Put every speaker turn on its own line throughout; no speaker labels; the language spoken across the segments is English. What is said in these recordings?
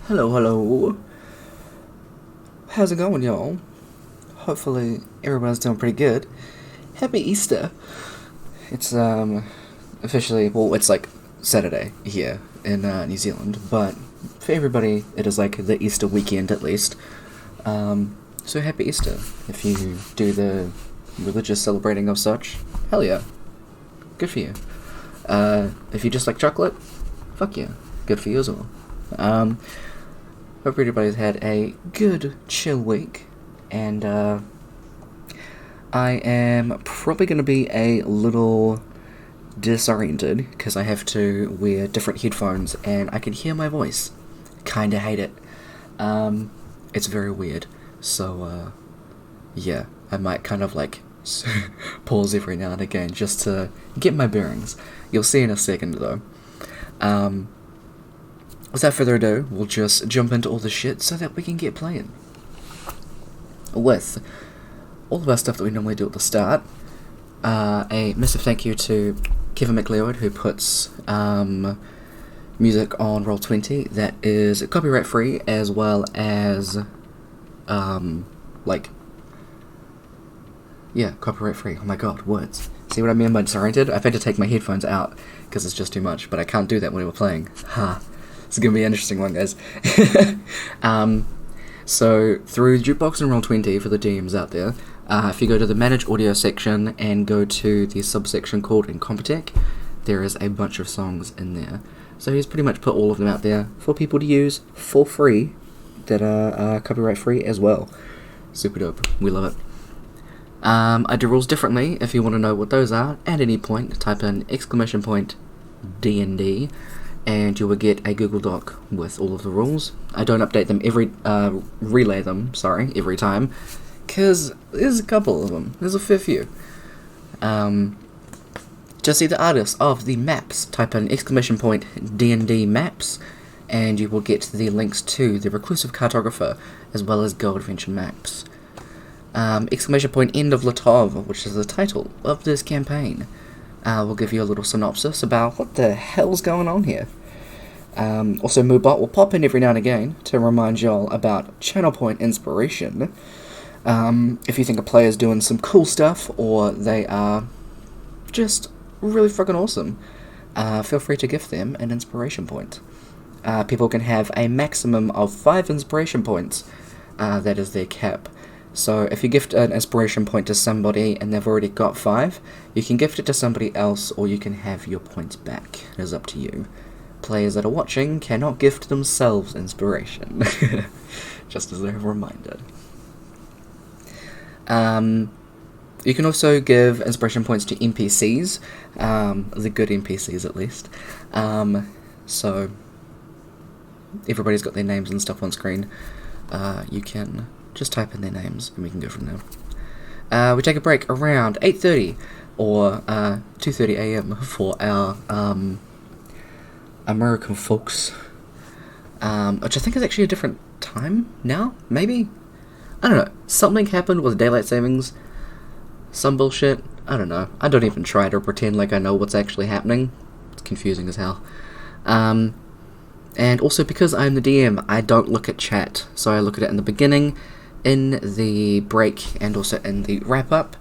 Hello, hello. How's it going, y'all? Hopefully everyone's doing pretty good. Happy Easter. It's officially, well, it's like Saturday here in New Zealand, but for everybody it is like the Easter weekend at least. So happy Easter if you do the religious celebrating of such. Hell yeah. Good for you. If you just like chocolate, fuck yeah. Good for you as well. Hope everybody's had a good, chill week, and I am probably going to be a little disoriented, because I have to wear different headphones, and I can hear my voice. Kinda hate it. It's very weird, so, yeah, I might kind of, like, pause every now and again, just to get my bearings. You'll see in a second, though. Without further ado, we'll just jump into all the shit so that we can get playing. With all of our stuff that we normally do at the start, a massive thank you to Kevin McLeod, who puts music on Roll20 that is copyright free, as well as, copyright free. Oh my god, words. See what I mean by disoriented? I've had to take my headphones out, because it's just too much, but I can't do that when we're playing. Ha. It's going to be an interesting one, guys. So, through Jukebox and Roll20 for the DMs out there, if you go to the Manage Audio section and go to the subsection called Incompetech, there is a bunch of songs in there. So he's pretty much put all of them out there for people to use for free that are copyright free as well. Super dope. We love it. I do rules differently. If you want to know what those are, at any point, type in !DND, and you will get a Google Doc with all of the rules. I don't update them every time, because there's a couple of them. There's a fair few. Just see the artists of the maps. Type in !DND maps, and you will get the links to the Reclusive Cartographer, as well as Go Adventure maps. End of Latov, which is the title of this campaign. We'll give you a little synopsis about what the hell's going on here. Also, Moobot will pop in every now and again to remind y'all about channel point inspiration. If you think a player's doing some cool stuff, or they are just really fucking awesome, feel free to gift them an inspiration point. People can have a maximum of 5 inspiration points. That is their cap. So if you gift an inspiration point to somebody and they've already got 5, you can gift it to somebody else, or you can have your points back. It is up to you. Players that are watching cannot gift themselves inspiration. Just as a reminder. You can also give inspiration points to NPCs. The good NPCs, at least. So everybody's got their names and stuff on screen. You can just type in their names, and we can go from there. We take a break around 8:30 or 2:30 AM for our American folks, which I think is actually a different time now, maybe? I don't know. Something happened with daylight savings. Some bullshit. I don't know. I don't even try to pretend like I know what's actually happening. It's confusing as hell. And also, because I'm the DM, I don't look at chat, so I look at it in the beginning, in the break, and also in the wrap-up.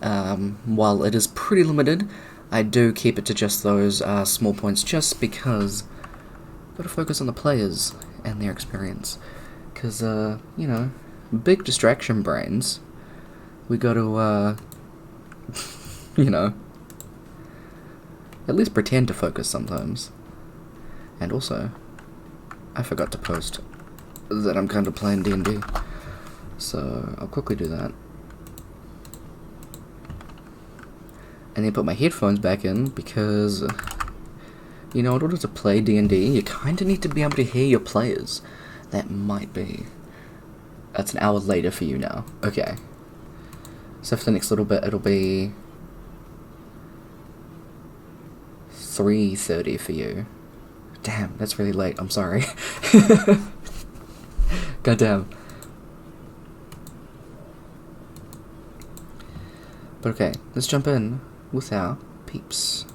While it is pretty limited, I do keep it to just those small points, just because I've got to focus on the players and their experience. Because, you know, big distraction brains, we got to, you know, at least pretend to focus sometimes. And also, I forgot to post that I'm kind of playing D&D, so I'll quickly do that. And then put my headphones back in, because, you know, in order to play D&D, you kind of need to be able to hear your players. That might be... That's an hour later for you now. Okay. So for the next little bit, it'll be 3:30 for you. Damn, that's really late. I'm sorry. Goddamn. But okay, let's jump in with our peeps.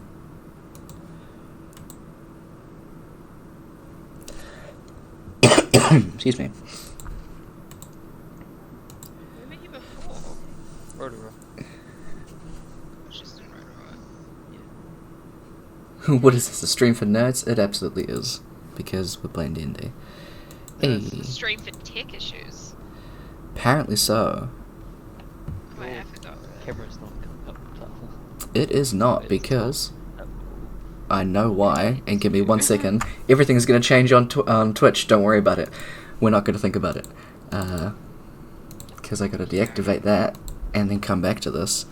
Excuse me.
We met you before.
Rotorua.
It's just in Rotorua.
What is this, a stream for nerds? It absolutely is, because we're playing D&D.
It's
Hey,
a stream for tech issues.
apparently so.
Wait, I forgot.
Camera's not coming up.
It is not,
It's
because
not.
I know why, and give me 1 second. Everything's going to change on Twitch, don't worry about it. We're not going to think about it. Because I got to deactivate that, and then come back to this.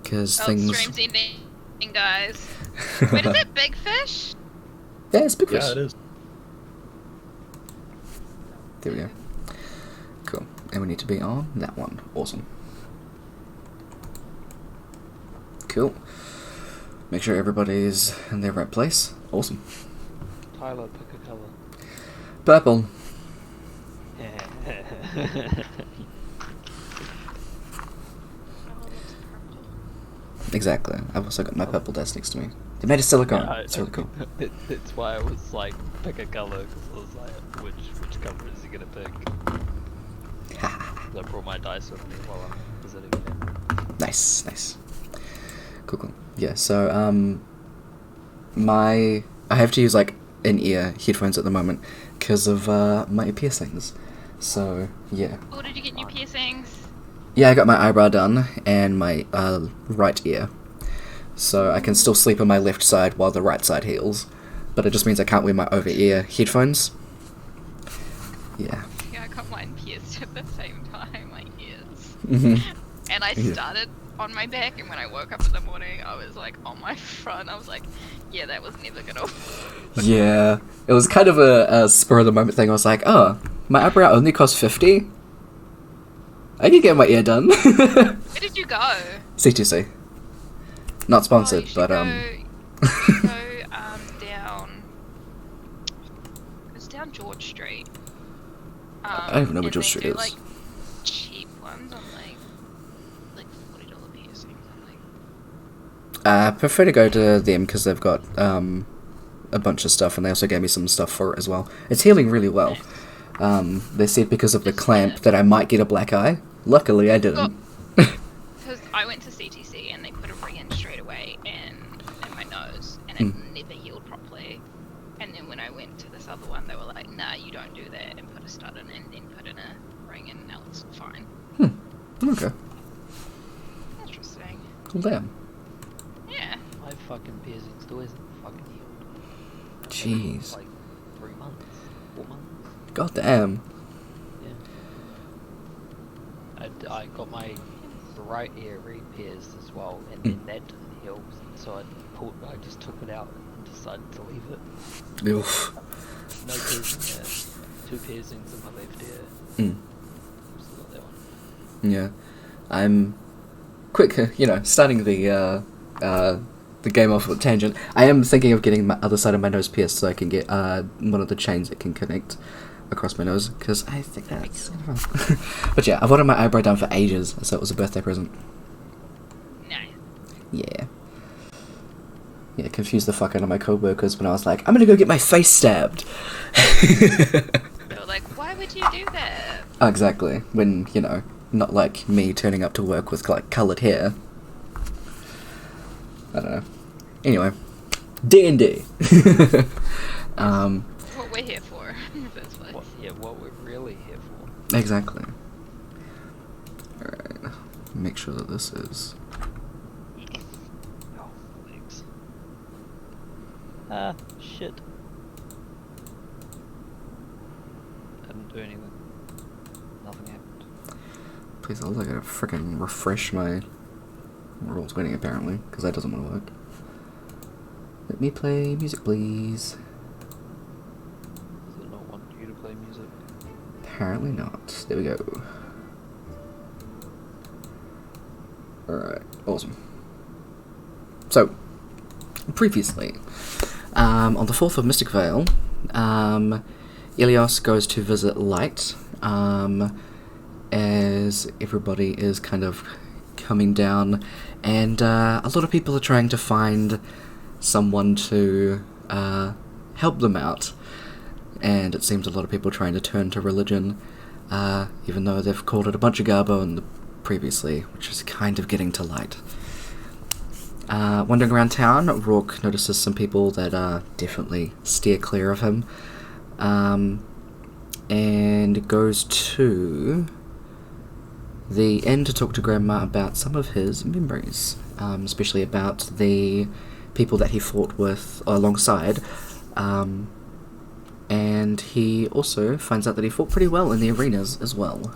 Because things...
Stream's ending, guys. Wait, is it Big Fish?
Yeah, it's big fish.
Yeah, it is.
There we go. Cool. And we need to be on that one. Awesome. Cool. Make sure everybody's in their right place. Awesome.
Tyler, pick a colour.
Purple. Exactly. I've also got my purple desk next to me. They made a silicone.
Yeah,
It's really cool.
That's why I was like, pick a colour, because I was like, which colour is he gonna pick? I brought my dice with me while I'm visiting him.
Nice, nice. Cool. Yeah, so, I have to use, like, in-ear headphones at the moment because of, my piercings. So, yeah.
Oh, did you get new piercings?
Yeah, I got my eyebrow done and my, right ear. So I can still sleep on my left side while the right side heals. But it just means I can't wear my over-ear headphones. Yeah.
Yeah, I got mine pierced at the same time, my ears.
Mm-hmm.
And I
Yeah.
started on my back, and when I woke up in the morning, I was like on my front. I was like, yeah, that was never gonna.
Yeah. It was kind of a spur-of-the-moment thing. I was like, oh, my eyebrow only costs 50? I can get my ear done.
Where did you go?
C2C. Not sponsored,
Oh, you
but,
should go, down. It's down George Street.
I don't even know where
and
George
they
Street
do,
is.
like, cheap ones on like $40 piercings.
I prefer to go to them because they've got a bunch of stuff, and they also gave me some stuff for it as well. It's healing really well. They said because of the clamp that I might get a black eye. Luckily, I didn't.
Because I went to CTC and they put a ring in straight away in my nose, and it never healed properly. And then when I went to this other one, they were like, "Nah, you don't do that," and put a stud in, and then put in a ring, and now it's fine.
Okay.
Interesting.
Well, damn.
Yeah.
My fucking piercing still isn't fucking healed.
Jeez.
Like 3 months, 4 months.
God damn.
Yeah. I got my right ear re-pierced as well, and then that didn't heal, so I just took it out and decided to leave it.
Oof.
No piercing there. 2 piercings in my left ear. Still got that one.
Yeah. I'm quick, starting the game off with a tangent. I am thinking of getting my other side of my nose pierced so I can get one of the chains that can connect across my nose, because I think that's fun. But yeah, I've wanted my eyebrow done for ages, so it was a birthday present.
Nice.
Yeah. Yeah, confused the fuck out of my co-workers when I was like, I'm gonna go get my face stabbed.
They were like, "Why would you do that?"
Exactly. When, not like me turning up to work with, like, coloured hair. I don't know. Anyway. D&D.
What we're here for in the first place.
What we're really here for.
Exactly. Alright. Make sure that this is...
Oh, thanks. Ah, shit. I didn't do anything. Nothing happened.
Please, I gotta frickin' refresh my Roll20 apparently, because that doesn't want to work. Let me play music, please.
Does it not want you to play music?
Apparently not. There we go. Alright, awesome. So, previously, on the 4th of Mystic Vale, Ilios goes to visit Light, as everybody is kind of coming down, and a lot of people are trying to find someone to help them out. and it seems a lot of people trying to turn to religion, even though they've called it a bunch of garbo previously, which is kind of getting to light. Wandering around town, Rourke notices some people that definitely steer clear of him, and goes to the inn to talk to Grandma about some of his memories, especially about the people that he fought with alongside, and he also finds out that he fought pretty well in the arenas as well,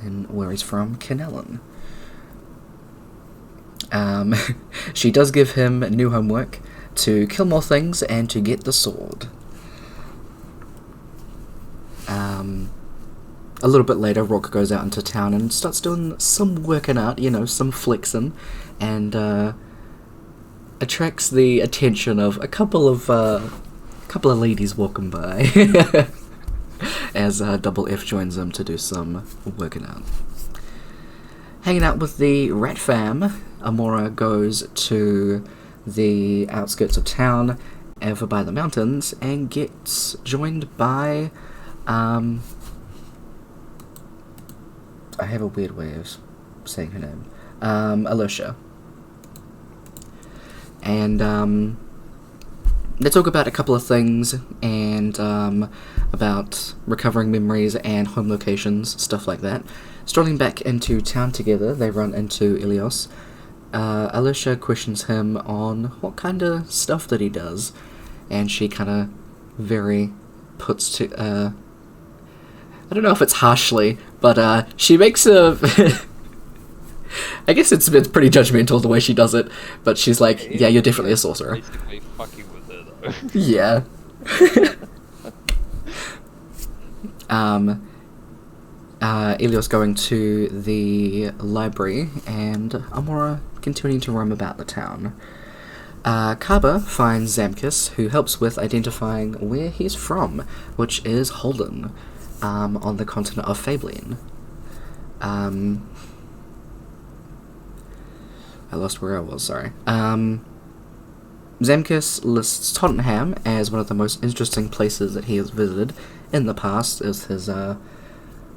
and where he's from, Canellan. She does give him new homework to kill more things and to get the sword. A little bit later, Rourke goes out into town and starts doing some working out, some flexing, and attracts the attention of a couple of ladies walking by as Double F joins them to do some working out. Hanging out with the rat fam, Amora goes to the outskirts of town, over by the mountains, and gets joined by, I have a weird way of saying her name, Alicia. And they talk about a couple of things, and about recovering memories and home locations, stuff like that. Strolling back into town together, they run into Ilios. Alicia questions him on what kind of stuff that he does, and she kind of very puts to, I don't know if it's harshly, but she makes a... I guess it's pretty judgmental the way she does it, but she's like, yeah, you're definitely a sorcerer.
Basically fucking with her, though.
Yeah. Ilios going to the library, and Amora continuing to roam about the town. Kaba finds Zamkus, who helps with identifying where he's from, which is Holden, on the continent of Fablin. I lost where I was, sorry. Zamkus lists Tottenham as one of the most interesting places that he has visited in the past, as his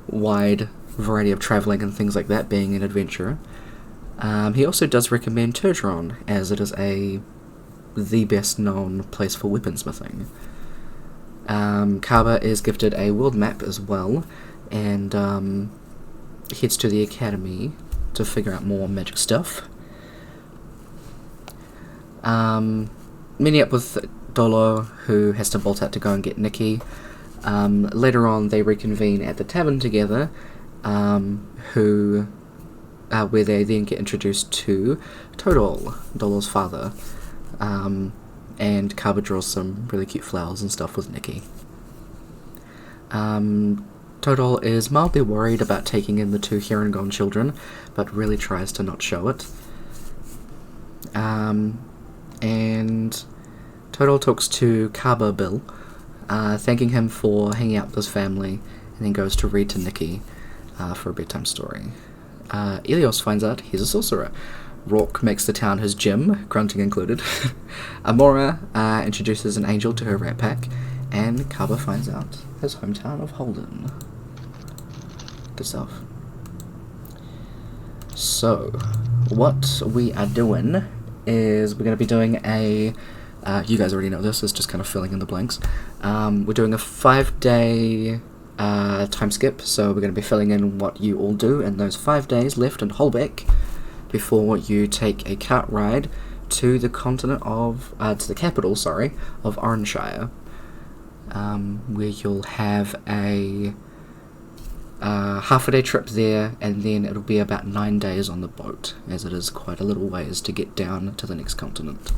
wide variety of travelling and things like that, being an adventurer. He also does recommend Turgeron, as it is the best known place for weaponsmithing. Kaba is gifted a world map as well, and heads to the academy to figure out more magic stuff. Meeting up with Dolo, who has to bolt out to go and get Nikki. Later on, they reconvene at the tavern together, where they then get introduced to Todol, Dolo's father, and Kaba draws some really cute flowers and stuff with Nikki. Todol is mildly worried about taking in the two Heron-Gone children, but really tries to not show it. And Todol talks to Kaba Bill, thanking him for hanging out with his family, and then goes to read to Nikki for a bedtime story. Ilios finds out he's a sorcerer. Rourke makes the town his gym, grunting included. Amora introduces an angel to her rat pack, and Kaba finds out his hometown of Holden. Good stuff. So, what we are doing is we're going to be doing a... you guys already know this, it's just kind of filling in the blanks. We're doing a 5-day time skip, so we're going to be filling in what you all do in those 5 days left in Holbeck before you take a cart ride to the continent of... to the capital, sorry, of Oranshire, where you'll have a half-a-day trip there, and then it'll be about 9 days on the boat, as it is quite a little ways to get down to the next continent.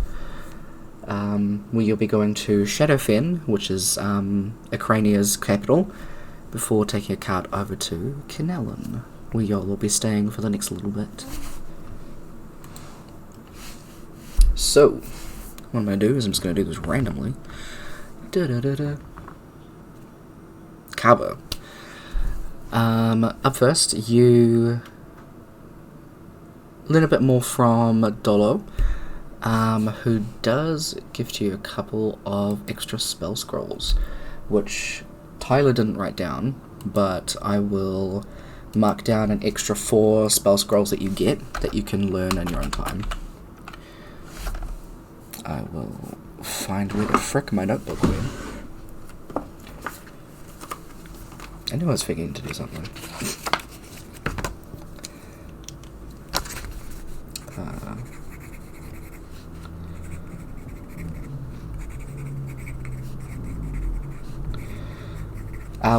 Where you'll be going to Shadowfen, which is Acrania's capital, before taking a cart over to Canellan, where y'all will be staying for the next little bit. So, what I'm going to do is I'm just going to do this randomly. Kaba. Up first, you learn a bit more from Dolo, who does gift you a couple of extra spell scrolls, which Tyler didn't write down, but I will mark down an extra 4 spell scrolls that you get that you can learn in your own time. I will find where the frick my notebook went. I knew I was forgetting to do something.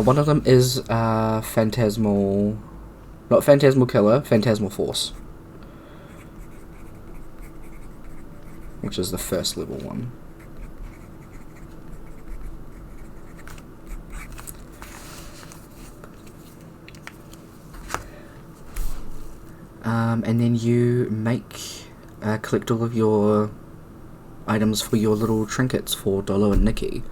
One of them is Phantasmal... Not Phantasmal Killer, Phantasmal Force. Which is the first level one. And then you collect all of your items for your little trinkets for Dolo and Nikki.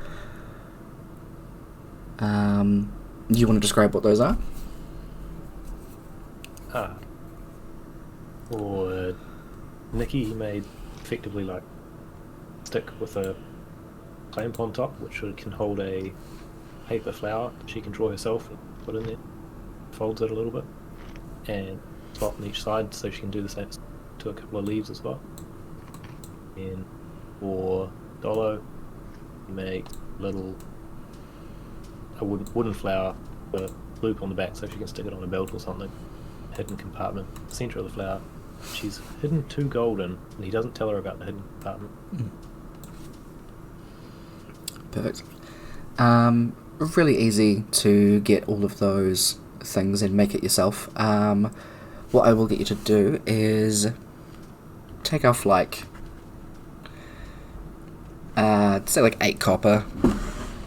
You want to describe what those are?
For Nikki, he made effectively like a stick with a clamp on top, which can hold a paper flower that she can draw herself and put in there. Folds it a little bit, and spot on each side so she can do the same to a couple of leaves as well. And for Dolo, he made a wooden flower with a loop on the back so she can stick it on a belt or something. Hidden compartment, center of the flower. She's hidden 2 gold in, and he doesn't tell her about the hidden compartment.
Perfect. Really easy to get all of those things and make it yourself. What I will get you to do is take off like say like 8 copper.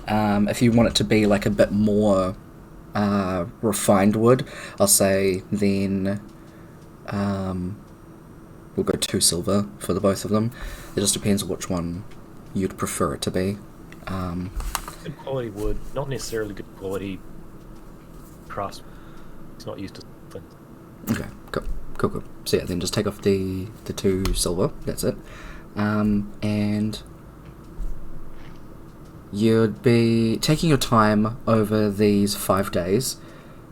If you want it to be like a bit more refined wood, I'll say then we'll go 2 silver for the both of them. It just depends which one you'd prefer it to be.
Good quality wood, not necessarily good quality crafts. It's not used to things.
Okay, cool. So yeah, then just take off the 2 silver, that's it. And you'd be taking your time over these 5 days.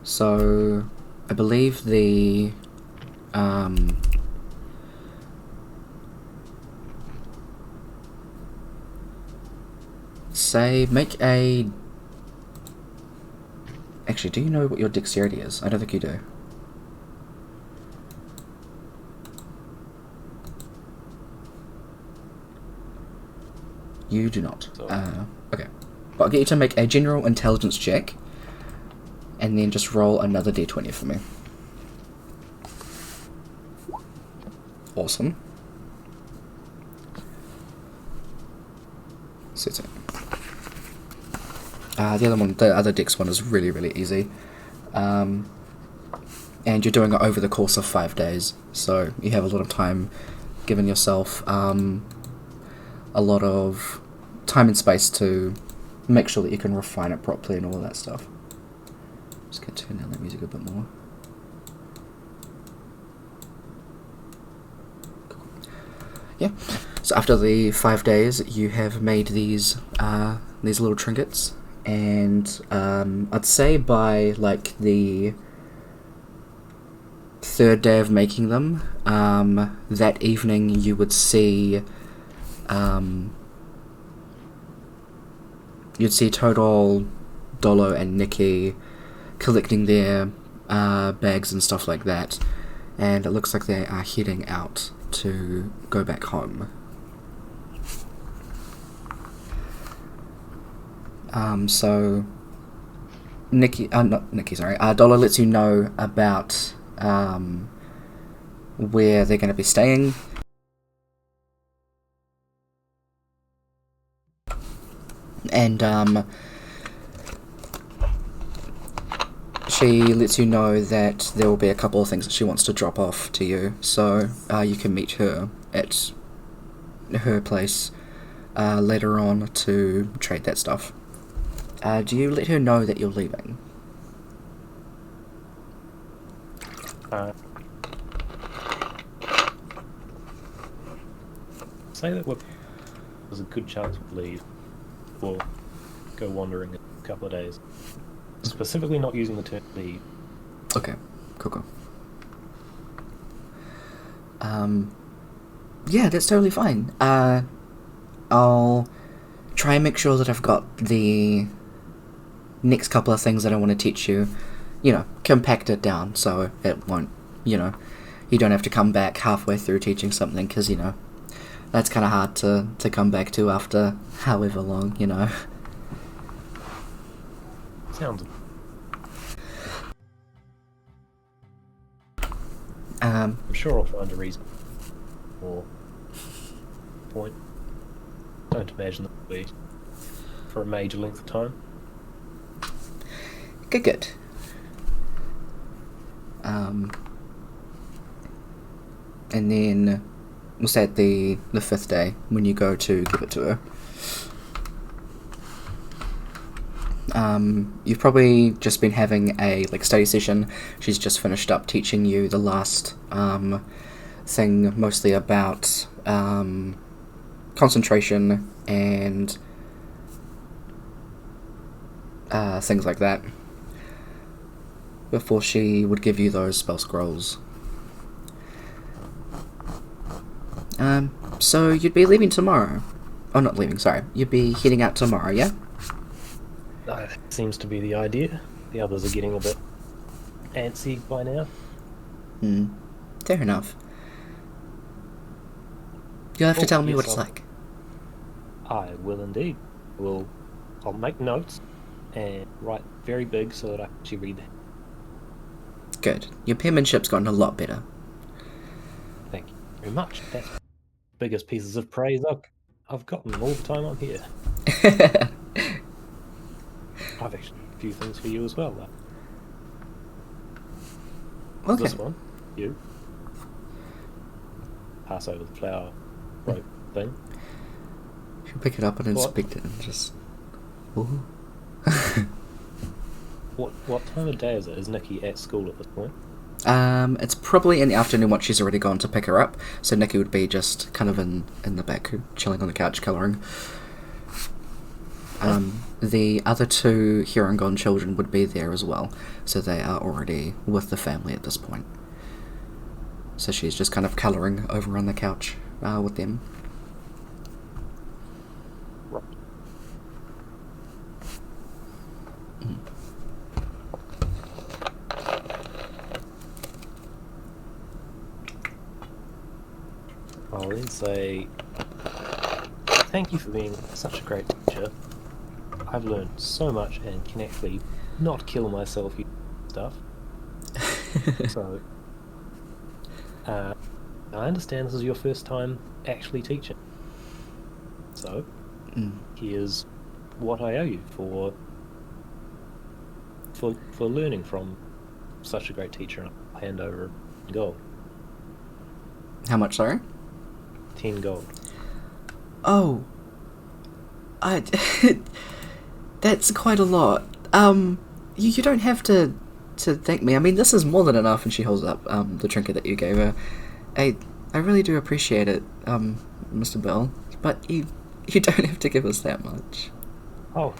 So I believe the say make a... Actually, do you know what your dexterity is? I don't think you do. You do not. Okay. But I'll get you to make a general intelligence check, and then just roll another d20 for me. Awesome. So the other dex one is really, really easy. And you're doing it over the course of 5 days, so you have a lot of time, giving yourself a lot of time and space to make sure that you can refine it properly and all of that stuff. Just gonna turn down that music a bit more. Yeah. So after the 5 days, you have made these little trinkets, and I'd say by like the 3rd day of making them, that evening you would see you'd see Toadol, Dolo, and Nikki collecting their bags and stuff like that, and it looks like they are heading out to go back home. So Dolo lets you know about where they're going to be staying. And she lets you know that there will be a couple of things that she wants to drop off to you, so you can meet her at her place later on to trade that stuff. Do you let her know that you're leaving?
Say that there's a good chance we'll leave or go wandering couple of days. Specifically not using the term leave.
Okay, cool. Yeah, that's totally fine. I'll try and make sure that I've got the next couple of things that I want to teach you, compacted down so it won't, you don't have to come back halfway through teaching something, because, that's kind of hard to come back to after however long,
Sounds. I'm sure I'll find a reason or point. Don't imagine that will be for a major length of time.
Good. And then we'll say at the 5th day when you go to give it to her. You've probably just been having a study session. She's just finished up teaching you the last thing, mostly about concentration and things like that, before she would give you those spell scrolls. So you'd be leaving tomorrow. Oh, not leaving, sorry. You'd be heading out tomorrow, yeah?
That seems to be the idea. The others are getting a bit antsy by now.
Fair enough. You'll have to tell me what it's like.
I will indeed. I'll make notes and write very big so that I can actually read them.
Good. Your penmanship's gotten a lot better.
Thank you very much. That's the biggest pieces of praise I've gotten all the time I'm here. I've actually a few things for you as well, though.
Okay.
This one, you. Pass over the flower rope thing.
You pick it up and inspect it and just... Ooh.
What time of day is it? Is Nikki at school at this point?
It's probably in the afternoon once she's already gone to pick her up, so Nikki would be just kind of in the back, chilling on the couch, colouring. The other 2 Hurongon children would be there as well, so they are already with the family at this point. So she's just kind of colouring over on the couch with them.
Right. I'll then say, thank you for being such a great teacher. I've learned so much and can actually not kill myself using stuff. So, I understand this is your first time actually teaching. So, here's what I owe you for learning from such a great teacher. I'll hand over gold.
How much, sorry?
10 gold.
Oh. That's quite a lot. You don't have to thank me. I mean, this is more than enough, and she holds up the trinket that you gave her. I really do appreciate it, Mr. Bell, but you don't have to give us that much.
Oh.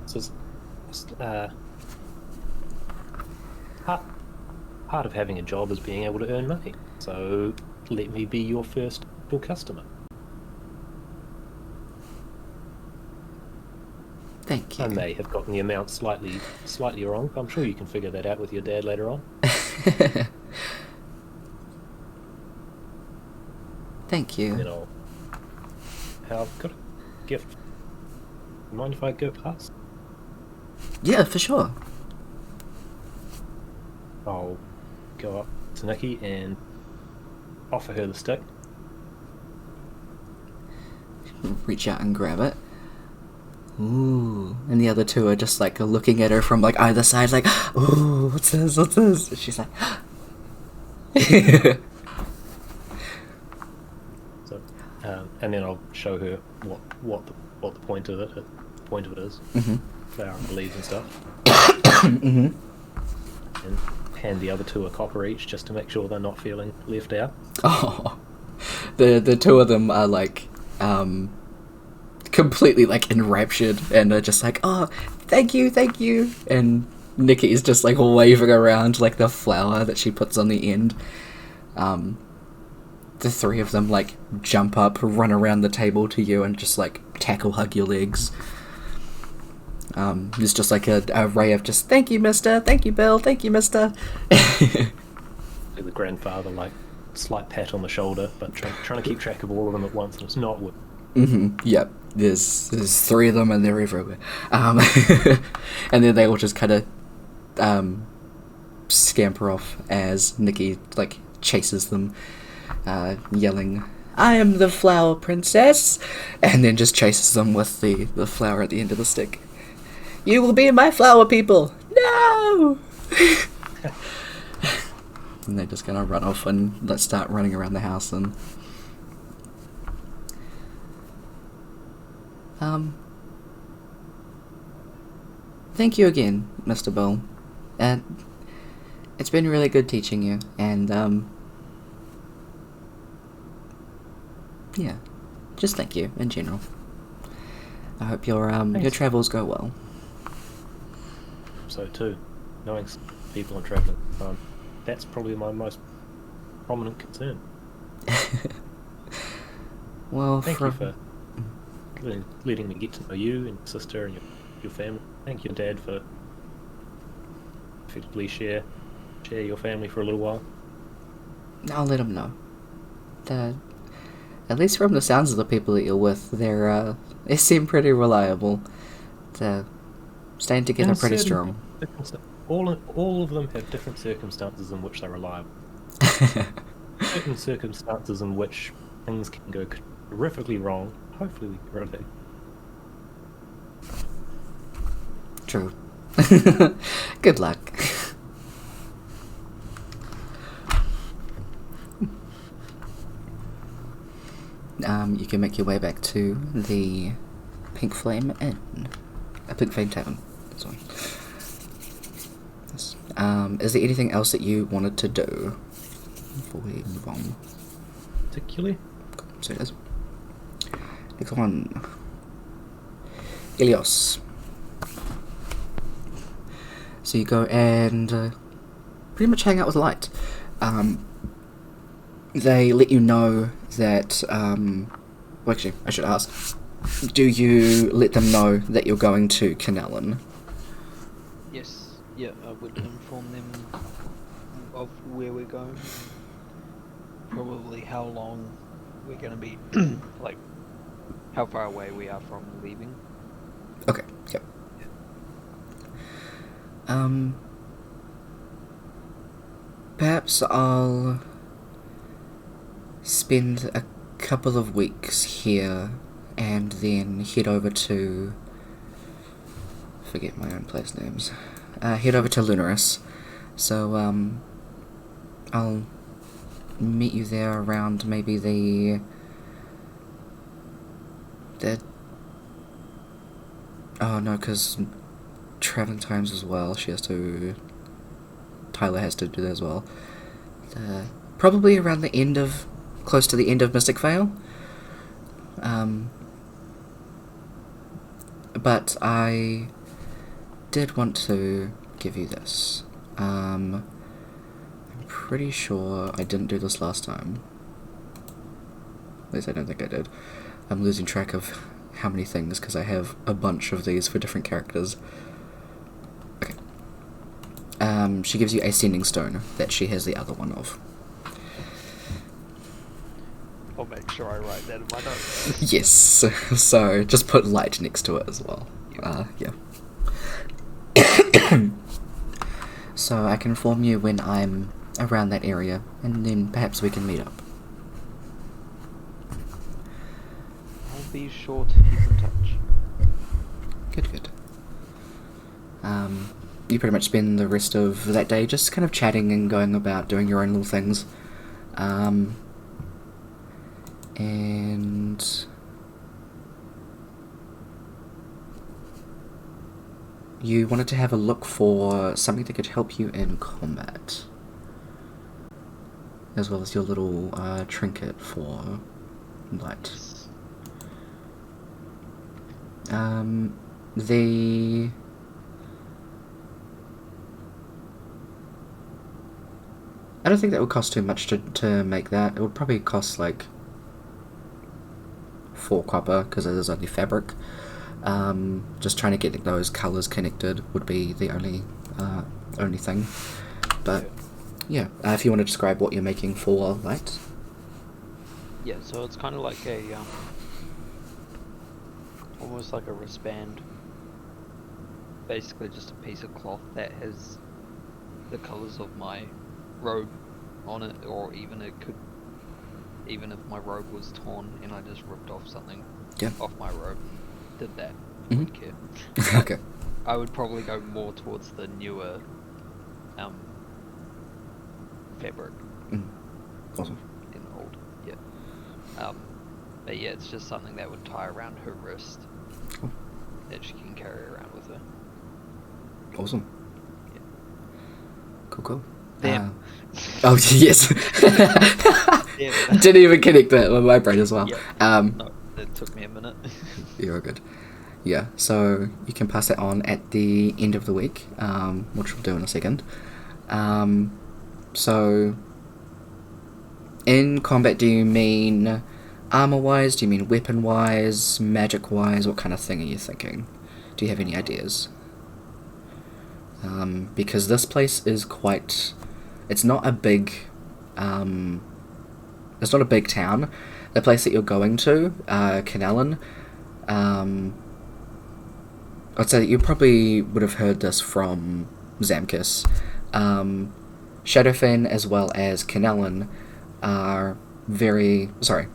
So it's, part of having a job is being able to earn money. So let me be your first customer.
Thank you.
I may have gotten the amount slightly wrong. I'm sure you can figure that out with your dad later on.
Thank you.
I've got a gift. Mind if I go past?
Yeah, for sure.
I'll go up to Nikki and offer her the stick.
Reach out and grab it. Ooh. And the other 2 are just looking at her from either side, ooh, what's this? She's like,
So, and then I'll show her what the point of it is. Flower and leaves and stuff. And hand the other 2 a copper each, just to make sure they're not feeling left out.
oh. The 2 of them are completely enraptured and are just oh, thank you. And Nikki is just like waving around like the flower that she puts on the end. The three of them like jump up, run around the table to you, and just like tackle hug your legs. There's just like a ray of just thank you, mister, thank you, Bill, thank you, mister.
The grandfather, like, slight pat on the shoulder, but trying to keep track of all of them at once, and it's not working.
Yep. There's three of them, and they're everywhere. And then they all just kind of scamper off as Nikki like chases them, yelling, "I am the flower princess," and then just chases them with the flower at the end of the stick. "You will be my flower people." No. And they're just gonna run off and let's start running around the house and thank you again, Mr. Bill. It's been really good teaching you, and yeah, just thank you in general. I hope your travels go well.
So too, knowing people and travelling, that's probably my most prominent concern.
Well,
thank you for letting me get to know you and your sister and your family. Thank you, Dad, for effectively share your family for a little while.
I'll let them know. At least from the sounds of the people that you're with, they seem pretty reliable. They're staying together pretty strong.
All of them have different circumstances in which they're reliable. Certain circumstances in which things can go horrifically wrong. Hopefully we can rotate.
True. Good luck. You can make your way back to the Pink Flame Inn. Pink Flame Tavern. Sorry. Yes. Is there anything else that you wanted to do before we move on?
Particularly?
So it is. Next one. Ilios. So you go and pretty much hang out with Light. They let you know that, well actually, I should ask, do you let them know that you're going to Canellan?
Yes, yeah, I would inform them of where we're going, probably how long we're going to be, like, how far away we are from leaving.
Okay, yep. Perhaps I'll spend a couple of weeks here and then head over to, forget my own place names, head over to Lunaris. So I'll meet you there around maybe the oh no, because traveling times as well, Tyler has to do that as well. Probably around the end of, close to the end of Mystic Vale. But I did want to give you this. I'm pretty sure I didn't do this last time. At least I don't think I did. I'm losing track of how many things because I have a bunch of these for different characters. Okay. She gives you a sending stone that she has the other one of.
I'll make sure I write that in my notes.
Yes, so just put Light next to it as well. Yeah. So I can inform you when I'm around that area, and then perhaps we can meet up.
I'll be sure to keep in touch.
Good. You pretty much spend the rest of that day just kind of chatting and going about doing your own little things. And you wanted to have a look for something that could help you in combat, as well as your little trinket for Light. The I don't think that would cost too much to make that. It would probably cost like 4 copper because it is only fabric. Just trying to get those colours connected would be the only thing. But yeah, if you want to describe what you're making for light.
Yeah, so it's kind of like a almost like a wristband. Basically, just a piece of cloth that has the colours of my robe on it, or even if my robe was torn and I just ripped off something off my robe and did that. I wouldn't care.
Okay.
I would probably go more towards the newer fabric.
Awesome.
In old, yeah. But yeah, it's just something that would tie around her wrist that she can carry around with her.
Awesome.
Yeah.
Cool.
Damn.
Oh yes.
Damn.
Didn't even connect that with my brain as well.
Yeah. No, it took me a minute.
You're good. Yeah, so you can pass that on at the end of the week, which we'll do in a second. So, in combat, do you mean armor-wise? Do you mean weapon-wise? Magic-wise? What kind of thing are you thinking? Do you have any ideas? Because this place is quite... It's not a big... it's not a big town. The place that you're going to, Canallan, I'd say that you probably would have heard this from Zamkus. Shadowfen as well as Canallan are very... Sorry,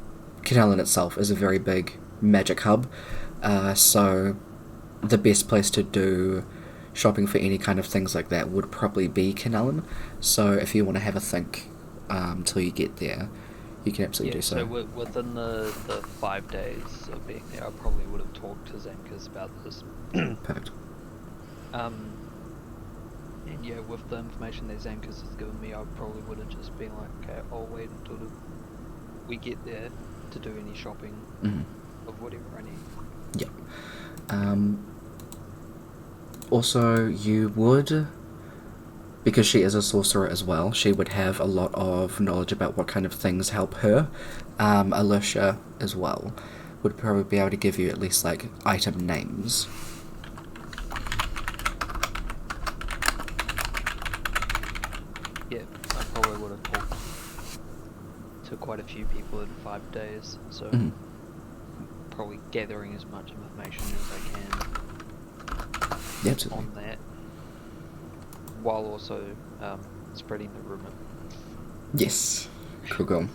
Canallan itself is a very big magic hub, so the best place to do shopping for any kind of things like that would probably be Canallan. So if you want to have a think till you get there, you can absolutely do so.
So within the 5 days of being there, I probably would have talked to Zamkus about this.
Perfect.
And yeah, with the information that Zamkus has given me, I probably would have just been like, okay, I'll wait until we get there to do any shopping of whatever I need.
Yeah. Also, you would, because she is a sorcerer as well, she would have a lot of knowledge about what kind of things help her. Alicia as well would probably be able to give you at least like item names.
Yeah, I probably would have talked to quite a few people in 5 days, so probably gathering as much information as I can on that, while also spreading the rumour.
Yes. Cool.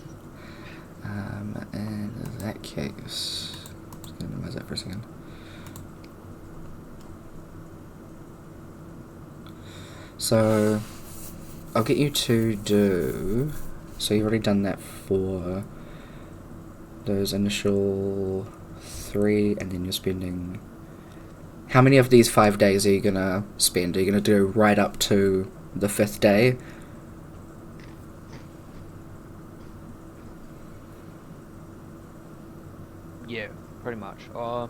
In that case, I'm just going to minimize that for a second. So, I'll get you to do... So you've already done that for those initial 3, and then you're spending... How many of these 5 days are you going to spend? Are you going to do right up to the 5th day?
Yeah, pretty much. Yeah.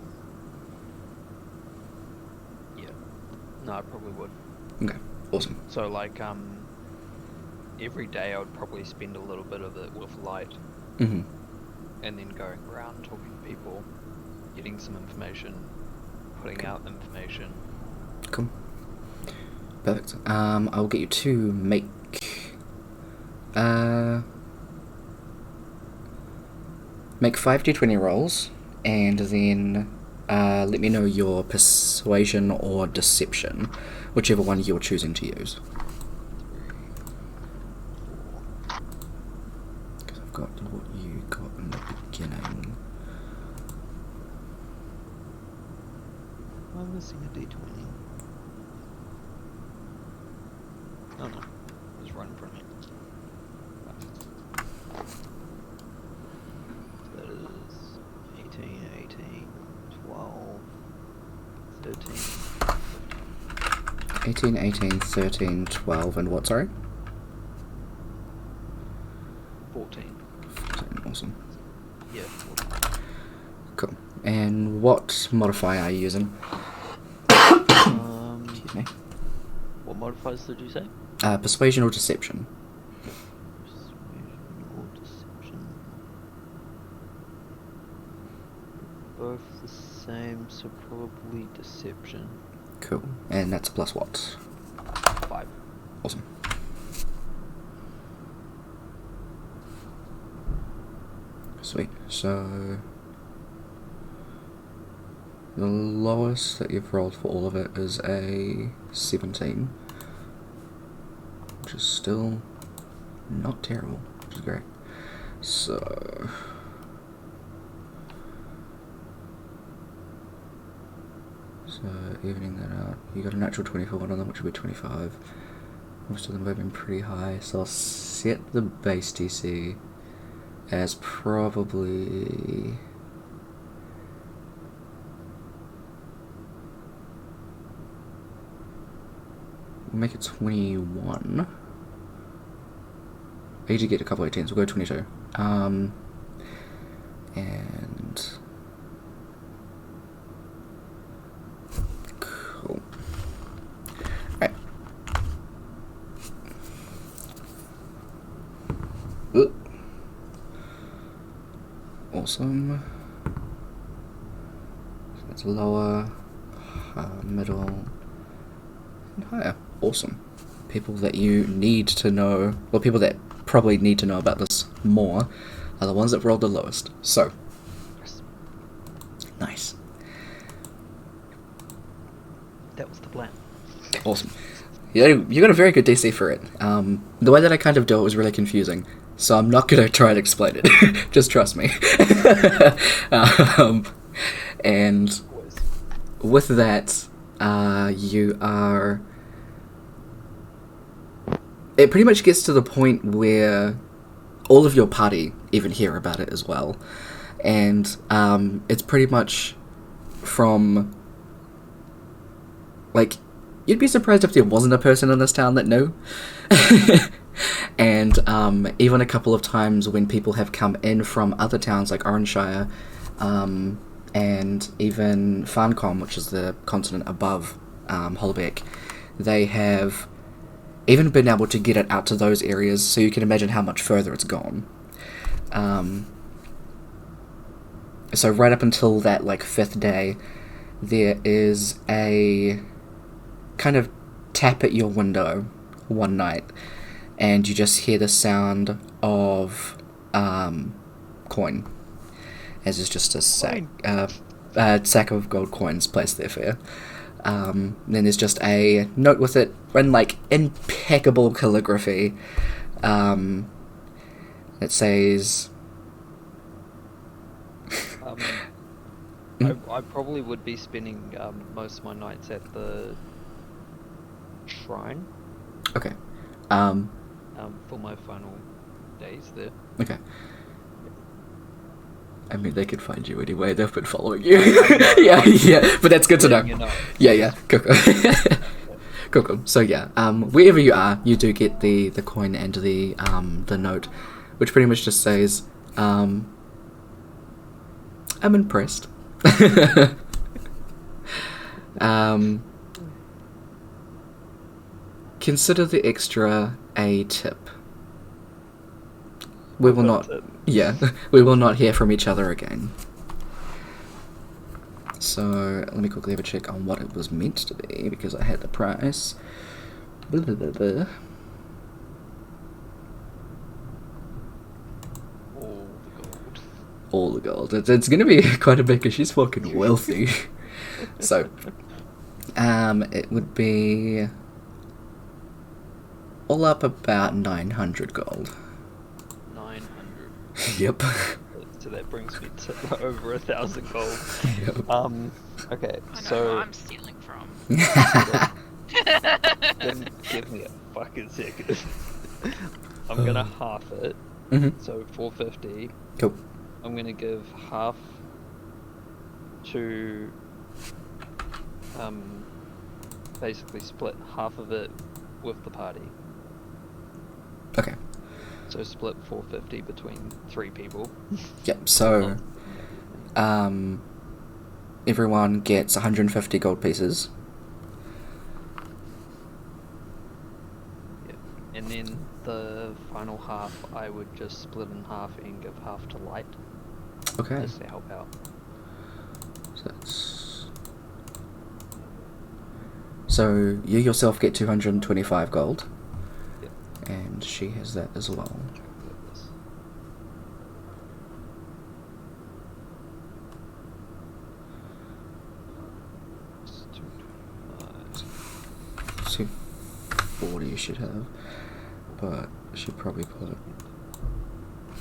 No, I probably would.
Okay, awesome.
So like, every day I would probably spend a little bit of it with light. And then going around talking to people, getting some information, putting out information.
Cool. Perfect. I'll get you to make... Make 5d20 rolls, and then let me know your persuasion or deception, whichever one you're choosing to use. Because I've got what you got in the beginning.
I'm missing a d20. Oh no, it's right in front of me. That is 18, 12, 13,
18, 18, 13, 12, and what, sorry?
14.
14, awesome.
Yeah, 14.
Cool. And what modifier are you using? Excuse me.
What modifiers did you say?
Persuasion or deception?
both the same, so probably deception.
Cool. And that's plus what?
5.
Awesome. Sweet. So the lowest that you've rolled for all of it is a 17, which is still not terrible, which is great. So evening that out, you got a natural 20 for one of them, which would be 25. Most of them have been pretty high, so I'll set the base DC as probably we'll make it 21. I usually get a couple of 18s, we'll go 22. And cool. Alright. Awesome. So that's lower, middle, and higher. Awesome. People that you need to know, well, people that probably need to know about this more, are the ones that rolled the lowest. So, nice.
That was the plan.
Awesome. Yeah, you got a very good DC for it. The way that I kind of do it was really confusing, so I'm not gonna try and explain it. Just trust me. And with that, you are. It pretty much gets to the point where all of your party even hear about it as well, and it's pretty much from. Like, you'd be surprised if there wasn't a person in this town that knew. And even a couple of times when people have come in from other towns like Oranshire, and even Farncom, which is the continent above Hollebeck, they have even been able to get it out to those areas, so you can imagine how much further it's gone. So right up until that, like, 5th day, there is a kind of tap at your window one night, and you just hear the sound of coin, as it's just a sack of gold coins placed there for you. Then there's just a note with it in like impeccable calligraphy. It says
I probably would be spending most of my nights at the shrine.
Okay.
For my final days there.
Okay. I mean, they could find you anyway. They've been following you. yeah. But that's good to know.
You know.
Yeah. Cool. Cool. So yeah, wherever you are, you do get the coin and the note, which pretty much just says, "I'm impressed." Consider the extra a tip. We will not. Yeah, we will not hear from each other again. So let me quickly have a check on what it was meant to be, because I had the price. Blah, blah, blah, blah. All the gold. It's going to be quite a bit because she's fucking wealthy. So, it would be all up about 900 gold.
900.
Yep.
So that brings me to over 1,000 gold.
Yep.
Okay,
I know
so
who I'm stealing from.
give me a fucking second. I'm gonna half it.
Mm-hmm.
So 450.
Cool.
I'm gonna give half to basically split half of it with the party.
Okay.
So split 450 between 3 people.
Yep. So, everyone gets 150 gold pieces.
Yep. And then the final half, I would just split in half and give half to Light.
Okay.
Just to help out.
So you yourself get 225 gold,
Yep.
and she has that as well.
It's 225.
240 you should have, but she probably put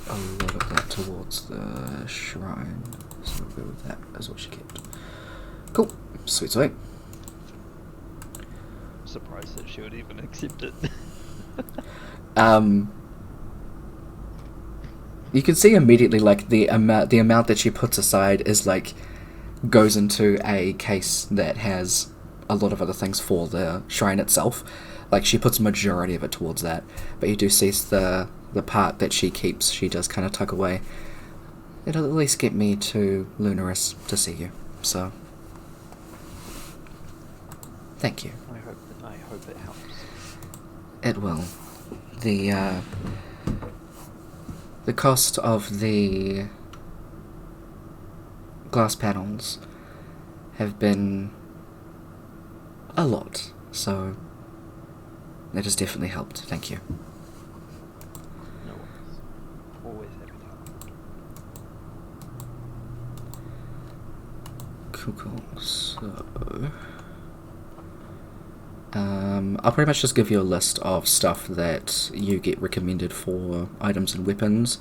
a lot of that towards the shrine, so we'll go with that as what she kept. Cool, sweet sweet.
Surprised that she would even accept it.
You can see immediately, like, the amount that she puts aside is like goes into a case that has a lot of other things for the shrine itself. Like, she puts a majority of it towards that, but you do see the part that she keeps, she does kind of tuck away. It'll at least get me to Lunaris to see you, so thank you.
I hope it helps.
It will. The cost of the glass panels have been a lot, so that has definitely helped. Thank you.
No worries. Always happy to help.
Cool. So I'll pretty much just give you a list of stuff that you get recommended for items and weapons.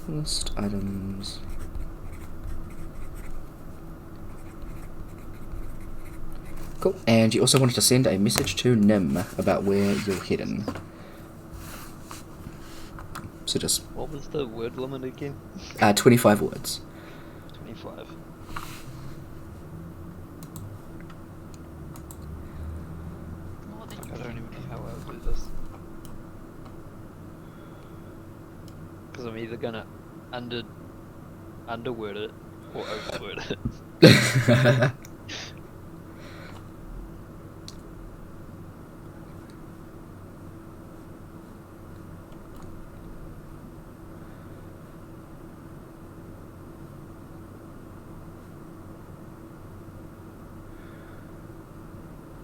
List items. Cool. And you also wanted to send a message to Nim about where you're heading. So just
What was the word limit again?
25 words.
25.
More than
I
you
don't
think.
even know how I'll do this. Because I'm either gonna underword it or overword it.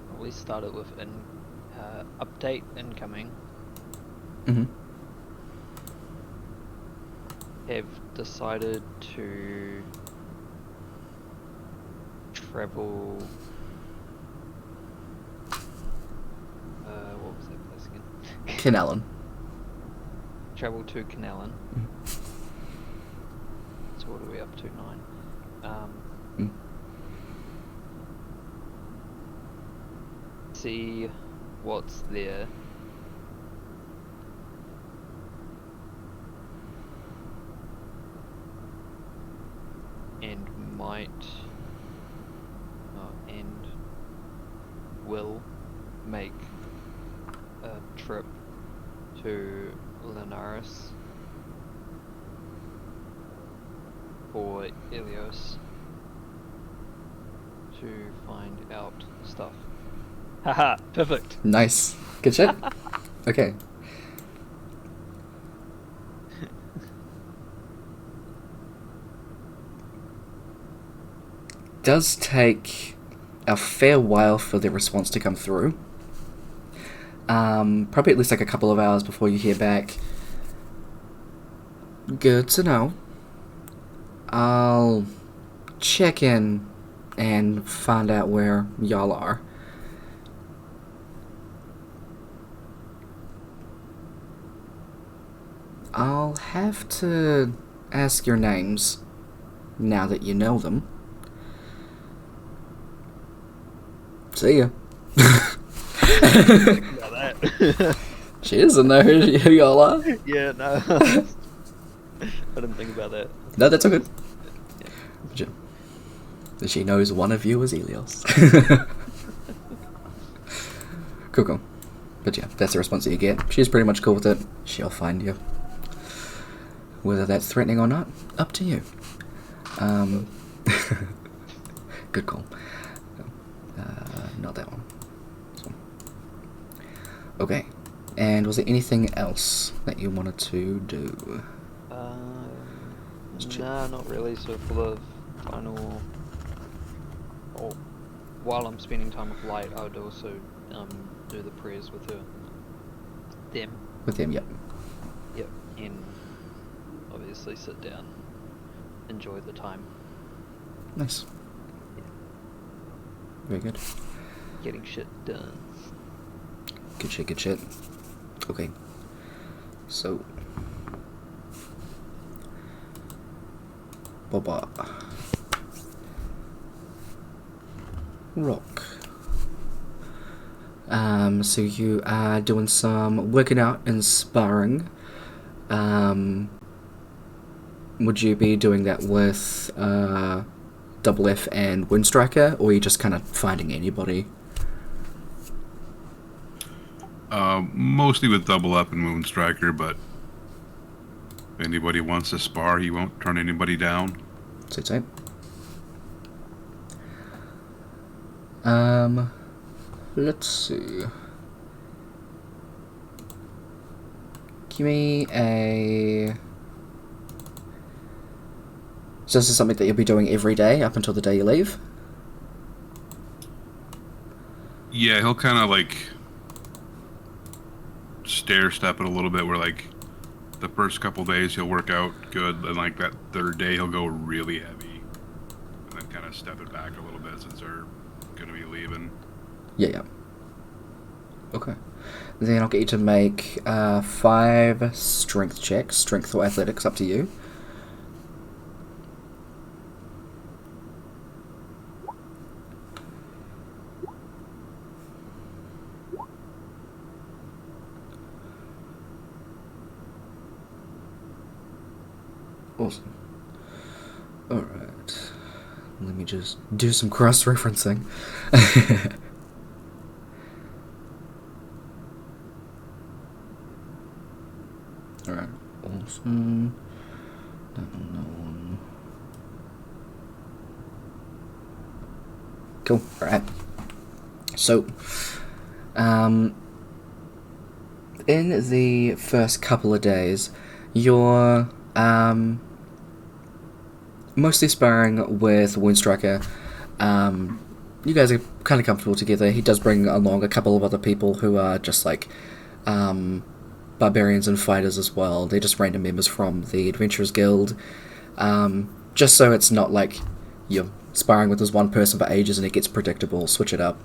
Probably start it with update incoming.
Mm-hmm.
Have decided to travel. What was that place again?
Kinallan.
Travel to Canallan.
Mm.
So what are we up to? 9.
Mm.
See what's there. And will make a trip to Linares for Ilios to find out stuff. Haha, perfect.
Nice. Good shit. Okay. Does take a fair while for the response to come through. Probably at least like a couple of hours before you hear back. Good to know. I'll check in and find out where y'all are. I'll have to ask your names now that you know them. See ya.
About that.
She doesn't know who y'all are.
Yeah, no. I didn't think about that.
No, that's all good. She knows one of you is Elios. Cool. But yeah, that's the response that you get. She's pretty much cool with it. She'll find you. Whether that's threatening or not, up to you. Good call. Not that one. This one. Okay. And was there anything else that you wanted to do?
Nah, not really. So for the final, or while I'm spending time with Light, I would also do the prayers with her. Them.
With them, yep.
Yep. And obviously sit down, enjoy the time.
Nice.
Yeah.
Very good.
Getting shit done.
Good shit, good shit. Okay. So. Boba. Rock. So you are doing some working out and sparring. Would you be doing that with Double F and Windstriker, or are you just kind of finding anybody?
Mostly with Double Up and Moonstriker, but if anybody wants to spar, he won't turn anybody down.
So. Let's see. Give me a... So this is something that you'll be doing every day up until the day you leave?
Yeah, he'll kind of like stair step it a little bit, where like the first couple days he'll work out good, and like that third day he'll go really heavy, and then kind of step it back a little bit since they're gonna be leaving.
Yeah. Okay. Then I'll get you to make 5 strength checks. Strength or athletics, up to you. Awesome. Alright. Let me just do some cross-referencing. Alright, awesome. That one. Cool, alright. So, in the first couple of days, you're, mostly sparring with Windstriker. You guys are kind of comfortable together. He does bring along a couple of other people who are just like, barbarians and fighters as well. They're just random members from the Adventurers Guild. Just so it's not like you're sparring with this one person for ages and it gets predictable. Switch it up.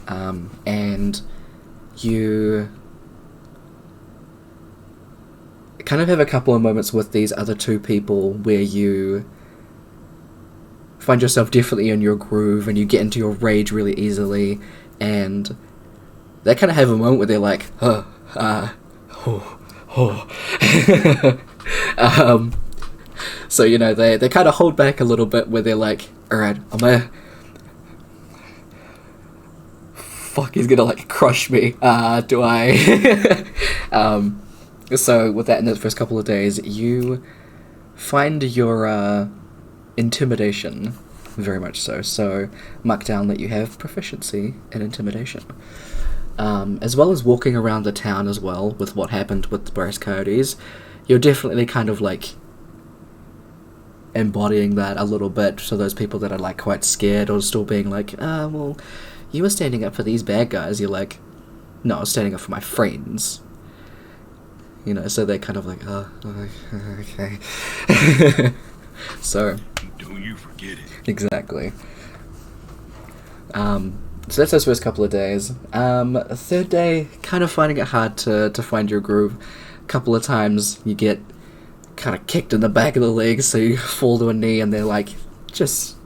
And you kind of have a couple of moments with these other two people where you find yourself definitely in your groove and you get into your rage really easily, and they kind of have a moment where they're like, so, you know, they kind of hold back a little bit where they're like, alright, I'm gonna... Fuck, he's gonna, like, crush me. Do I... So, with that in the first couple of days, you find your, intimidation, very much so. So, mark down that you have proficiency in intimidation. As well as walking around the town as well, with what happened with the brass coyotes, you're definitely kind of, like, embodying that a little bit, so those people that are, like, quite scared or still being like, well, you were standing up for these bad guys, you're like, no, I was standing up for my friends. You know, so they're kind of like, oh, okay. So...
Don't you forget it.
Exactly. So that's those first couple of days. Third day, kind of finding it hard to find your groove. A couple of times you get kind of kicked in the back of the leg, so you fall to a knee and they're like, just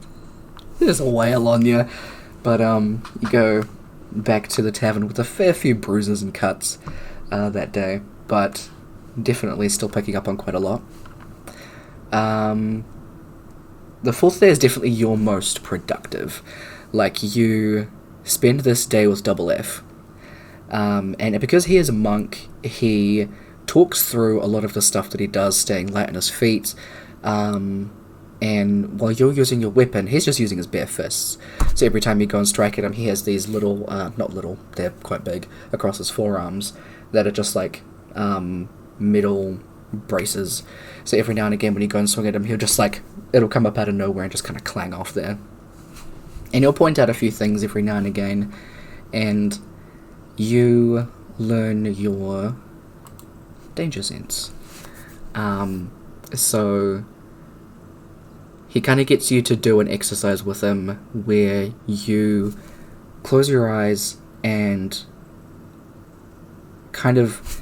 wail on you. But you go back to the tavern with a fair few bruises and cuts that day, but definitely still picking up on quite a lot. The fourth day is definitely your most productive. Like, you spend this day with Double F. And because he is a monk, he talks through a lot of the stuff that he does, staying light on his feet, and while you're using your weapon, he's just using his bare fists. So every time you go and strike at him, he has these little, not little, they're quite big, across his forearms, that are just like metal braces. So every now and again when you go and swing at him, he'll just like, it'll come up out of nowhere and just kind of clang off there. And he'll point out a few things every now and again, and you learn your danger sense. So he kind of gets you to do an exercise with him where you close your eyes and kind of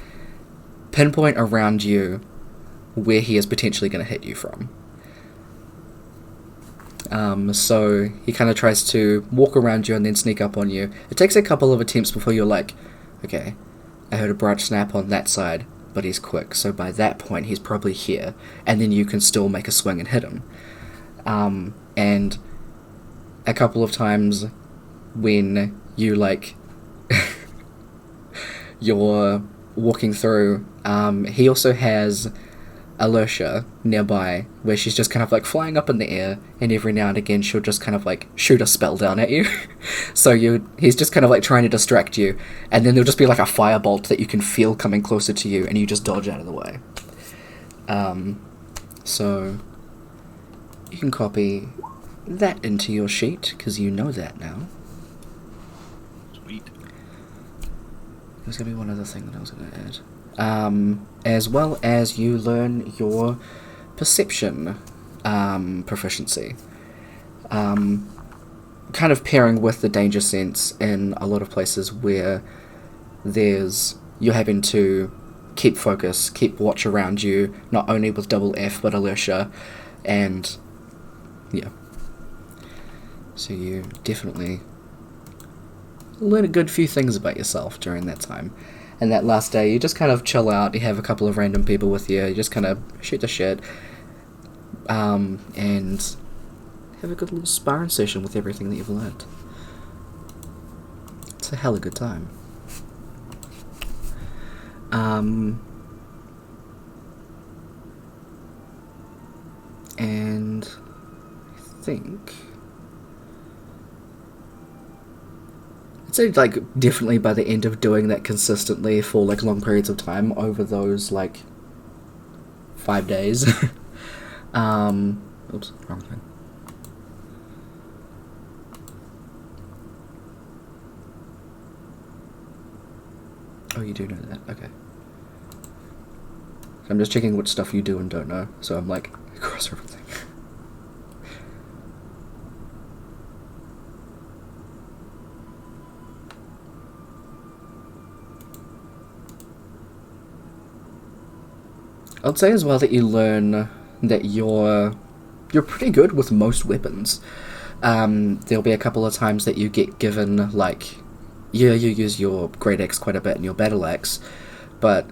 pinpoint around you where he is potentially going to hit you from. So he kind of tries to walk around you and then sneak up on you. It takes a couple of attempts before you're like, okay, I heard a branch snap on that side, but he's quick, so by that point he's probably here, and then you can still make a swing and hit him. And a couple of times when you like you're walking through, he also has Alicia nearby, where she's just kind of like flying up in the air, and every now and again she'll just kind of like shoot a spell down at you. So he's just kind of like trying to distract you, and then there'll just be like a firebolt that you can feel coming closer to you, and you just dodge out of the way. So you can copy that into your sheet, because you know that now.
Sweet.
There's going to be one other thing that I was going to add. As well as you learn your perception proficiency. Kind of pairing with the danger sense in a lot of places where you're having to keep focus, keep watch around you, not only with double F but Alicia, and yeah. So you definitely learn a good few things about yourself during that time. And that last day, you just kind of chill out, you have a couple of random people with you, you just kind of shoot the shit, and have a good little sparring session with everything that you've learned. It's a hella good time. And I think... I'd say, like, definitely by the end of doing that consistently for, like, long periods of time over those, like, 5 days. Oops, wrong thing. Oh, you do know that, okay. So I'm just checking what stuff you do and don't know, so I'm, like, across everything. I'd say as well that you learn that you're pretty good with most weapons. There'll be a couple of times that you get given, like, you use your great axe quite a bit and your battle axe, but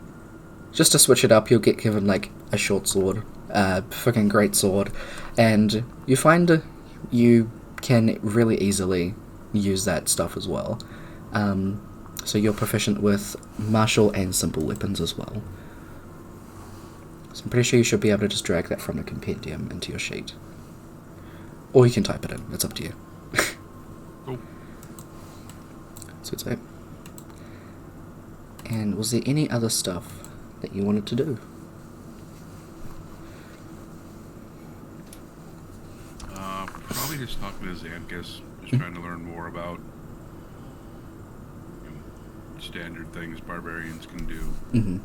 just to switch it up, you'll get given, like, a short sword, a fucking great sword, and you find you can really easily use that stuff as well. So you're proficient with martial and simple weapons as well. So I'm pretty sure you should be able to just drag that from the compendium into your sheet. Or you can type it in, it's up to you.
Cool.
So it's it. And was there any other stuff that you wanted to do?
Probably just talking to Xanthus, just trying to learn more about standard things barbarians can do.
Mm-hmm.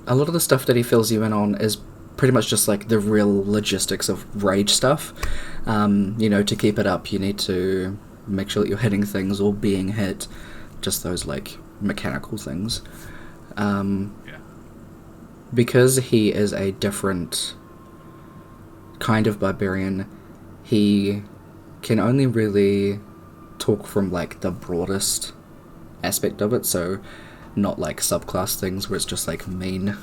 A lot of the stuff that he fills you in on is pretty much just like the real logistics of rage stuff. To keep it up, you need to make sure that you're hitting things or being hit, just those like mechanical things.
Yeah.
Because he is a different kind of barbarian, he can only really talk from like the broadest aspect of it, so not like subclass things where it's just like main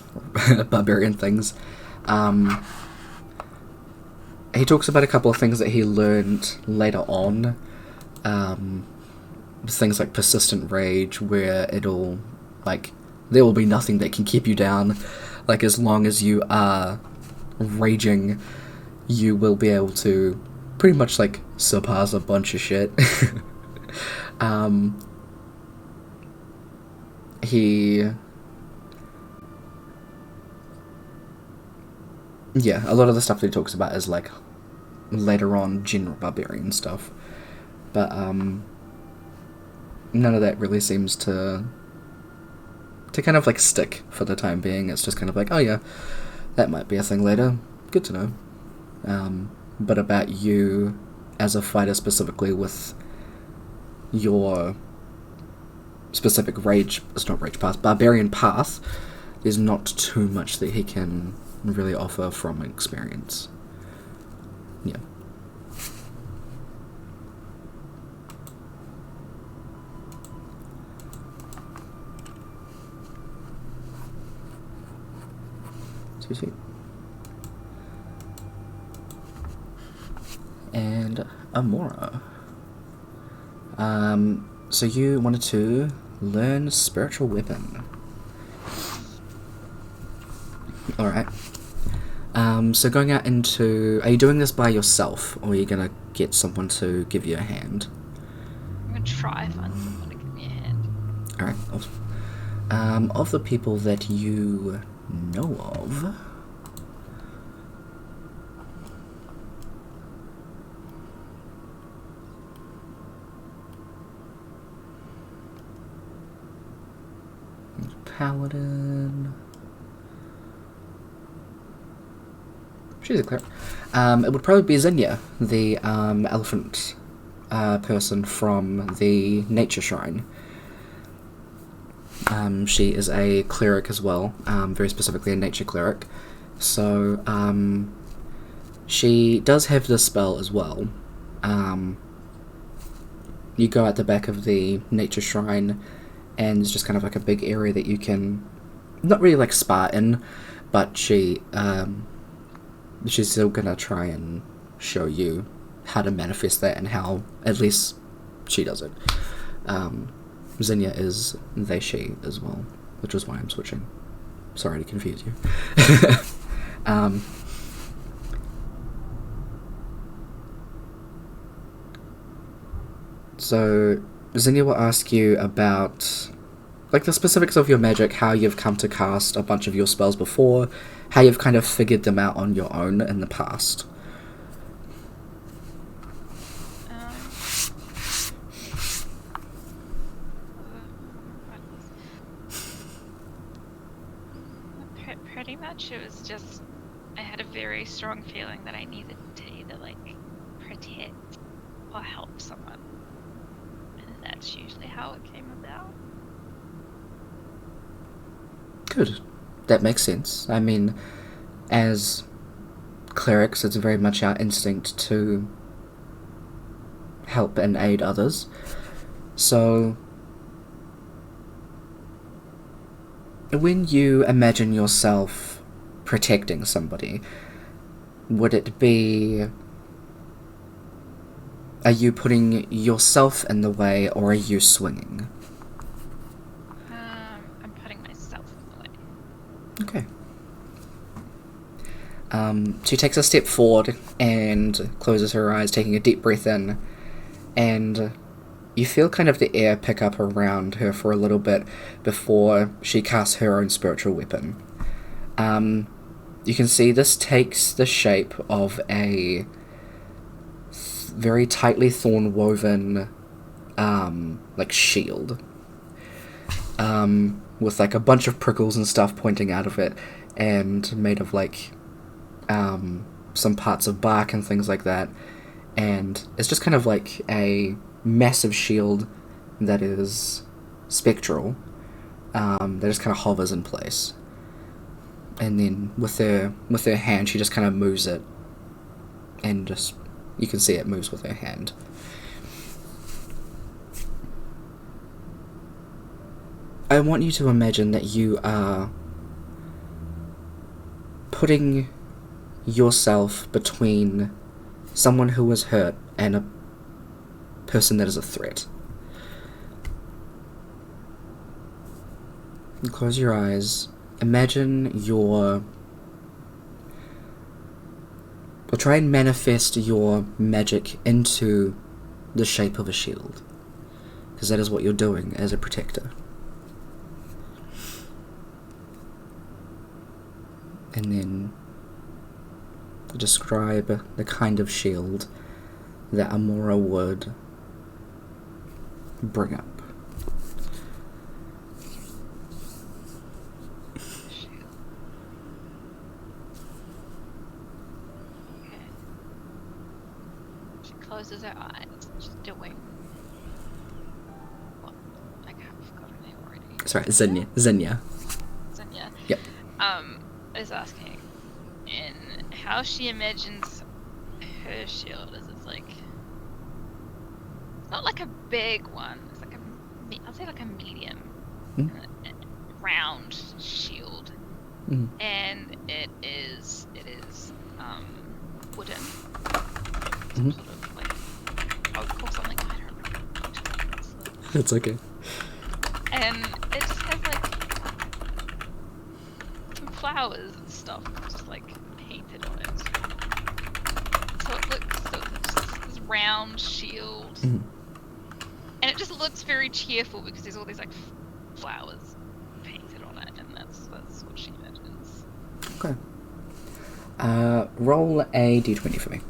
barbarian things. He talks about a couple of things that he learned later on, things like persistent rage, where it'll like there will be nothing that can keep you down, like as long as you are raging, you will be able to pretty much like surpass a bunch of shit. A lot of the stuff that he talks about is like later on general barbarian stuff, but none of that really seems to kind of like stick for the time being. It's just kind of like, oh yeah, that might be a thing later, good to know. But about you as a fighter specifically with your specific barbarian path, there's not too much that he can really offer from experience. Yeah. Excuse me. And Amora. So you wanted to learn spiritual weapon. Alright. So going out into... Are you doing this by yourself, or are you gonna get someone to give you a hand?
I'm gonna try find someone to give me a hand.
Alright, awesome. Of the people that you know of... Paladin... She's a cleric. It would probably be Zinnia, the elephant person from the nature shrine. She is a cleric as well, very specifically a nature cleric. So she does have this spell as well. You go at the back of the nature shrine, and it's just kind of like a big area that you can not really like spar in, but she's still gonna try and show you how to manifest that and how at least she does it. Zinnia is they, she as well, which is why I'm switching. Sorry to confuse you. So Zinnia will ask you about like the specifics of your magic, how you've come to cast a bunch of your spells before, how you've kind of figured them out on your own in the past.
Pretty much it was just, I had a very strong feeling that I needed to either like protect or help someone. And that's usually how it came about.
Good. That makes sense. I mean, as clerics, it's very much our instinct to help and aid others. So, when you imagine yourself protecting somebody, would it be... Are you putting yourself in the way, or are you swinging?
I'm putting myself in the way.
Okay. She takes a step forward and closes her eyes, taking a deep breath in, and you feel kind of the air pick up around her for a little bit before she casts her own spiritual weapon. You can see this takes the shape of a very tightly thorn-woven like shield, with like a bunch of prickles and stuff pointing out of it, and made of like some parts of bark and things like that, and it's just kind of like a massive shield that is spectral, that just kind of hovers in place, and then with her hand she just kind of moves it, and just you can see it moves with her hand. I want you to imagine that you are putting yourself between someone who was hurt and a person that is a threat. You close your eyes imagine or try and manifest your magic into the shape of a shield, because that is what you're doing as a protector. And then describe the kind of shield that Amora would bring up.
She closes her eyes. She's doing what? I've forgotten her name already.
Sorry, Xenia. Xenia.
Sonia.
Yep.
Is asking in how she imagines her shield. Is it's like it's not like a big one. It's like I'll say like a medium, round shield, and it is wooden. Some sort of like I would call something I don't know.
That's okay.
And it just has like some flowers and stuff just like painted on it. So it's just this round shield. And it just looks very cheerful because there's all these like flowers painted on it, and that's what she imagines.
Okay. Roll a d20 for me.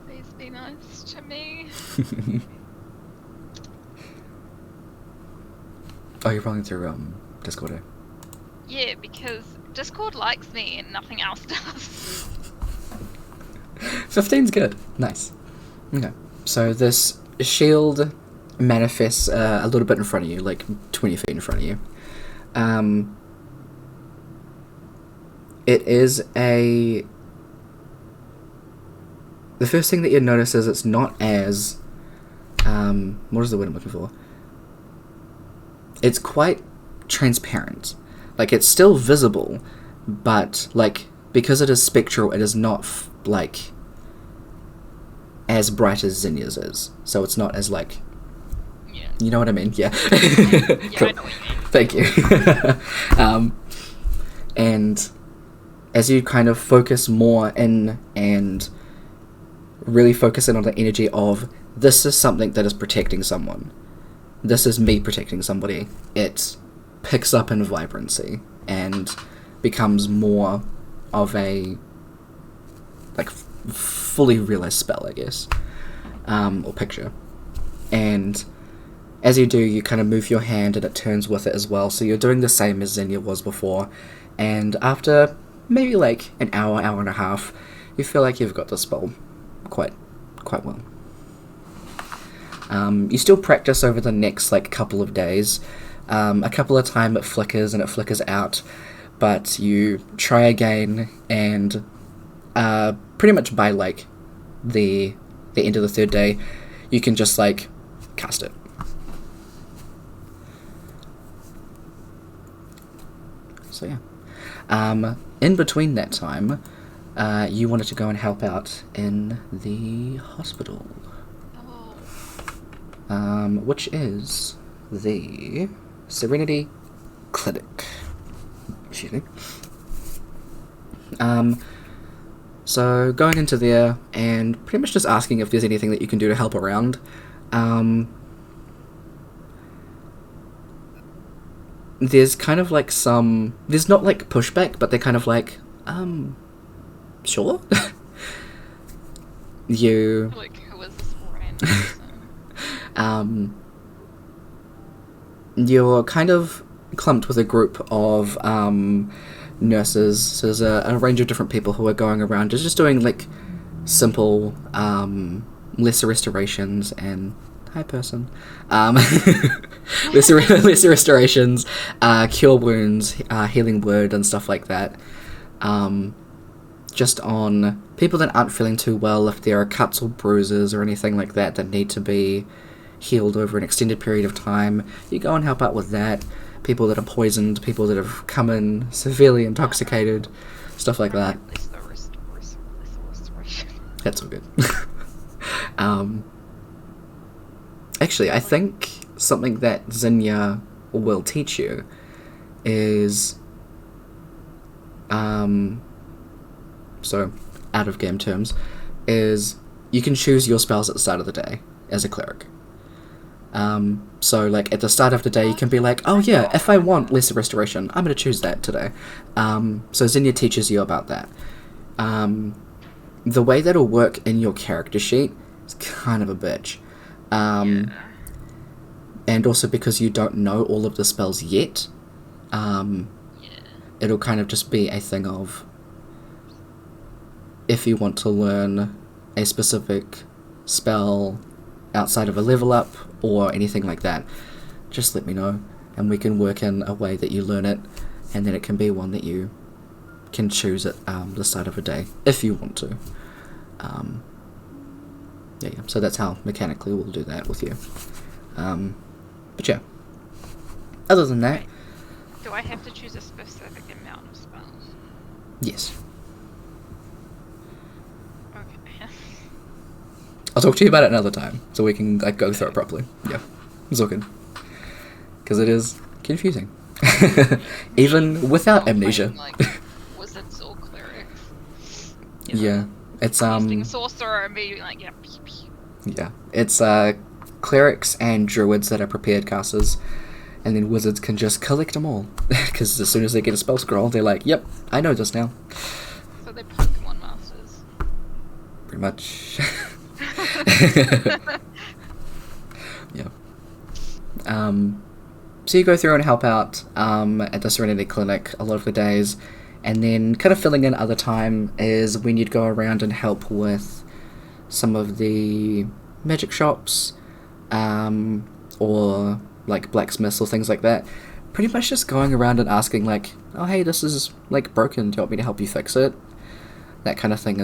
Please be nice to me.
Oh, you're rolling through Discord. Eh?
Yeah, because Discord likes me and nothing else does.
15's good. Nice. Okay. So this shield manifests a little bit in front of you, like 20 feet in front of you. It is the first thing that you notice is it's not as, what is the word I'm looking for? It's quite transparent. Like, it's still visible, but, like, because it is spectral, it is not, like, as bright as Xenia's is. So it's not as, like...
Yeah.
You know what I mean? Yeah.
Yeah,
Cool.
I know what you mean.
Thank you. And as you kind of focus more in and really focus in on the energy of, this is something that is protecting someone. This is me protecting somebody. It picks up in vibrancy and becomes more of a, like, fully realized spell, I guess, or picture. And as you do, you kind of move your hand and it turns with it as well. So you're doing the same as Xenia was before. And after maybe like an hour and a half, you feel like you've got the spell quite well. You still practice over the next like couple of days. A couple of times it flickers and it flickers out, but you try again, and pretty much by like the end of the third day, you can just like cast it. So yeah. In between that time, you wanted to go and help out in the hospital. Which is the Serenity Clinic. Excuse me. So going into there and pretty much just asking if there's anything that you can do to help around. There's kind of like there's not like pushback, but they're kind of like, sure? You...
Like, who is this random person?
You're kind of clumped with a group of nurses. So there's a range of different people who are going around just doing like simple lesser restorations and hi person lesser restorations, cure wounds, healing word and stuff like that, just on people that aren't feeling too well. If there are cuts or bruises or anything like that that need to be healed over an extended period of time, you go and help out with that. People that are poisoned, people that have come in severely intoxicated, stuff like that. That's all good. Actually, I think something that Xenia will teach you is, so out of game terms, is you can choose your spells at the start of the day as a cleric. So like at the start of the day you can be like, oh yeah, if I want lesser restoration, I'm going to choose that today. So Zinnia teaches you about that. The way that'll work in your character sheet is kind of a bitch. And also because you don't know all of the spells yet, it'll kind of just be a thing of, if you want to learn a specific spell outside of a level up or anything like that, just let me know and we can work in a way that you learn it, and then it can be one that you can choose at the start of a day if you want to. Yeah, so that's how mechanically we'll do that with you. But yeah, other than that,
Do I have to choose a specific amount of spells?
yes.
Okay.
I'll talk to you about it another time, so we can like go through it properly. Yeah, it's all good. Because it is confusing, even without amnesia.
Like wizards or clerics.
Yeah, it's
Casting a sorcerer and being like, yeah, pew, pew.
yeah, it's clerics and druids that are prepared casters, and then wizards can just collect them all. Because as soon as they get a spell scroll, they're like, yep, I know this now.
So they're Pokemon masters.
Pretty much. Yeah. So you go through and help out at the Serenity Clinic a lot of the days, and then kind of filling in other time is when you'd go around and help with some of the magic shops, or like blacksmiths or things like that. Pretty much just going around and asking like, oh hey, this is like broken, do you want me to help you fix it? That kind of thing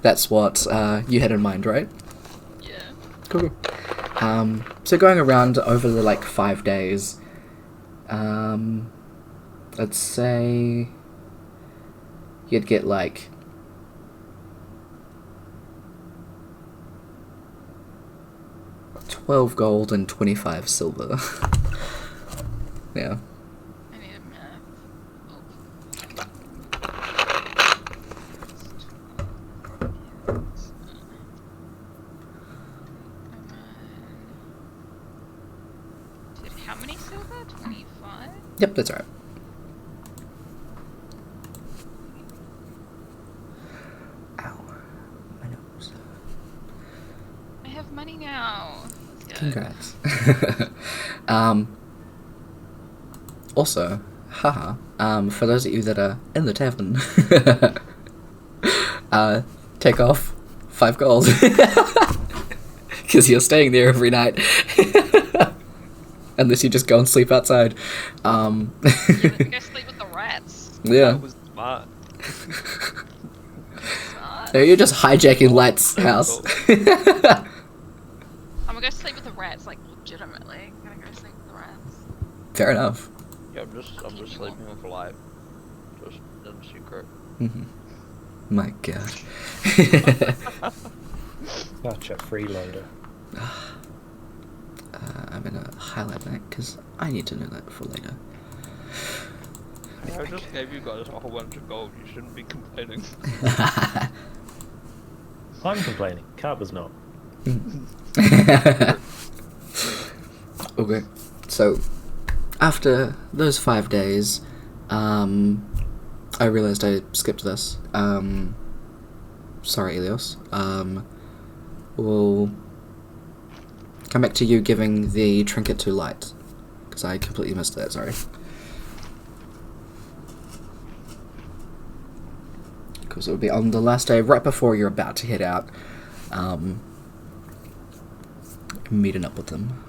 that's what you had in mind, right?
Yeah.
Cool. So going around over the like 5 days, let's say you'd get like 12 gold and 25 silver. Yeah.
I need a math. Dude, how many silver? 25?
Yep, that's right. Ow. My nose.
I have money now. Let's go.
Congrats. Also, haha, for those of you that are in the tavern, take off 5 gold. Because you're staying there every night. Unless you just go and sleep outside.
Yeah, we can go sleep with the rats.
Yeah.
That was smart.
Smart.
No, you're just hijacking Light's house.
I'm gonna go sleep with the rats, like legitimately. I'm gonna go sleep with the rats.
Fair enough.
Yeah, I'm just sleeping with light. Just in secret.
My god.
Such a freeloader.
I'm gonna highlight that because I need to know that for later.
I just gave you guys a whole bunch of gold. You shouldn't be complaining.
I'm complaining. Carver's not.
Okay, so after those 5 days, I realized I skipped this. Sorry, Elios. We'll come back to you giving the trinket to Light, because I completely missed that, sorry. Because it would be on the last day, right before you're about to head out, meeting up with them.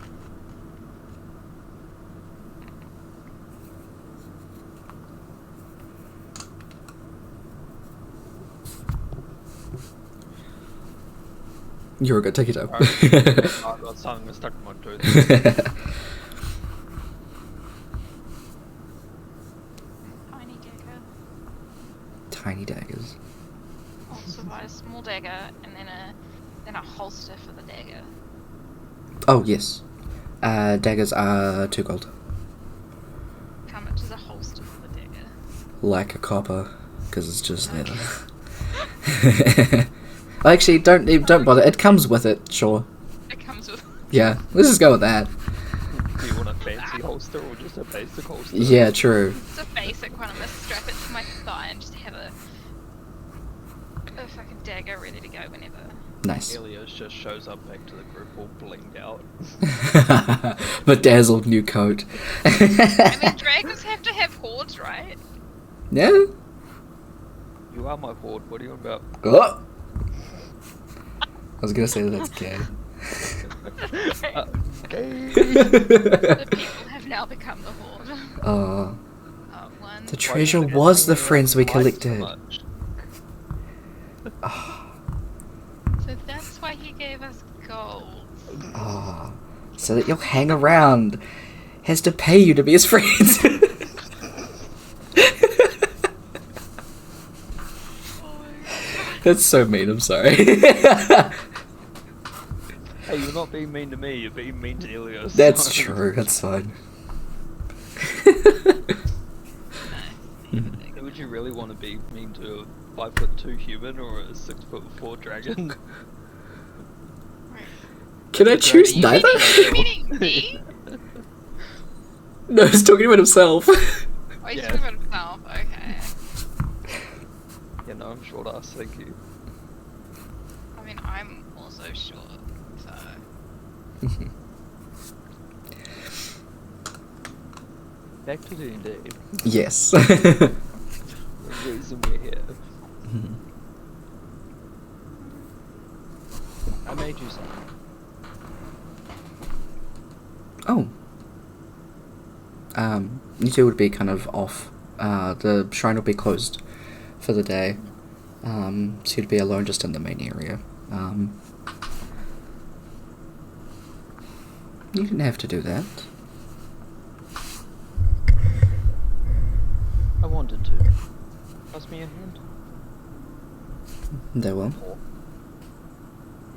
You're good, take it out.
I've got something stuck in my tooth.
Tiny dagger.
Tiny daggers.
Also buy a small dagger and then a holster for the dagger.
Oh, yes. Daggers are 2 gold. like a copper, because it's just leather. Actually, don't bother. It comes with it, sure.
It comes with.
Yeah, let's just go with that.
Do you want a fancy holster or just a basic holster?
Yeah, true.
It's a basic one. I'm gonna strap it to my thigh and just have a fucking dagger ready to go whenever.
Nice.
Helios just shows up back to the group all blinged out.
Bedazzled new coat.
I mean, dragons have to have hordes, right?
Yeah.
You are my horde, what are you on about?
Oh. I was gonna say that's gay.
Okay.
The people have now become the horde.
Oh.
One.
The treasure was the friends we collected.
So that's why he gave us gold.
Oh. So that you'll hang around. Has to pay you to be his friends. That's so mean, I'm sorry.
Hey, you're not being mean to me, you're being mean to Helios.
That's true, that's fine.
Would you really want to be mean to a 5'2" human or a 6'4" dragon?
Can I choose
You
neither?
meaning me?
No, he's talking about himself.
Oh, he's
Yeah.
talking about himself. Okay.
Yeah, no, I'm short ass, thank you.
I mean, I'm also short, so.
Back to D&D.
Yes.
The reason we're here. I made you something.
Oh. You two would be kind of off. The shrine will be closed for the day. So you'd be alone just in the main area. You didn't have to do that.
I wanted to. Pass me a hand.
They will.
Or.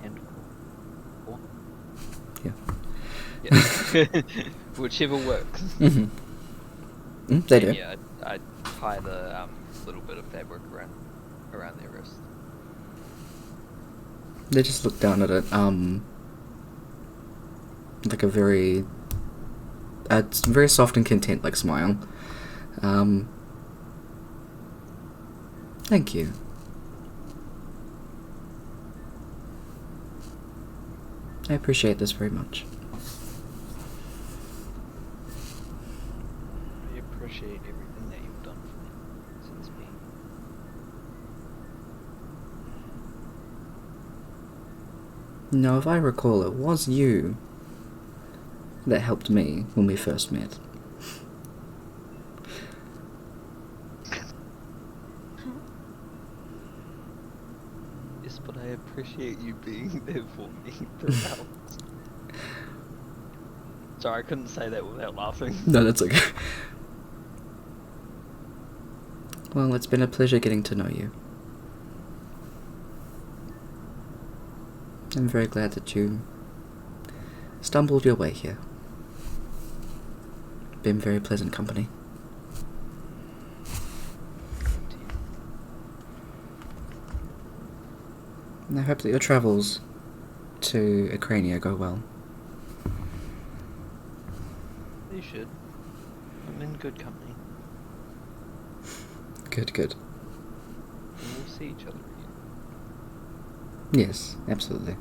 Hand. Or.
Yeah.
Yeah. Whichever works.
Mm-hmm. They do.
Yeah, I tie the little bit of fabric around their wrist.
They just look down at it, like a very, it's very soft and content, like smile. Thank you. I appreciate this very much.
I appreciate everything that you've done for me since me.
No, if I recall, it was you that helped me when we first met.
Yes, but I appreciate you being there for me throughout. Sorry, I couldn't say that without laughing.
No, that's okay. Well, it's been a pleasure getting to know you. I'm very glad that you stumbled your way here. Been very pleasant company. And I hope that your travels to Ukraine go well.
You should. I'm in good company.
Good, good.
And we'll see each other again.
Yes, absolutely.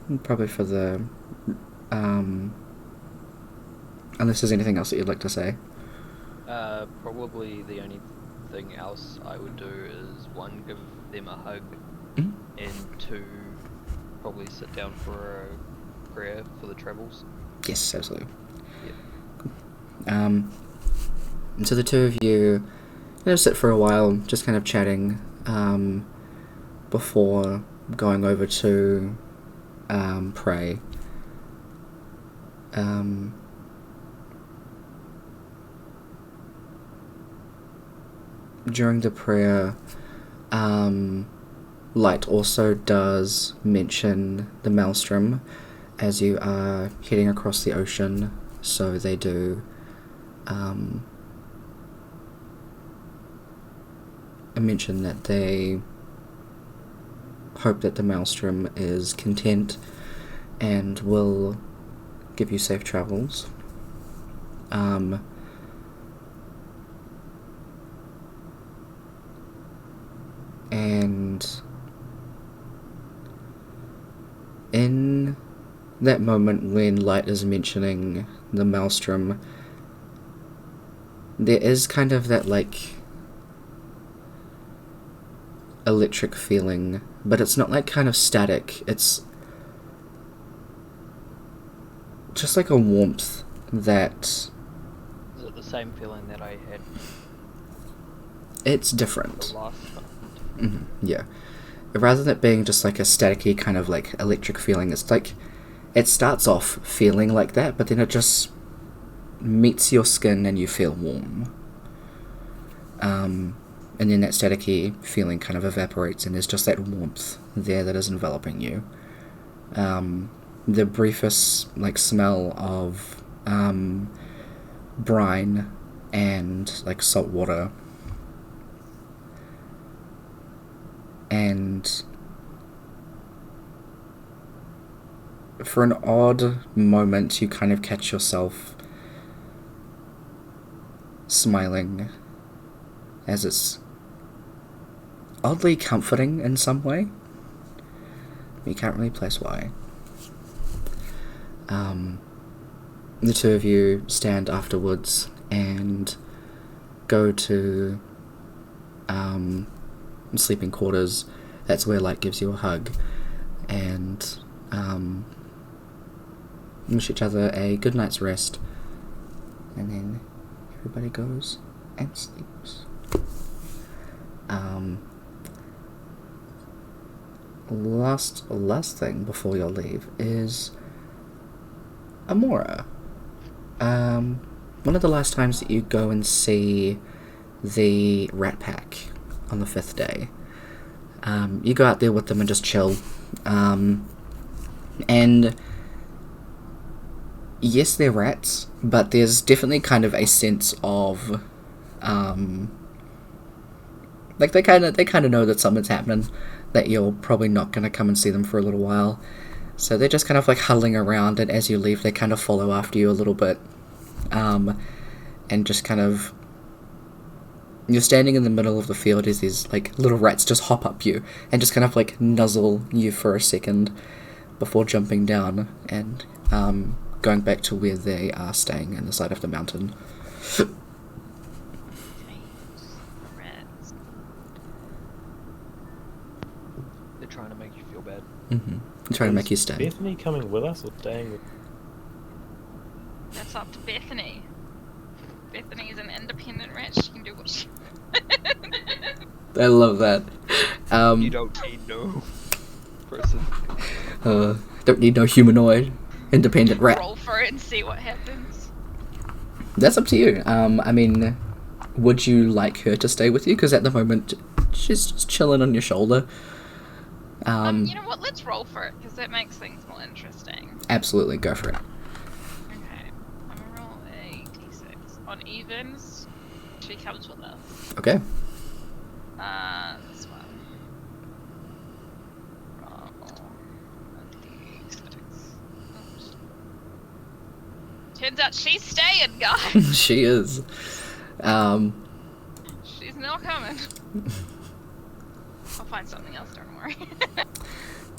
And probably for the, unless there's anything else that you'd like to say.
Probably the only thing else I would do is one, give them a hug,
Mhm.
and two, probably sit down for a prayer for the travels.
Yes, absolutely.
Yeah.
And so the two of you sit for a while, just kind of chatting, before going over to pray. During the prayer, Light also does mention the maelstrom as you are heading across the ocean, so they do mention that they hope that the maelstrom is content and will give you safe travels. And in that moment when Light is mentioning the maelstrom, there is kind of that, like, electric feeling, but it's not, like, kind of static. It's just like a warmth that...
Is it the same feeling that I had
It's different.
the last time?
Yeah. Rather than it being just like a staticky kind of like electric feeling, it's like it starts off feeling like that, but then it just meets your skin and you feel warm. And then that staticky feeling kind of evaporates and there's just that warmth there that is enveloping you. The briefest like smell of brine and like salt water, and for an odd moment you kind of catch yourself smiling as it's oddly comforting in some way. You can't really place why. The two of you stand afterwards and go to sleeping quarters. That's where Light gives you a hug and wish each other a good night's rest, and then everybody goes and sleeps. Last thing before you leave is Amora. One of the last times that you go and see the Rat Pack on the 5th day, you go out there with them and just chill. And yes, they're rats, but there's definitely kind of a sense of like they kind of know that something's happening, that you're probably not going to come and see them for a little while. So they're just kind of like huddling around, and as you leave they kind of follow after you a little bit. And just kind of, you're standing in the middle of the field as these like little rats just hop up you and just kind of like nuzzle you for a second before jumping down and going back to where they are staying in the side of the mountain.
Rats.
They're trying to make you feel bad.
Trying to make you stay.
Bethany coming with us or staying with...
That's up to Bethany. Bethany is an independent rat. She can do what she.
I love that.
You don't need no person.
Don't need no humanoid. Independent rat.
Roll for it and see what happens.
That's up to you. I mean, would you like her to stay with you? Because at the moment, she's just chilling on your shoulder.
You know what? Let's roll for it because that makes things more interesting.
Absolutely, go for it.
Okay, I'm gonna roll a d6. On evens, she comes with us.
Okay.
This one. Roll a d6. Oops. Turns out she's staying, guys.
She is.
She's not coming. I'll find something else, don't worry.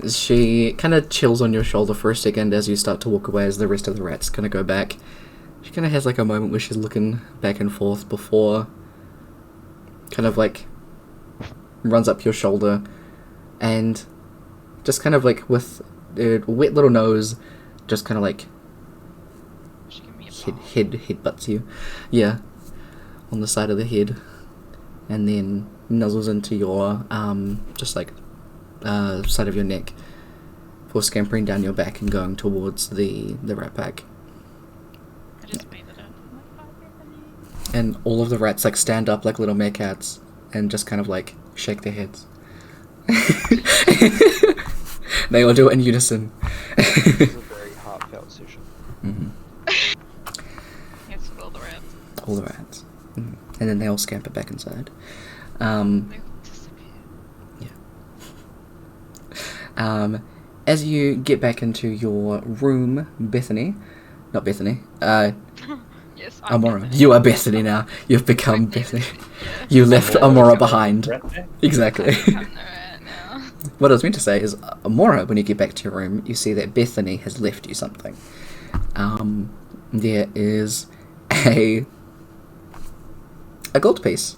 She kind of chills on your shoulder for a second as you start to walk away, as the rest of the rats kind of go back. She kind of has like a moment where she's looking back and forth before kind of like runs up your shoulder and just kind of like with a wet little nose just kind of like
She can be a
head butts you. Yeah. On the side of the head. And then nuzzles into your just like side of your neck before scampering down your back and going towards the rat pack.
I just made it up.
And all of the rats like stand up like little meerkats and just kind of like shake their heads. They all do it in unison.
It was a very heartfelt session.
Yes, with all the rats.
All the rats. And then they all scamper back inside.
They all disappear.
As you get back into your room, Bethany, not Bethany,
Yes, I'm
Amora.
Bethany.
You are Bethany now. You've become
My name is
Bethany.
Yeah.
You left Amora behind.
Rat there?
Exactly.
I'm the rat now.
What I was meant to say is, Amora, when you get back to your room, you see that Bethany has left you something. There is a gold piece,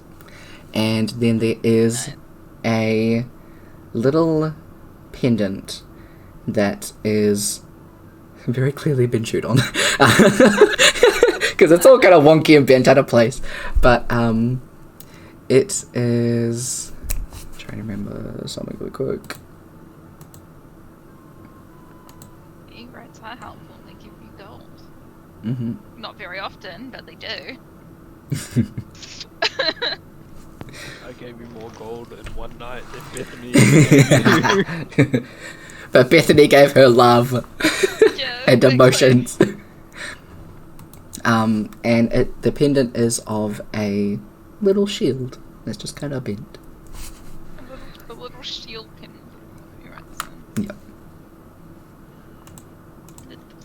and then there is a little pendant that is very clearly been chewed on, because it's all kind of wonky and bent out of place. But it is. I'm trying to remember something really quick.
E-rats are helpful. They give you gold.
Mm-hmm.
Not very often, but they do.
I gave you more gold in one night than Bethany.
But Bethany gave her love
Yeah,
and
exactly.
emotions. And the pendant is of a little shield that's just kind of bent.
A little shield pin. You're right, son.
Yep.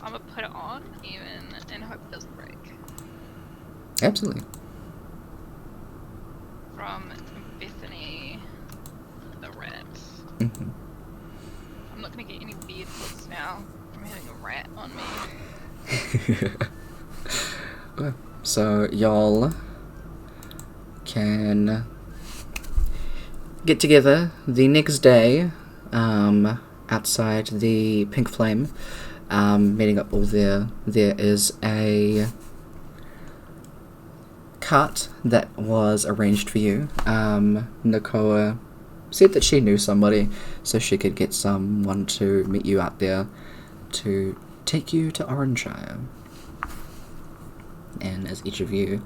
I'm gonna put it on, even, and hope it doesn't break.
Absolutely.
From Bethany, the rat.
Mhm.
I'm not gonna get any weird looks now from having a rat on me.
So y'all can get together the next day outside the Pink Flame, meeting up all there. There is a cart that was arranged for you. Nakoa said that she knew somebody, so she could get someone to meet you out there to take you to Oranshire. And as each of you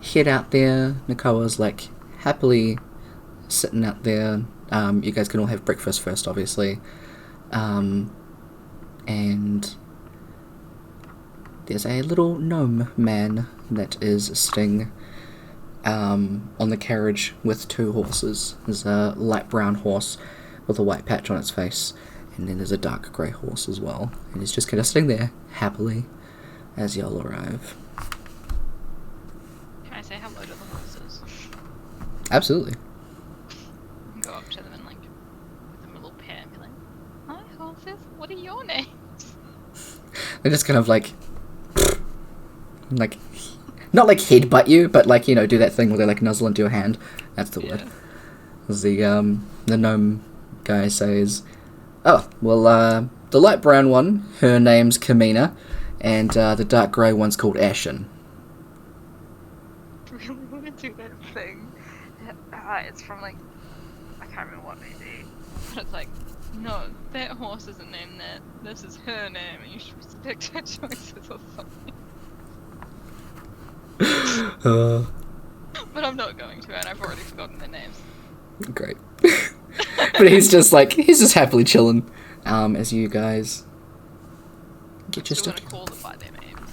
head out there, Nakoa's like happily sitting out there. You guys can all have breakfast first, obviously. And there's a little gnome man that is sitting on the carriage with two horses. There's a light brown horse with a white patch on its face, and then there's a dark grey horse as well. And he's just kind of sitting there happily as y'all arrive.
Can I say hello to the horses?
Absolutely.
Go up to them and like, give them a little pat and be like, "Hi horses, what are your names?"
They just kind of like, not like headbutt you, but like, you know, do that thing where they like nuzzle into your hand. That's the word. The gnome guy says, "Oh, well, the light brown one, her name's Kamina, and the dark grey one's called Ashen."
I really want to do that thing. It's from like, I can't remember what movie, but it's like, no, that horse isn't named that. This is her name, and you should respect her choices or something. But I'm not going to, and I've already forgotten their names.
Great. But he's just happily chilling as you guys get your
Still
stuff.
gonna call them by their names.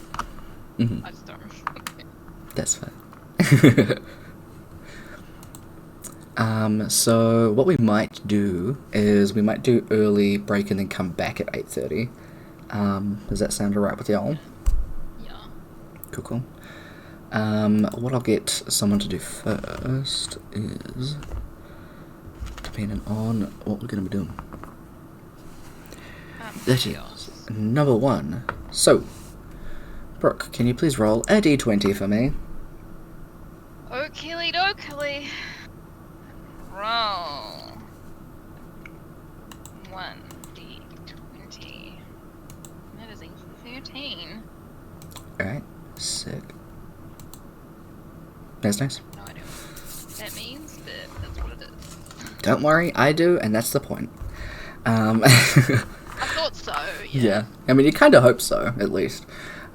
Mhm.
I just don't remember.
That's fine. So what we might do is we might do early break and then come back at 8:30. Does that sound alright with y'all?
Yeah.
Cool. What I'll get someone to do first is, depending on what we're going to be doing. That is number 1. So, Brooke, can you please roll a d20 for me?
Oakley dokily. Roll. 1d20. That is a 13.
Alright, sick. That's nice.
No idea what that means, but that's what it is.
Don't worry, I do, and that's the point.
I thought so, yeah.
Yeah. I mean, you kind of hope so, at least.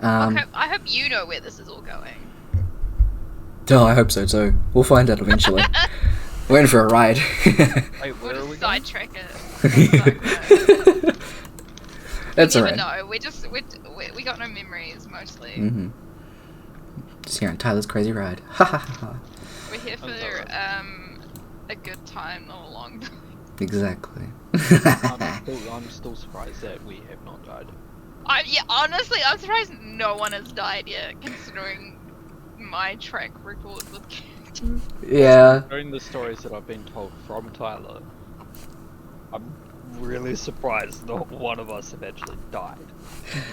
I hope you know where this is all going.
Oh, I hope so too. We'll find out eventually. We're in for a ride.
Wait, where are we going?
Sidetrack it.
That's
You
alright.
never know. We got no memories mostly.
Mm-hmm. Just hearing Tyler's crazy ride. Ha ha ha ha.
We're here for
sorry.
a good time, not a long time.
Exactly.
I'm still surprised that we have not died.
Honestly, I'm surprised no one has died yet, considering my track record with characters.
Yeah.
During the stories that I've been told from Tyler, I'm really surprised not one of us have actually died.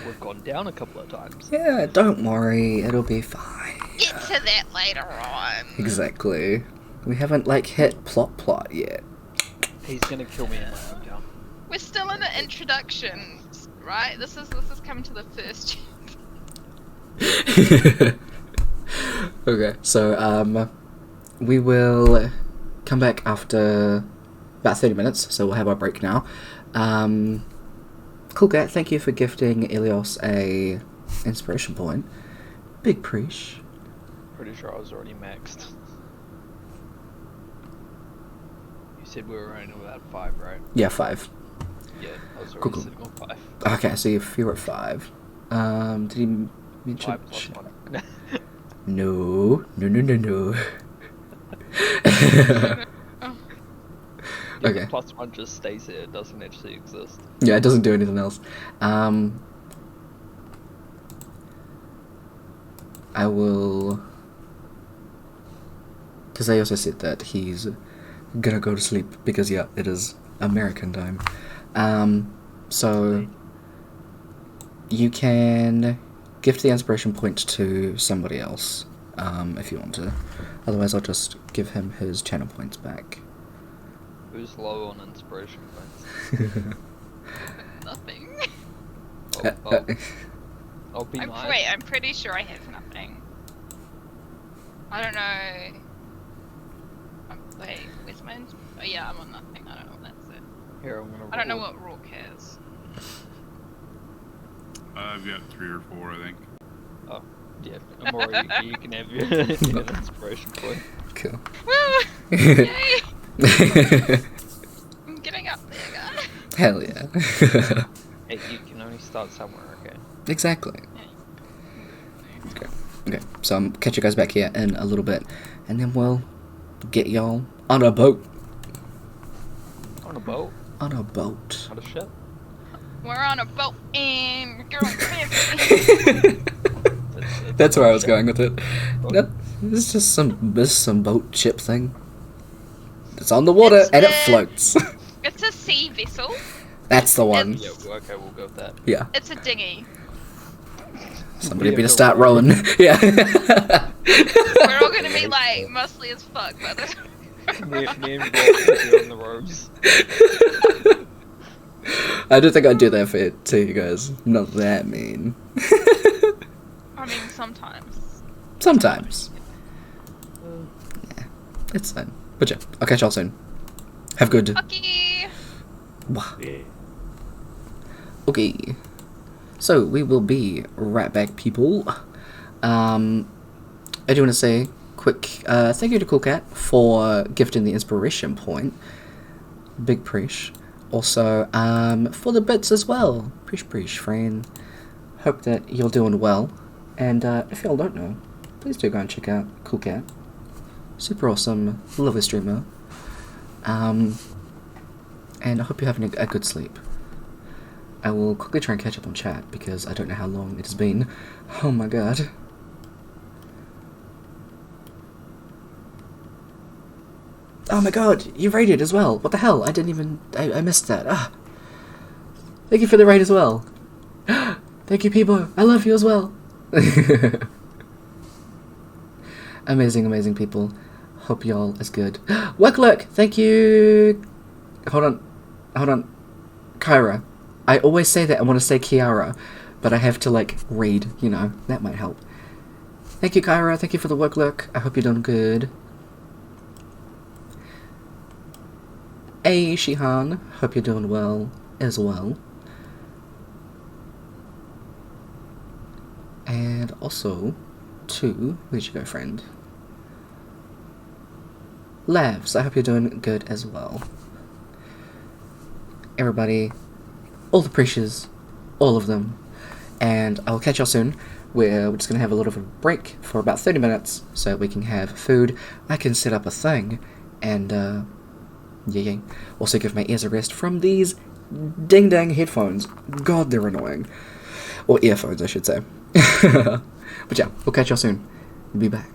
We've gone down a couple of times.
Yeah, don't worry, it'll be fine.
Get to that later on.
Exactly. We haven't like hit plot yet.
He's gonna kill me in my hometown.
We're still in the introduction, right? This is coming to the first chapter.
Okay, so we will come back after about 30 minutes, so we'll have our break now. Cool Cat, thank you for gifting Elios a inspiration point. Big preach.
Pretty sure I was already maxed. You said we were only about 5, right?
Yeah, 5.
Yeah, I was already
Cool.
sitting on 5.
Okay, so you're at 5. Did he mention?
5 plus 1.
No. Okay.
Plus 1 just stays there, it doesn't actually exist.
Yeah, it doesn't do anything else. I will... Because I also said that he's gonna go to sleep, because yeah, it is American time. So... You can gift the inspiration point to somebody else, if you want to. Otherwise, I'll just give him his channel points back.
Who's low on inspiration points?
Nothing.
I'll be nice.
Wait, I'm pretty sure I have nothing. I don't know. Wait, where's my... Oh yeah, I'm on nothing. I don't know what that's it.
Here, I'm gonna
I don't know
roll.
what Rourke has.
I've got 3 or 4, I think.
Oh, yeah. Amori, you can have your inspiration point.
Cool.
Woo! Yay! I'm getting up there, guys.
Hell yeah.
Hey, you can only start somewhere, okay?
Exactly. Okay, so I'll catch you guys back here in a little bit, and then we'll get y'all on a boat.
On a boat?
On a boat.
Not a ship?
We're on a boat and we're going camping.
That's where I was going with it. Nope, it's just some boat ship thing. It's on the water
It's
and it
the-
floats.
It's a sea vessel.
That's the one.
Yeah, okay, we'll go with that.
Yeah.
It's a dinghy.
Somebody
Yeah,
better
but
start
we're-
rowing. Yeah.
We're all gonna be like muscly as fuck by the time.
Me and Rob will be on the ropes.
I don't think I'd do that to you guys. Not that mean.
I mean, sometimes.
Sometimes. Yeah, it's fine. But yeah, I'll catch y'all soon. Have a good.
Okay.
Wah.
Yeah.
Okay. So we will be right back, people. I do want to say quick thank you to Cool Cat for gifting the inspiration point. Big preach. Also, for the bits as well. Preach, friend. Hope that you're doing well. And if y'all don't know, please do go and check out Cool Cat. Super awesome, lovely streamer. And I hope you're having a good sleep. I will quickly try and catch up on chat because I don't know how long it has been. Oh my god. Oh my god, you raided as well. What the hell? I didn't even... I missed that. Ah. Thank you for the raid as well. Thank you, people. I love you as well. Amazing people. Hope y'all is good. Look, thank you. Hold on. Kyra. I always say that I want to say Kiara, but I have to like read, you know, that might help. Thank you, Kyra. Thank you for the work. I hope you're doing good. Hey, Shihan. Hope you're doing well as well. And also to, where'd you go, friend? Lavs, I hope you're doing good as well. Everybody, all the pressures, all of them, and I'll catch y'all soon. We're just going to have a little bit of a break for about 30 minutes so we can have food. I can set up a thing, and yeah. Also give my ears a rest from these ding-dang headphones. God, they're annoying. Or earphones, I should say. But yeah, we'll catch y'all soon. Be back.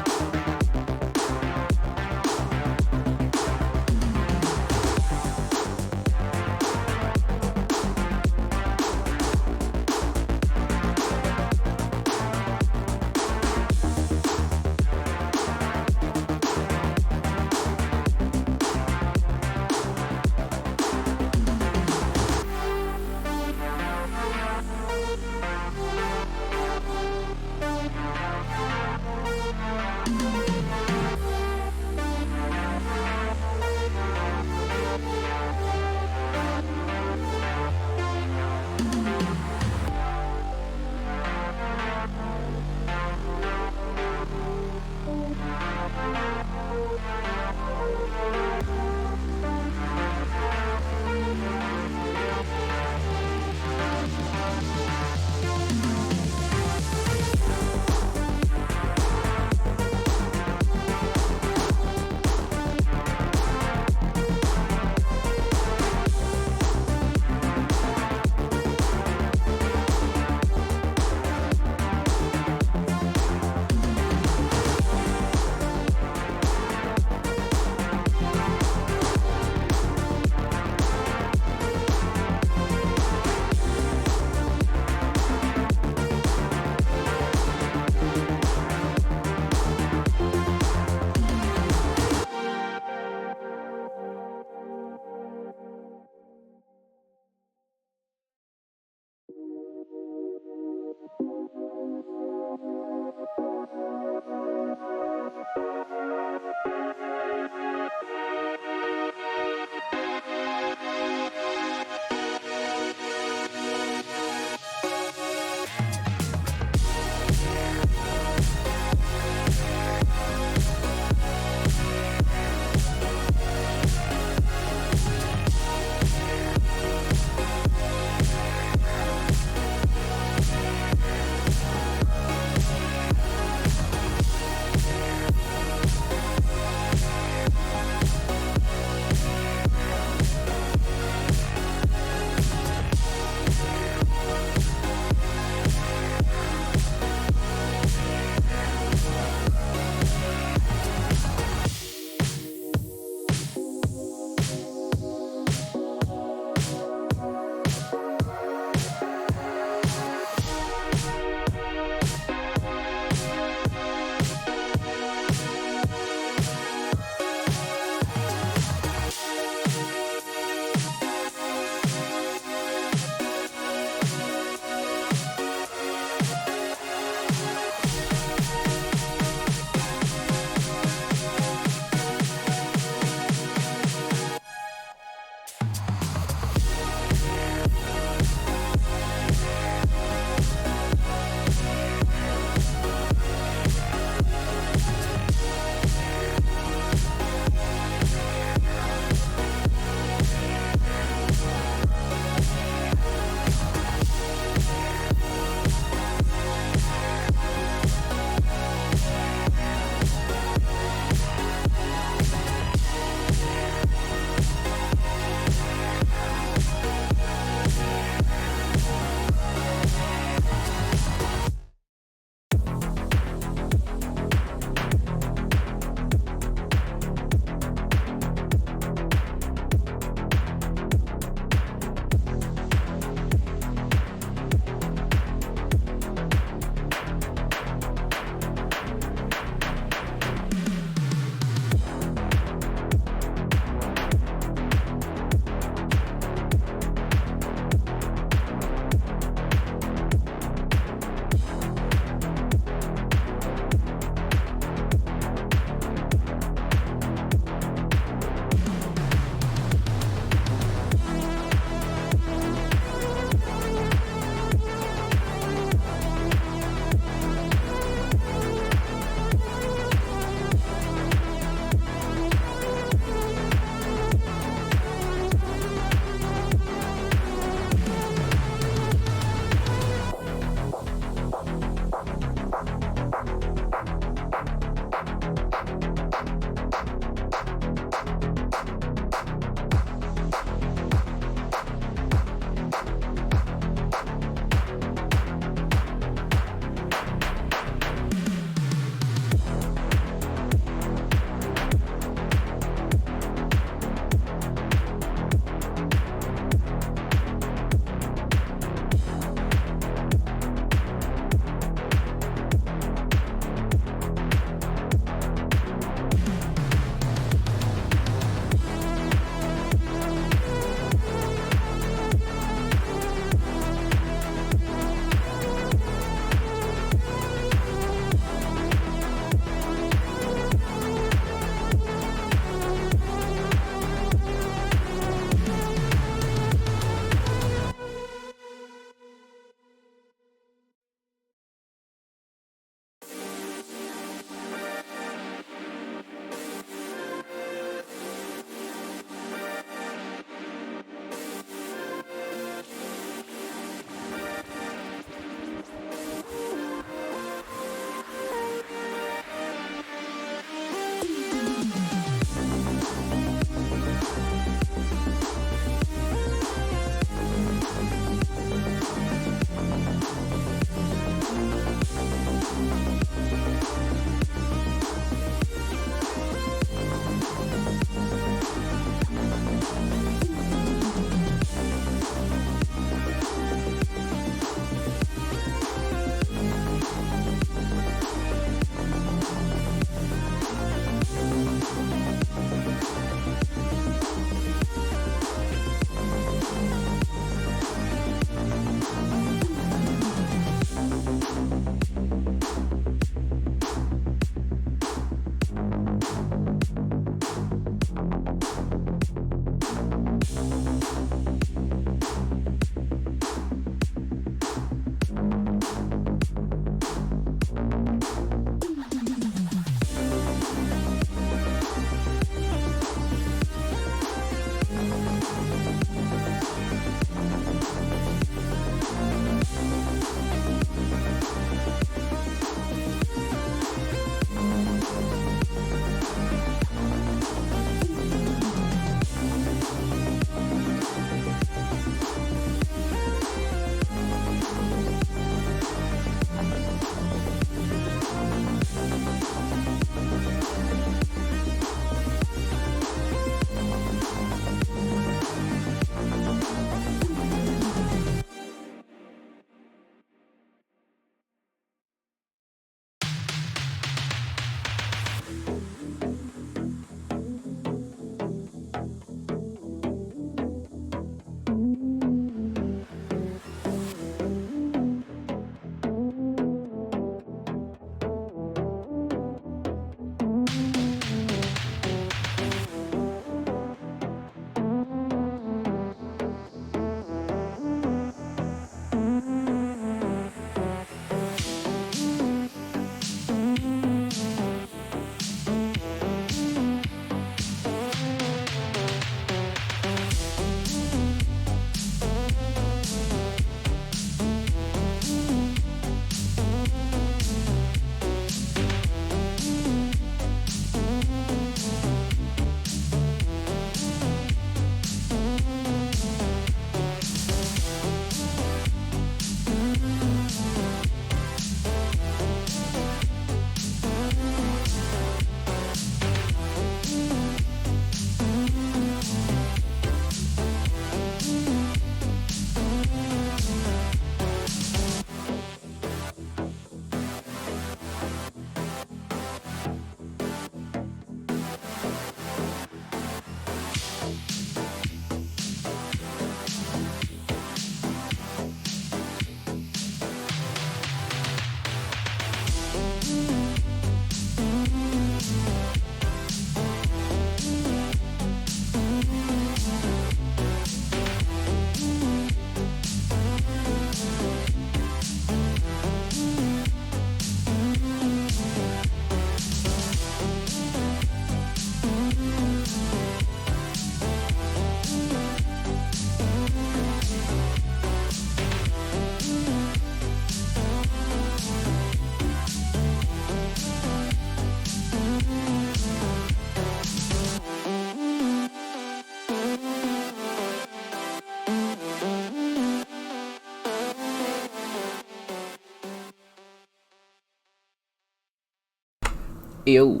Yo,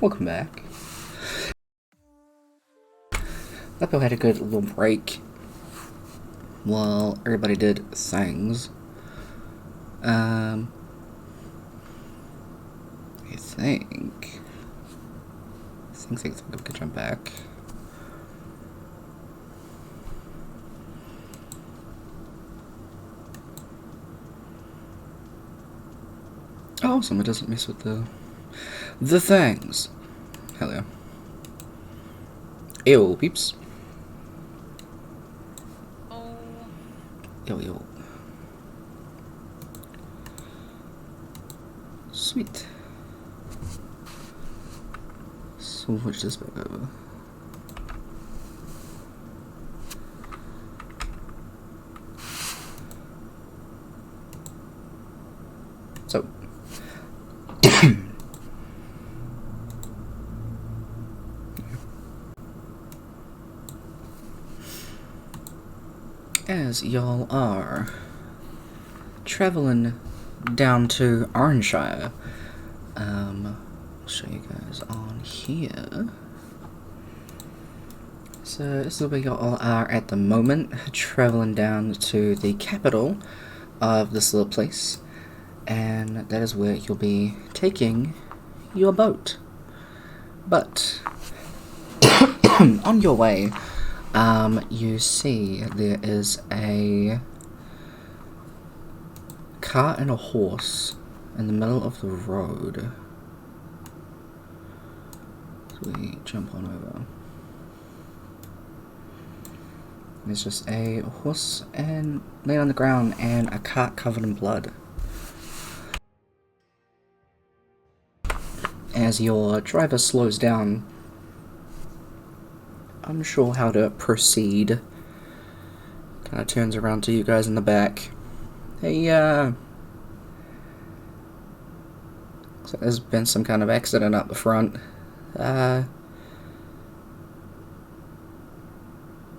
welcome back. Hope you had a good little break while everybody did things. I think we can jump back. Oh, awesome, it doesn't mess with the things. Hell yeah. Ew, peeps.
Oh.
Yo. Sweet. Switch this back over. So. As y'all are traveling down to Oranshire, I'll show you guys on here. So this is where y'all are at the moment, traveling down to the capital of this little place, and that is where you'll be taking your boat. But on your way, you see there is a cart and a horse in the middle of the road. So we jump on over. There's just a horse and laying on the ground and a cart covered in blood. As your driver slows down, unsure how to proceed, kind of turns around to you guys in the back. Hey, so there's been some kind of accident up the front.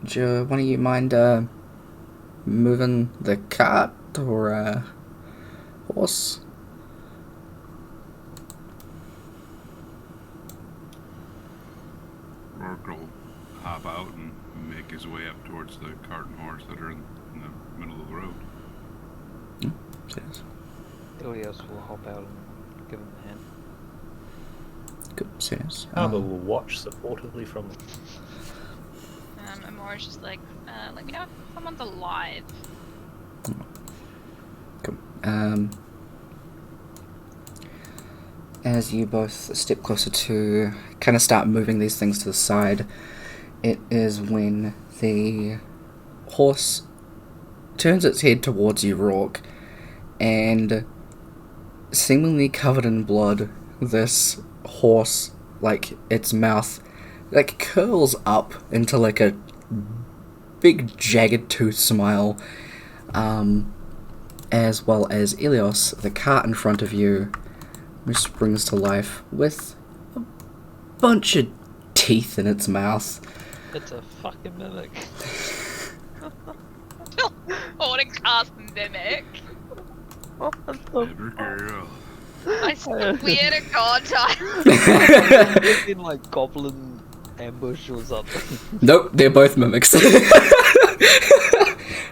Do one of you mind, moving the cart or, horse?
Rourke will hop out and make his way up towards the cart and horse that are in the middle of the road.
Yes.
Ilias will hop out and give him a hand.
Good, serious.
Alba will watch supportively from the...
And Mora's just like, let me know if someone's alive.
Cool. As you both step closer to kind of start moving these things to the side, it is when the horse turns its head towards you, Rourke, and seemingly covered in blood, this horse, like, its mouth, like, curls up into, like, a big jagged tooth smile, as well as Ilios, the cart in front of you, which springs to life with a bunch of teeth in its mouth.
It's a fucking mimic.
What a cast mimic.
Clever girl.
I swear to God, Tyler.
It's in like goblin ambush or something.
Nope, they're both mimics.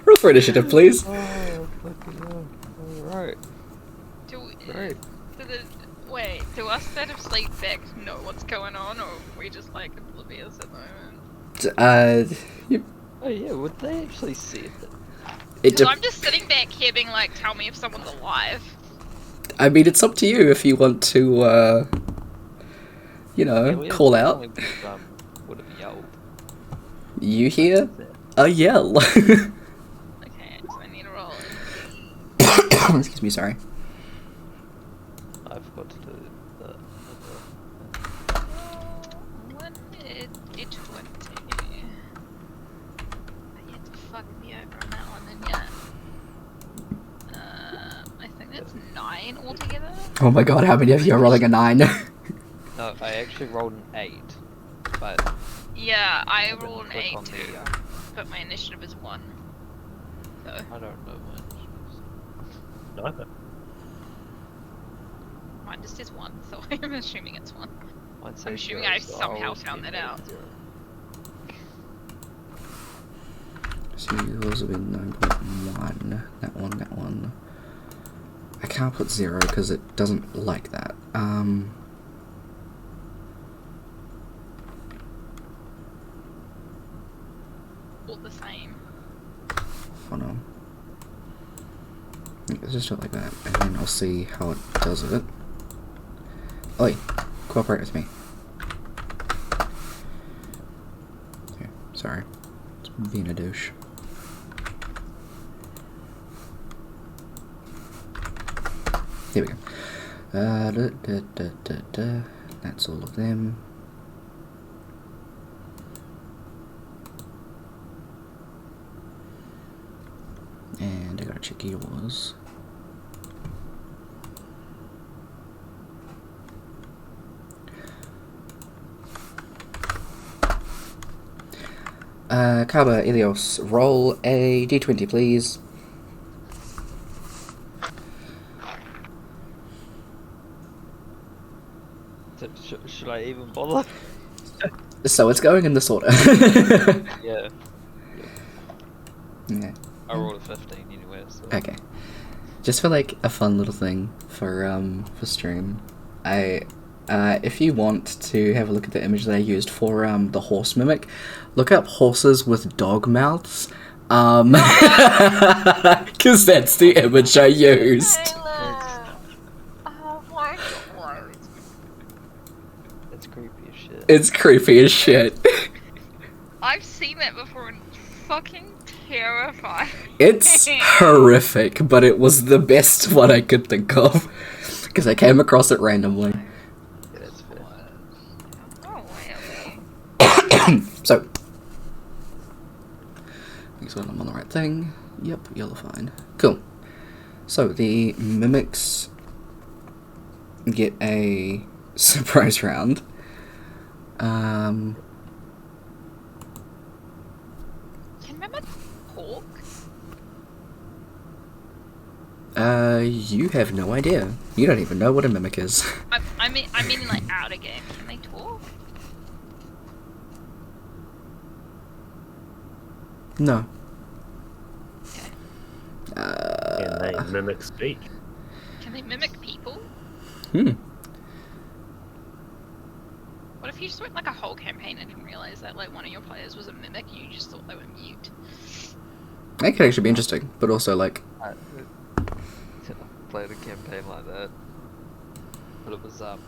Roll for initiative, please.
Oh, fucking hell. Alright. Great.
Wait, do us that have sleep back know what's going on, or are we just like oblivious at the moment?
Oh yeah, would they actually see it?
Because I'm just sitting back here being like, tell me if someone's alive.
I mean, it's up to you if you want to, call out.
Would have yelled.
You hear a yell.
Okay, so I need to roll.
Excuse me, sorry.
I forgot to do the
What did it 20? You had to fuck me over on that one, then yeah. I think that's 9 altogether.
Oh my god, how many of you are rolling a 9?
No, I actually rolled an 8, but...
Yeah, I rolled an
click
8
on
too,
the,
but my initiative is 1. So.
I don't know my initiatives.
Neither.
Mine just says 1, so I'm assuming it's 1.
Mine says
I'm assuming
0,
I
so
somehow
I'll
found
get
that out.
0.
So yours will be 9.1. That one. I can't put 0 because it doesn't like that.
All the same.
Hold on. Let's just do it like that, and then I'll see how it does it. Oi, cooperate with me. Okay, sorry. It's being a douche. Here we go. That's all of them. And I gotta check yours. Kaba, Ilios, roll a d20, please.
Should I even bother?
So it's going in this order.
Yeah.
Yeah.
I rolled a 15 anyway, so.
Okay. Just for like a fun little thing for stream, if you want to have a look at the image that I used for the horse mimic, look up horses with dog mouths, because that's the image I used.
Oh my god.
It's creepy as shit.
It's creepy as shit.
I've seen that before and it's fucking terrifying.
It's horrific, but it was the best one I could think of because I came across it randomly.
Yeah, that's fair.
Oh wow.
So, make sure I'm on the right thing. Yep, you're fine. Cool. So the mimics get a surprise round.
Can mimics talk?
You have no idea. You don't even know what a mimic is.
I mean like out of game. Can they talk?
No.
Can they mimic speech?
Can they mimic people? What if you just went like a whole campaign and didn't realize that like one of your players was a mimic and you just thought they were mute?
That could actually be interesting, but also like,
I played a campaign like that, but it was the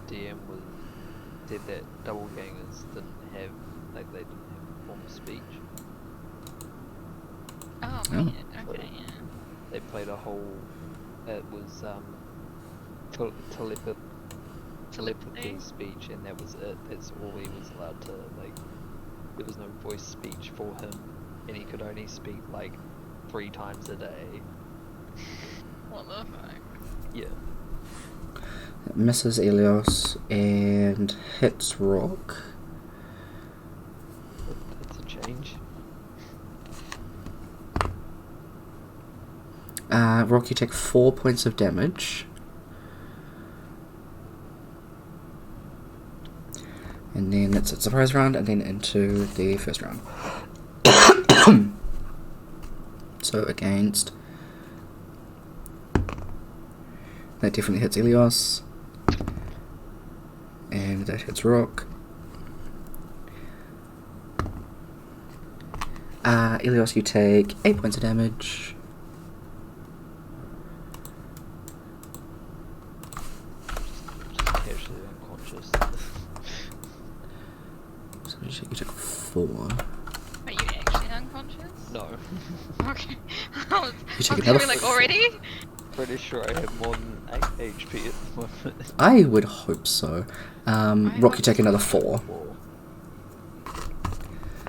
DM said that double gangers didn't have they didn't have a form of speech.
Oh,
Oh.
man. Okay, yeah.
They played a whole. It was telepathy speech, and that was it. That's all he was allowed to like. There was no voice speech for him, and he could only speak like 3 times a day.
What the fuck?
Yeah.
misses Elios and hits Rock.
That's a change.
Rock, you take 4 points of damage. And then it's a surprise round, and then into the first round. So against... That definitely hits Elios. And that hits Rock. Elios, you take 8 points of damage.
Just casually unconscious.
So you took 4.
Are you actually unconscious?
No.
Okay. I was
take
gonna
another
be like,
four.
already?
Pretty sure I have more than 8 HP at the moment.
I would hope so. Rock, you take another 4.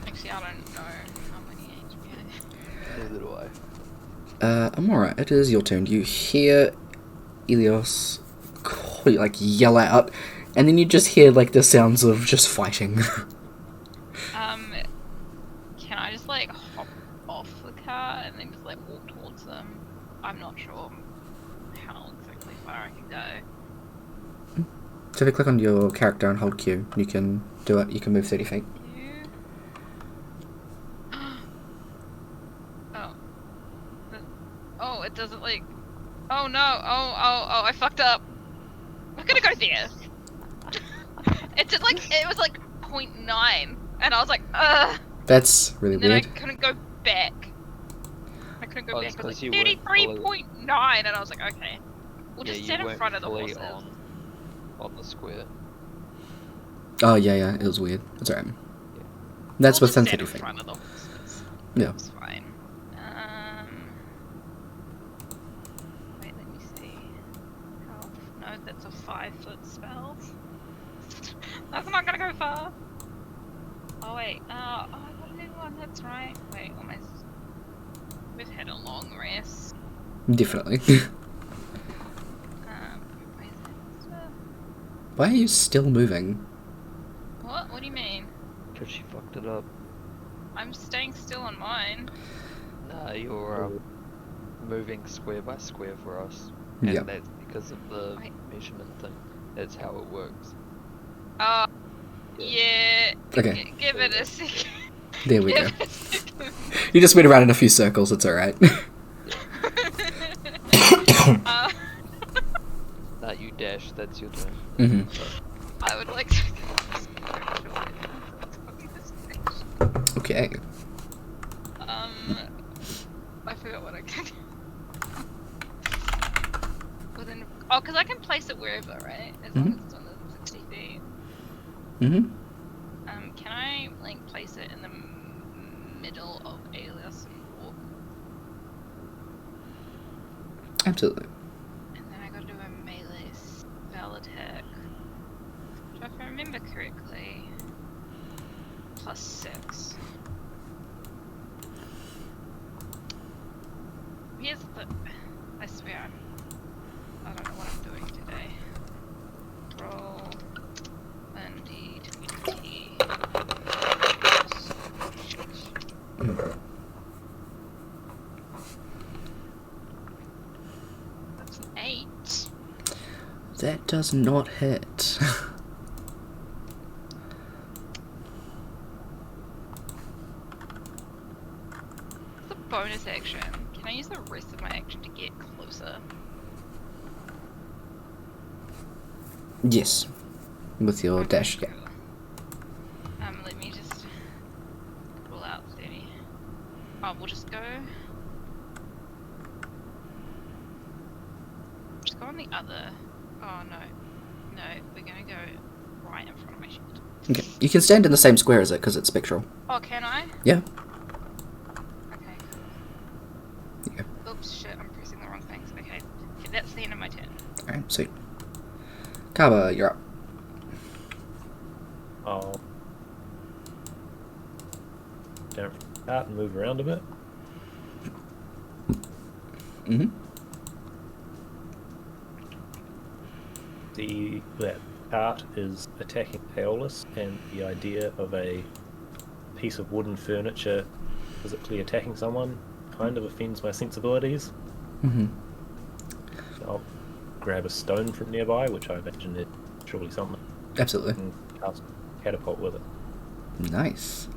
Actually, I don't know how many HP I have.
Neither do I.
I'm alright, it is your turn. You hear Elios like yell out, and then you just hear like the sounds of just fighting.
Can I just like hop off the car and then just like walk towards them? I'm not sure how go.
So if you click on your character and hold Q, you can do it. You can move 30 feet.
You. Oh. Oh, it doesn't like. Oh no! Oh! I fucked up. I'm gonna go there. It did like it was like 0.9, and I was like, ugh.
That's really
And then
weird.
I couldn't go back. I couldn't go
Oh,
back.
it's
I was
'cause
like
you weren't fully-
33.9, and I was like, okay, we'll
Yeah,
just
you
sit in
weren't
front of the
fully
horses.
on the square.
Oh yeah, it was weird. It's alright. That's
We'll
within
just sit
30
in
feet.
front of the horses.
Yeah.
It's fine. Wait, let me see. No, that's a 5-foot spell. That's not gonna go far. Oh wait, I got a new one. That's right. Wait, almost. We've had a long rest.
Definitely.
Wait, is that-
Why are you still moving?
What? What do you mean?
Because she fucked it up.
I'm staying still on mine.
Nah, you're moving square by square for us. And
Yeah.
that's because of the
Wait.
measurement thing. That's how it works.
Oh, yeah.
Okay.
Give it a second.
There we go.
Give it a second.
You just went around in a few circles. It's alright.
uh,
Nah, you dash, that's your turn.
Mhm.
I would like to.
Okay.
I forgot what I can do. Within, because I can place it wherever, right? As long as it's under 60 feet.
Mhm.
Can I like place it in the middle of Alias and Walk?
Absolutely.
And then I gotta do a melee spell attack. So if I remember correctly, +6. Here's the. I swear I don't know what I'm doing today. Roll and D20. That's an 8.
That does not hit.
It's a bonus action. Can I use the rest of my action to get closer?
Yes. With your
Okay,
dash, yeah.
cool. Let me just pull out 30. Oh, we'll just go. Just go on the other. Oh no, no, we're gonna go right in front of my shield.
Okay. You can stand in the same square as it because it's spectral.
Oh, can I?
Yeah.
Okay, cool.
Yeah.
Oops, shit, I'm pressing the wrong things. Okay, that's the end of my turn.
Alright, sweet. Kaba, you're up.
I'll down out and move around a bit.
Mm-hmm.
That cart is attacking Aeolus, and the idea of a piece of wooden furniture physically attacking someone kind of offends my sensibilities.
Mm-hmm.
I'll grab a stone from nearby, which I imagine is surely something,
Absolutely.
and cast catapult with it.
Nice.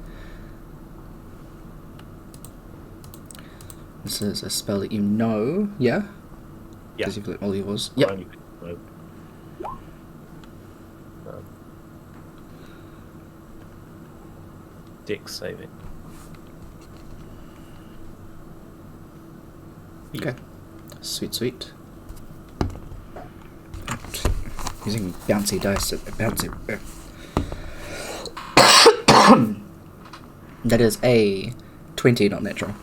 This is a spell that you know, yeah?
Yeah.
Because you've got all yours. Yep.
Only- Dex saving.
Okay. Sweet, sweet. Using bouncy dice. That is a 20, not natural.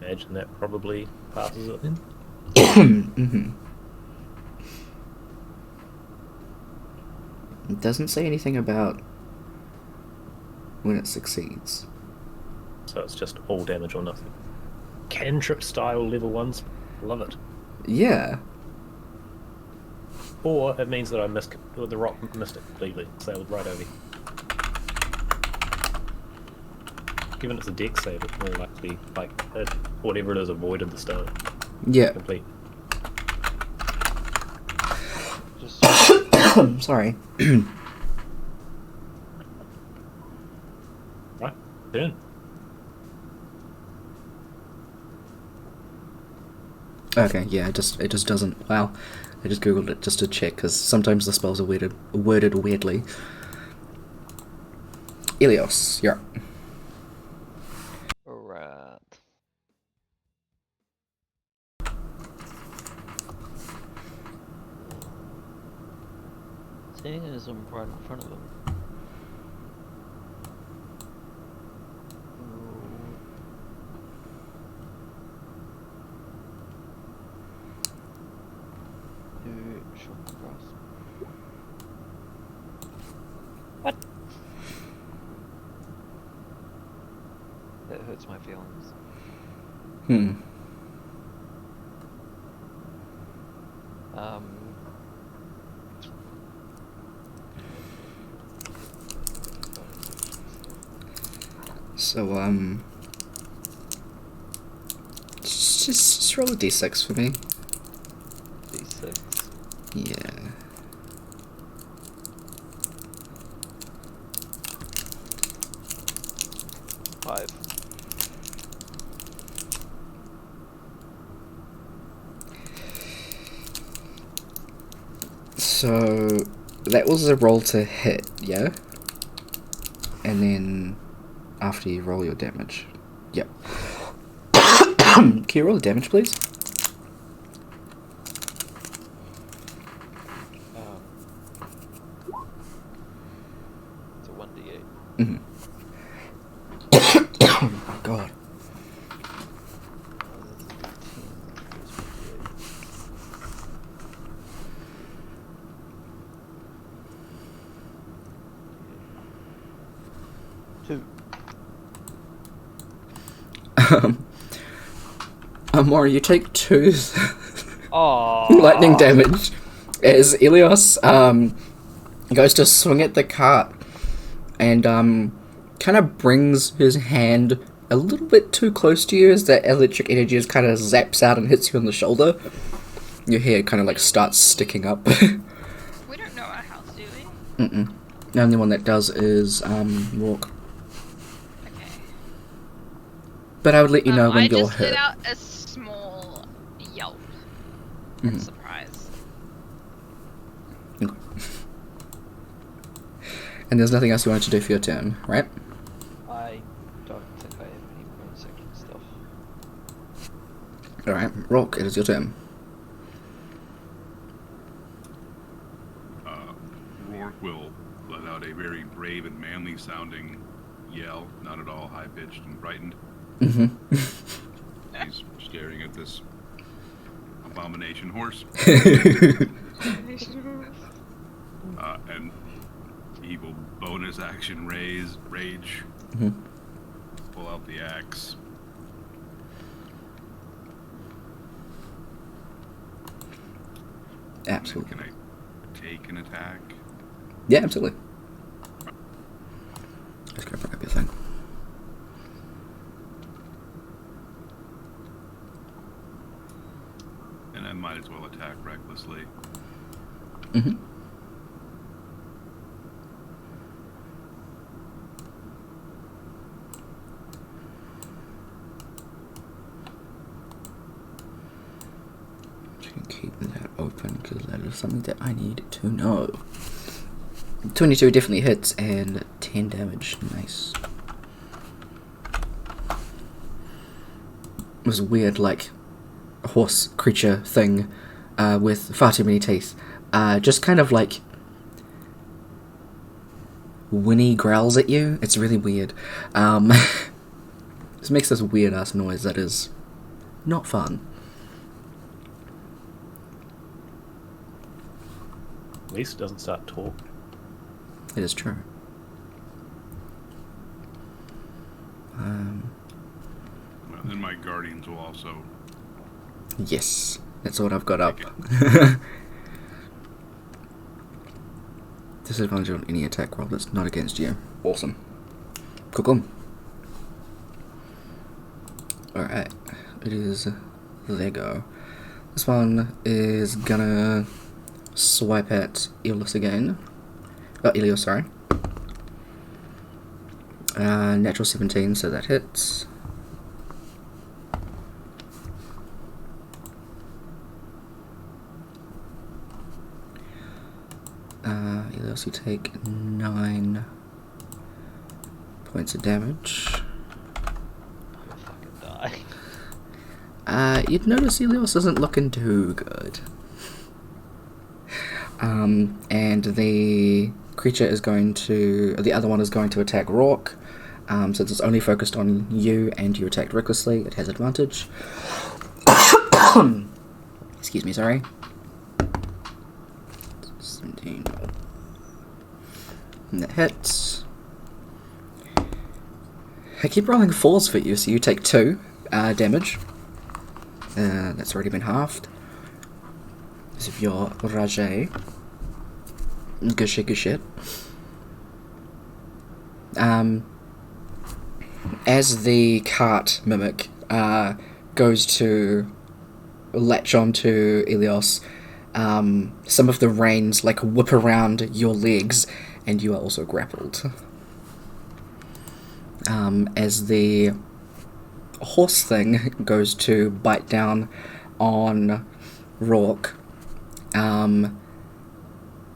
Imagine that probably passes it then.
Mm-hmm. It doesn't say anything about when it succeeds.
So it's just all damage or nothing. Cantrip style level 1s. Love it.
Yeah.
Or it means that I missed the rock missed it completely. Sailed right over. given it's a deck save, it's more likely, like, whatever it is avoided the stone.
Yeah.
Complete.
Just
Sorry.
Right, turn.
Okay, yeah, it just doesn't. Wow, I just googled it just to check because sometimes the spells are worded weirdly. Ilios, you're up.
Alright.
seeing as I'm right in front of him. Short grasp. What?
That hurts my feelings.
So, just roll a d6 for me.
D6.
Yeah.
Five.
So, that was a roll to hit, yeah? And then, after you roll your damage. Yep. Can you roll the damage, please?
It's a 1d8.
Mm-hmm. Oh my god.
Two.
Amora, you take 2
Oh.
lightning damage as Ilios goes to swing at the cart and kind of brings his hand a little bit too close to you as that electric energy just kind of zaps out and hits you on the shoulder. Your hair kind of like starts sticking up.
We don't know our house, do we?
The only one that does is Rourke.
Okay.
But I would let you know when
I
you're
just let
hurt.
out a small yelp of surprise.
Okay. And there's nothing else you wanted to do for your turn, right?
I don't think I have any bonus action stuff.
Alright, Rourke, it is your turn.
Rourke will let out a very brave and manly sounding yell, not at all high pitched and frightened. He's staring at this abomination horse. And he will bonus action rage, pull out the axe.
Absolutely.
Can I take an attack?
Yeah, absolutely. Just go bring up your thing.
And I might as well attack recklessly.
Keep that open because that is something that I need to know. 22 definitely hits and 10 damage. Nice. It was a weird, like, horse creature thing with far too many teeth. Just kind of like whinny growls at you. It's really weird. Just makes this weird ass noise that is not fun.
At least it doesn't start to talk.
It is true.
Well, then my guardians will also.
Yes, that's what I've got up. Disadvantage on any attack roll that's not against you. Awesome. Cool. Alright, it is their go. This one is gonna swipe at Elios again. Oh, Elios, sorry. Natural 17, so that hits. Elios, you take 9 points of damage.
I'm gonna fucking die.
You'd notice Elios isn't looking too good. And the creature is going to... The other one is going to attack Rourke. Since it's only focused on you and you attacked recklessly, it has advantage. Excuse me, sorry. 17. And that hits. I keep rolling 4s for you, so you take 2 damage. That's already been halved. This is your Rajay. Good shit, good shit. As the cart mimic goes to latch onto Elios, some of the reins like whip around your legs, and you are also grappled. As the horse thing goes to bite down on Rourke,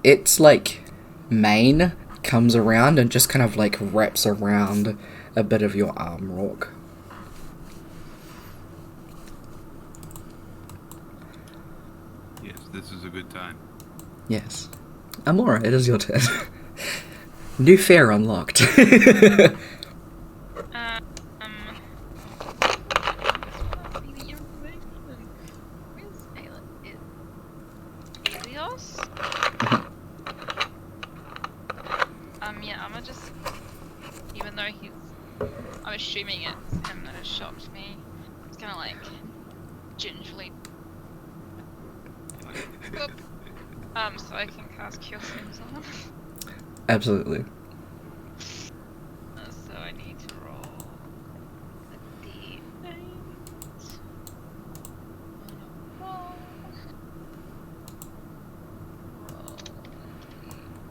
its like mane comes around and just kind of like wraps around a bit of your arm, Rourke.
Yes, this is a good time.
Yes. Amora, it is your turn. New fare unlocked.
Yeah, I'm gonna just, even though I'm assuming it's him that has shocked me, it's gonna like, gingerly, boop, so I can cast Cure Wounds on him.
Absolutely.
So I need to roll a d8. Roll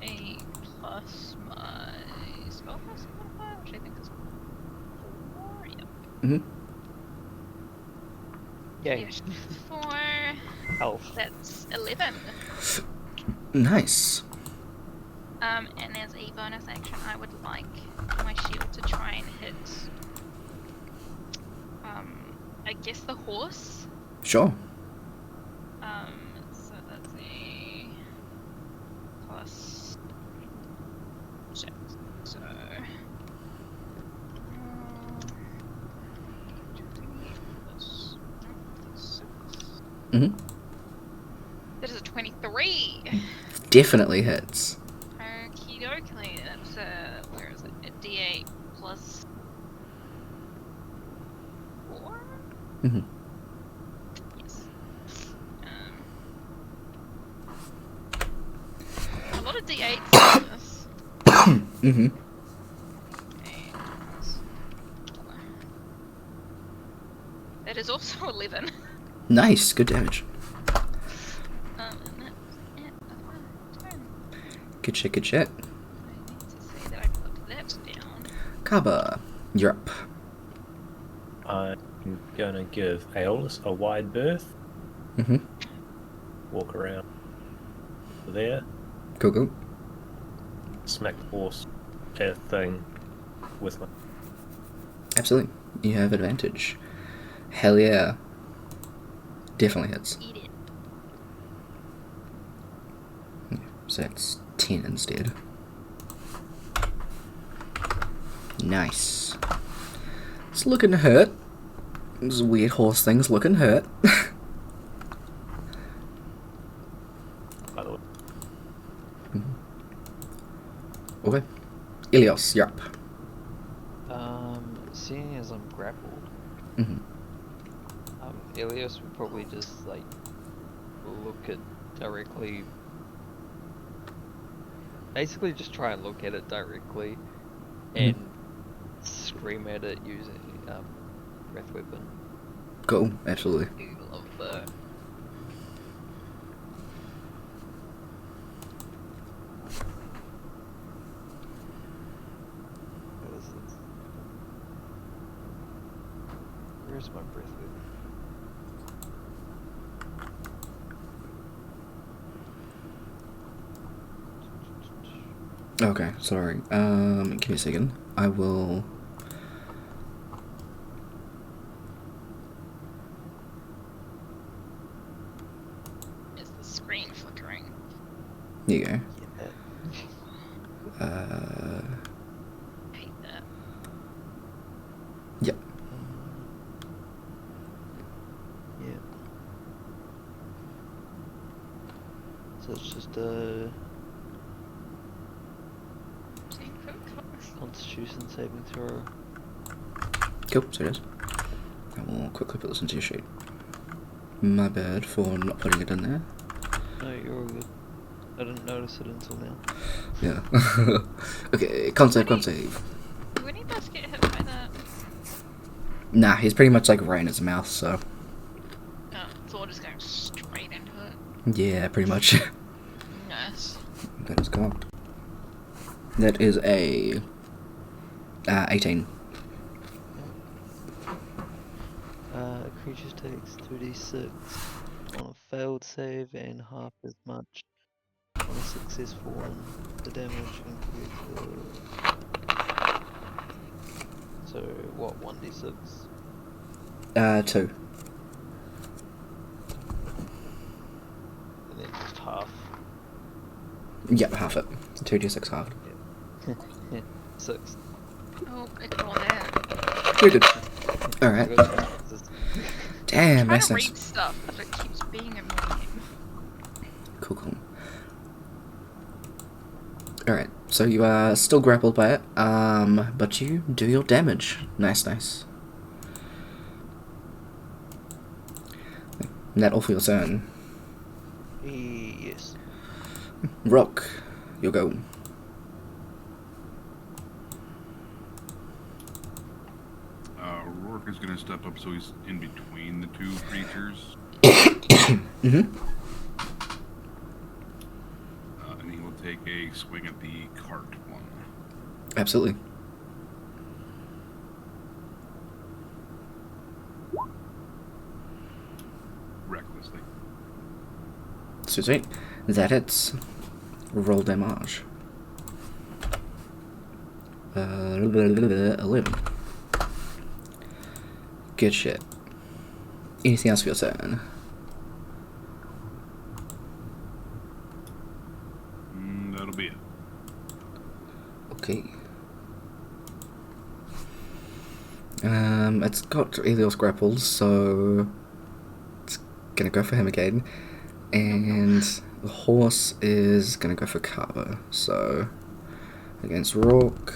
8 plus my spellcasting modifier, which I think is 4. Yep.
Mm-hmm.
Yay.
Yeah, 4.
Health.
That's 11.
Nice.
And as a bonus action, I would like my shield to try and hit, I guess the horse.
Sure.
So that's a plus 6. So, plus 6.
Mm-hmm.
That is a 23.
Definitely hits.
Okie dokie, that's where is it? A d8 plus 4?
Mm-hmm.
Yes. A lot of d8s in this.
Mm-hmm.
That is also 11.
Nice. Good damage.
And that's it. That's my turn.
Good shit, good shit.
I need to say that I put that down.
Kaba, you're up.
I'm gonna give Aeolus a wide berth.
Mm-hmm.
Walk around there.
Cool, cool.
Smack the horse thing with my...
Absolutely. You have advantage. Hell yeah. Definitely hits.
Eat it.
So that's 10 instead. Nice. It's looking hurt. This weird horse thing's looking hurt.
By the way.
Okay. Elios, you're up.
Seeing as I'm grappled,
Mm-hmm.
Elios would probably just like look at directly, basically just try and look at it directly and scream at it using
breath weapon.
Cool, absolutely.
You love that.
What is this? Where's my breath weapon?
Okay, sorry. Give me a second. I will.
Is the screen flickering?
Here you go.
Yeah.
I hate that.
Yep.
Yeah. So it's just Constitution saving throw.
Cool, so it is. I will quickly put this into your sheet. My bad for not putting it in there.
No, you're all good. I didn't notice it until now.
Yeah. Okay, con save.
When he does get hit by that,
Nah, he's pretty much like right in his mouth, so.
it's all just going straight into it.
Yeah, pretty much.
Nice.
That is cocked. That is a 18.
Creature takes 2d6 on a failed save and half as much on a successful one. The damage includes so what, 1d6?
2.
And then just half.
Yep, half it. 2d6 half.
Yeah. 6.
Oh, ignore that.
You're good. Alright. Damn,
I'm trying
nice,
to
nice.
read stuff, but it keeps being annoying.
Cool. Alright, so you are still grappled by it, but you do your damage. Nice. And that all for your turn.
Yes.
Rock, you'll go.
Rourke is gonna step up so he's in between the two creatures.
Mm-hmm.
And he will take a swing at the cart one.
Absolutely.
Recklessly.
Sweet. That hits. Roll damage. 11. Good shit. Anything else for your turn?
That'll be it.
Okay. It's got Elios grappled, so it's gonna go for him again. And the horse is gonna go for Carver. So against Rourke,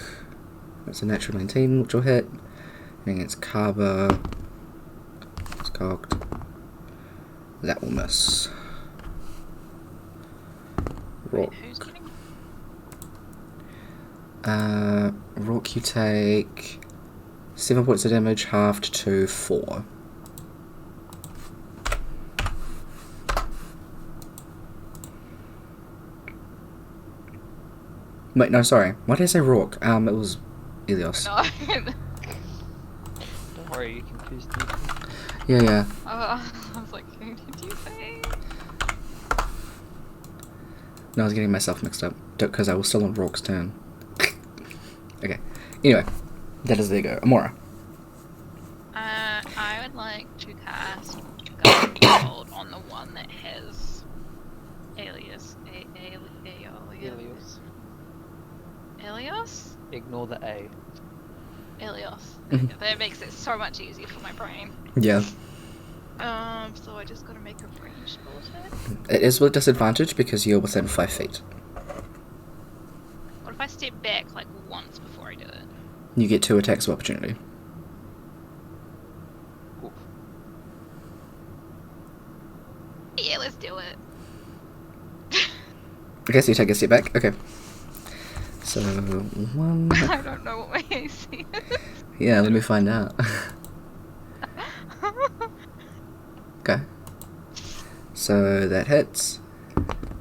that's a natural 19, which will hit. And against Carver, it's cocked. That will miss. Rourke.
Who's getting?
Rourke, you take 7 points of damage, halved to 4. Wait, no, sorry. Why did I say Rourke? It was Elios.
No.
Don't worry, you confused me.
Yeah.
I was like, who did you say?
No, I was getting myself mixed up because I was still on Rourke's turn. Okay. Anyway, that is there you go. Amora.
I would like to cast Gold on the one that has Alias.
Helios.
Elios?
Ignore the A.
Elios.
Mhm.
That makes it so much easier for my brain.
Yeah.
So I just gotta make a range spell attack.
It is with disadvantage because you're within 5 feet.
What if I step back like once before I do it?
You get 2 attacks of opportunity.
Oof.
Yeah, let's do it.
Okay, so you take a step back. Okay. So, 1...
I don't know what my AC is.
Yeah, let me find out. Okay. So that hits.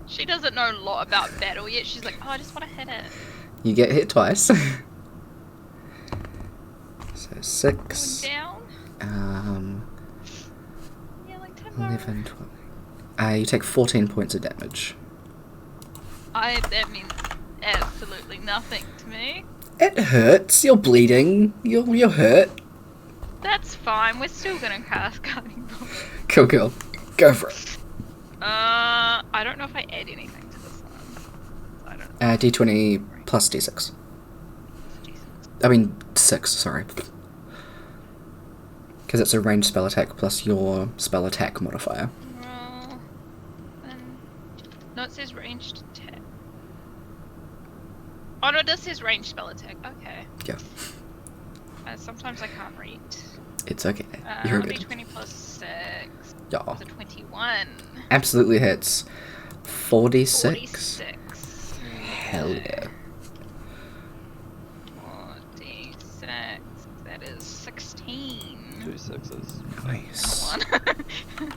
She doesn't know a lot about battle yet. She's like, oh, I just want to hit it.
You get hit twice. So
Going
6.
down. Yeah, like 10
11, 12. You take 14 points of damage.
That means absolutely nothing to me.
It hurts. You're bleeding. You're hurt.
That's fine. We're still gonna cast Guiding Bolt.
Cool. Go for it.
I don't know if I add anything to this one. I don't.
D20 plus D6. I mean 6. Sorry. Because it's a ranged spell attack plus your spell attack modifier.
Roll. No, it says ranged attack. Oh no, it does says ranged spell attack. Okay.
Yeah.
Sometimes I can't read.
It's okay. You're good.
D20 plus 6.
Yeah.
It's a 21.
Absolutely hits. 46.
46.
Hell yeah.
46. That is 16.
2 sixes.
Nice.
One.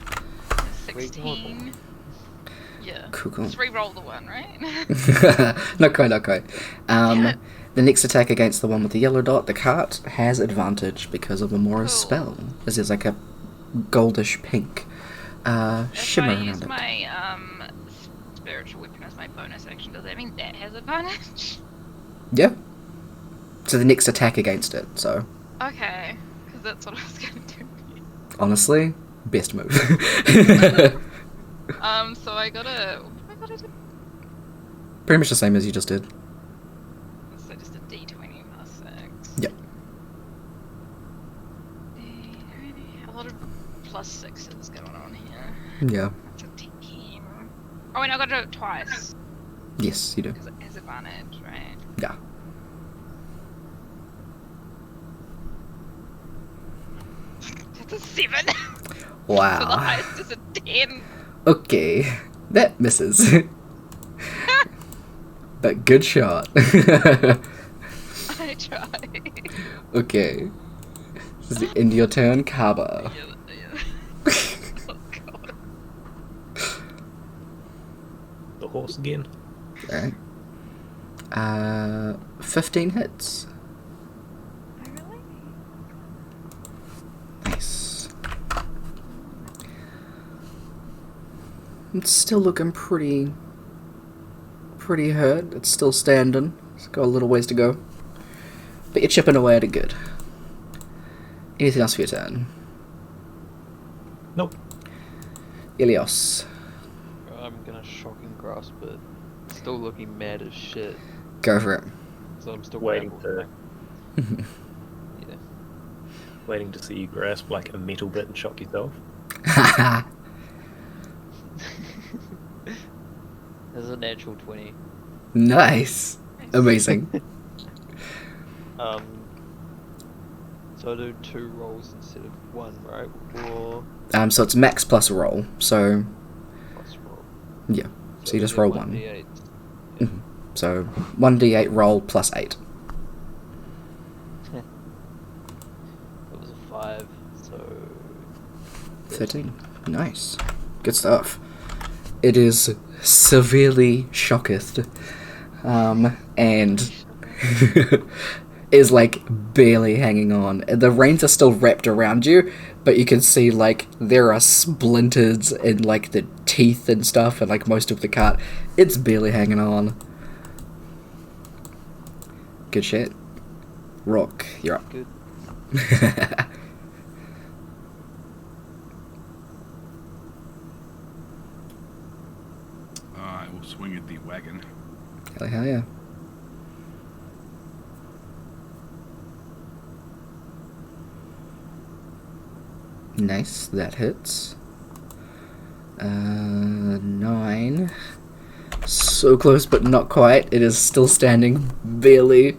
16. Yeah.
Cool.
Let's re-roll the one, right?
Not quite.
Damn it.
The next attack against the one with the yellow dot, the cart, has advantage because of Amora's
Cool.
spell. As there's like a goldish pink shimmer
If I use
around it.
my spiritual weapon as my bonus action, does that mean that has advantage?
Yeah. So the next attack against it, so
Okay, because that's what I was gonna do.
honestly, best move.
So I gotta. What do I gotta do?
Pretty much the same as you just did.
So just a D20 plus 6.
Yep.
D20. A lot of plus 6s going on here.
Yeah.
That's a 10. Oh, and I gotta do it twice.
Yes, you do.
Because it has advantage, right?
Yeah.
That's a 7. So the
Wow.
highest is a 10.
Okay. That misses. But good shot.
I try.
Okay. This is the end of your turn, Kaba.
Yeah. Oh god.
The horse again.
Alright. 15 hits.
Oh, really?
Nice. It's still looking pretty hurt. It's still standing. It's got a little ways to go. But you're chipping away at it good. Anything else for your turn?
Nope.
Ilios.
I'm gonna shocking grasp it. Still looking mad as shit.
Go for it.
So I'm still
Waiting
grappled,
to
Yeah.
waiting to see you grasp like a metal bit and shock yourself.
There's a natural 20.
Nice. Amazing.
So I do 2 rolls instead of 1, right? Or
So it's max plus roll. So
plus roll.
yeah. So you just
they're
roll 1.
1d8.
Mhm. So 1d8 roll plus 8.
That was a 5, so
13. Nice. Good stuff. It is severely shocketh. And is like barely hanging on. The reins are still wrapped around you, but you can see like there are splinters in like the teeth and stuff and like most of the cart. It's barely hanging on. Good shit. Rock, you're up.
good.
I will swing at the wagon.
Hell yeah. Nice, that hits. 9. So close, but not quite. It is still standing, barely.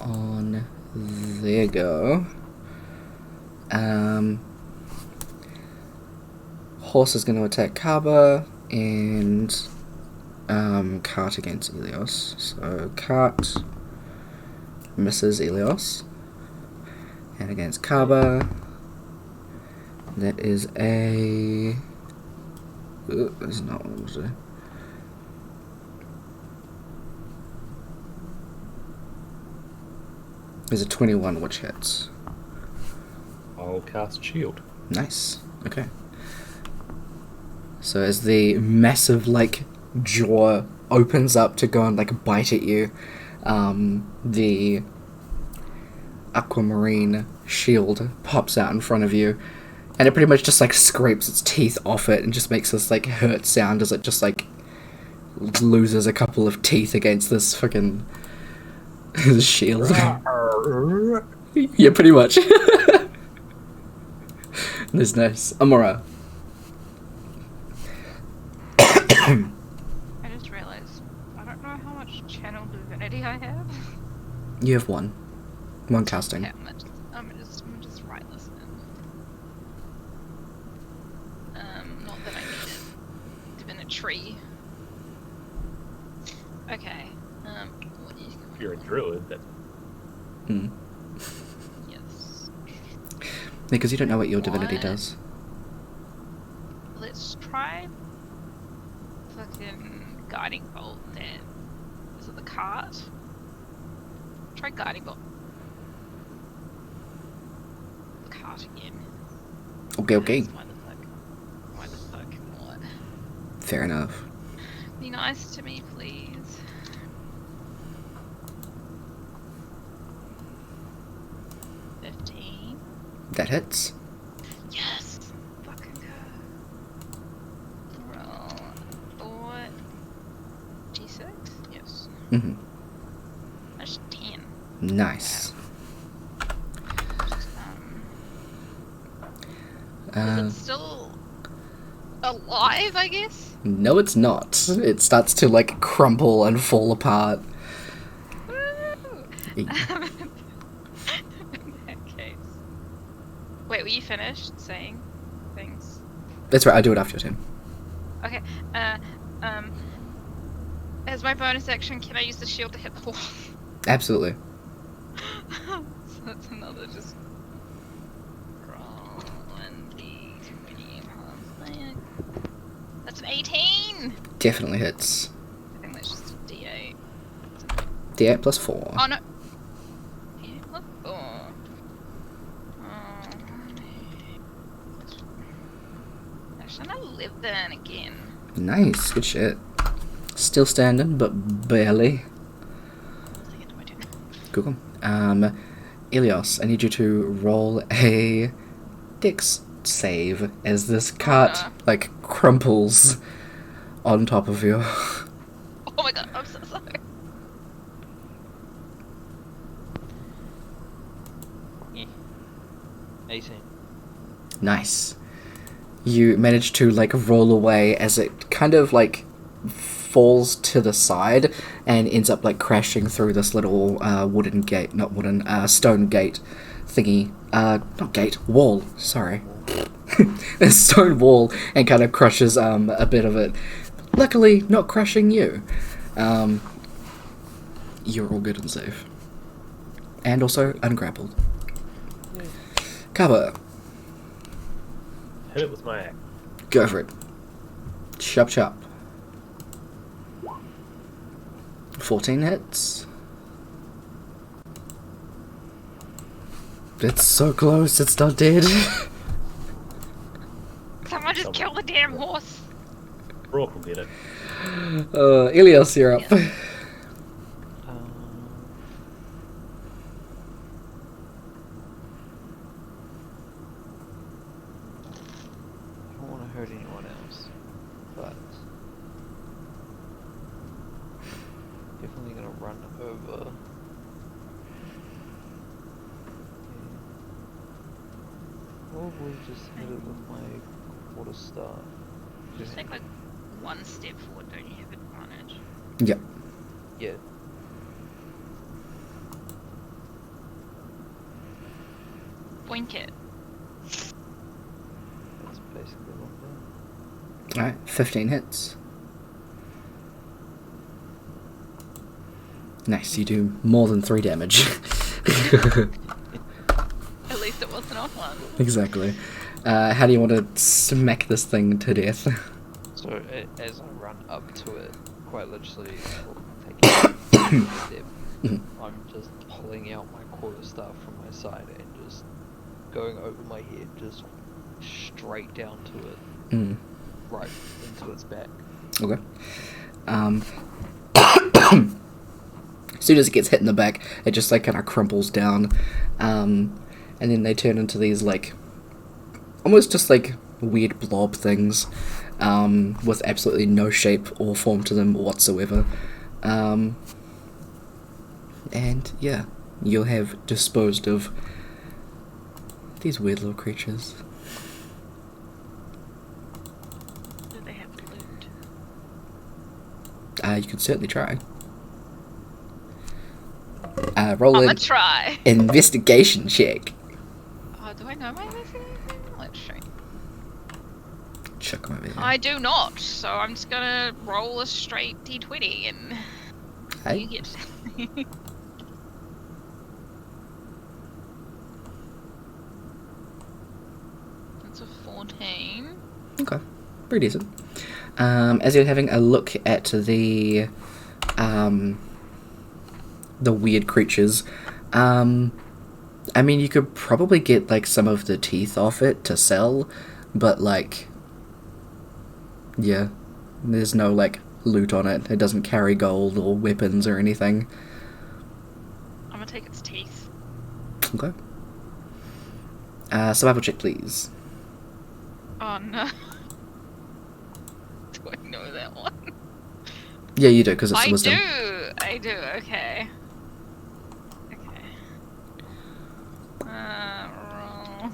On there go. Horse is going to attack Kaba, and Cart against Elios. So Cart misses Elios. And against Kaba, that is a... that's not what I was doing. There's a 21 which hits.
I'll cast shield.
Nice. Okay. So as the massive, like, jaw opens up to go and, like, bite at you, the aquamarine shield pops out in front of you, and it pretty much just, like, scrapes its teeth off it and just makes this, like, hurt sound as it just, like, loses a couple of teeth against this fucking shield. Yeah, pretty much. That's nice. Amora.
I just realised I don't know how much channel divinity I have.
You have one. One casting.
Okay, I'm gonna just write this in. Not that I need it. Divinity. Okay. What is going
If you're a
on?
druid, that's
Mm.
Yes.
Because you don't know what your divinity
What?
does.
Let's try fucking guiding bolt then. Is it the cart? Try guiding bolt. The cart again.
Okay.
Why the fuck not?
Fair enough.
Be nice to me, please.
That hits.
Yes! Fucking go. Roll 4 d6? Yes.
Mm-hmm.
That's 10.
Nice.
Is it still alive, I guess?
No, it's not. It starts to, like, crumple and fall apart.
Woo!
E-
In that case. Wait, were you finished saying things?
That's right, I do it after your turn.
Okay, as my bonus action, can I use the shield to hit the wall?
Absolutely.
So that's another just roll 1d20 plus that. That's an 18!
Definitely hits.
I think that's just a d8.
D8 plus 4.
Oh no! D8 plus 4. Actually, I live then again.
Nice, good shit. Still standing, but barely.
Once I get to my turn.
Cool. Elios, I need you to roll a dex save as this cart, like, crumples on top of you.
Oh my god, I'm so sorry.
Yeah. 18.
Nice. You manage to, like, roll away as it kind of, like, falls to the side and ends up, like, crashing through this little wooden gate, not wooden, stone gate thingy. Not gate, wall, sorry. A stone wall, and kind of crushes a bit of it. Luckily, not crushing you. You're all good and safe. And also ungrappled. Cover.
hit it with my axe.
Go for it. Chop chop. 14 hits. It's so close, it's not dead.
Someone just kill the damn horse.
Brooke will get it.
Elios, you're up.
I don't want to hurt anyone else, but definitely gonna run over. Probably just hit it with my quarterstaff.
Just take like one step forward, don't you have advantage?
Yep.
Yeah.
Boink it.
That's basically what I'm doing.
Alright, 15 hits. Nice, you do more than 3 damage.
At least it wasn't off one.
Exactly. How do you want to smack this thing to death?
So as I run up to it, quite literally, taking a step, I'm just pulling out my quarterstaff from my side and just going over my head, just straight down to it, right into its back.
Okay. As soon as it gets hit in the back, it just like kind of crumples down, and then they turn into these like almost just like weird blob things, with absolutely no shape or form to them whatsoever. And yeah, you'll have disposed of these weird little creatures.
Do they have loot?
You could certainly try. Roll
I'm
an
gonna try.
investigation check.
Oh, do I know my investigation? Let's see.
Chuck them over here.
I do not, so I'm just gonna roll a straight d20 and
Hey.
you get. That's a 14.
Okay, pretty decent. As you're having a look at the weird creatures, I mean, you could probably get like some of the teeth off it to sell, but like, yeah, there's no like loot on it. It doesn't carry gold or weapons or anything.
I'm gonna take its teeth.
Okay. Survival check, please.
Oh no. Do I know that one?
Yeah, you do, because it's
I
wisdom.
do, okay. Okay. Roll.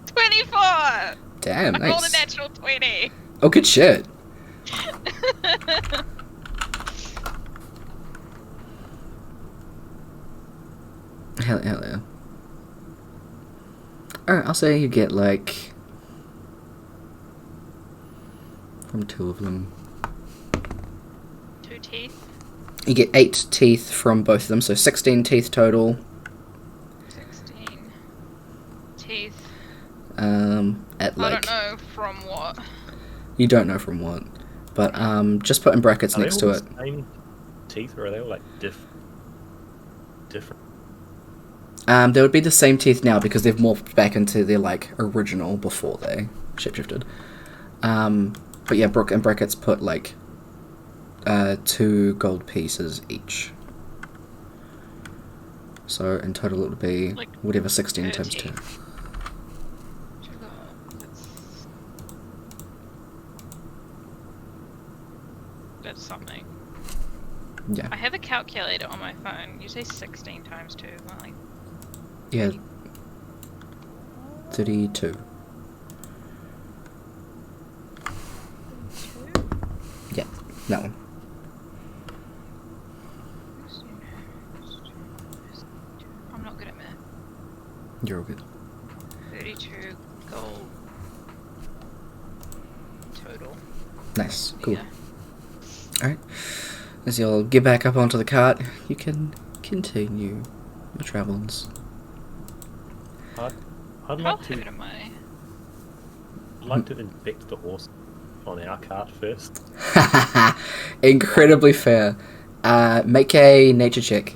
24!
Damn,
I rolled a
nice.
natural 20!
Oh, good shit. Hell yeah. Alright, I'll say you get like... from 2 of them.
2 teeth.
You get 8 teeth from both of them, so 16 teeth total.
16 teeth.
At
I
like...
don't know from what.
You don't know from what. But, just put in brackets
Are they
next
all
to it.
the same teeth, or are they all like different?
They would be the same teeth now because they've morphed back into their like original before they shapeshifted. But yeah, Brooke and brackets put like 2 gold pieces each. So in total it would be
Like
whatever 16 times 2.
30. That's something.
Yeah.
I have a calculator on my phone. You say 16 times 2. Well, like,
Yeah. 32.
2?
Yeah, that one.
I'm not good at math.
You're all good.
32 gold total.
Nice. Cool.
Yeah.
Alright. As you'll get back up onto the cart, you can continue your travels.
I'd
How
like
hurt
to
am I?
inspect the horse on our cart first.
Incredibly fair. Make a nature check.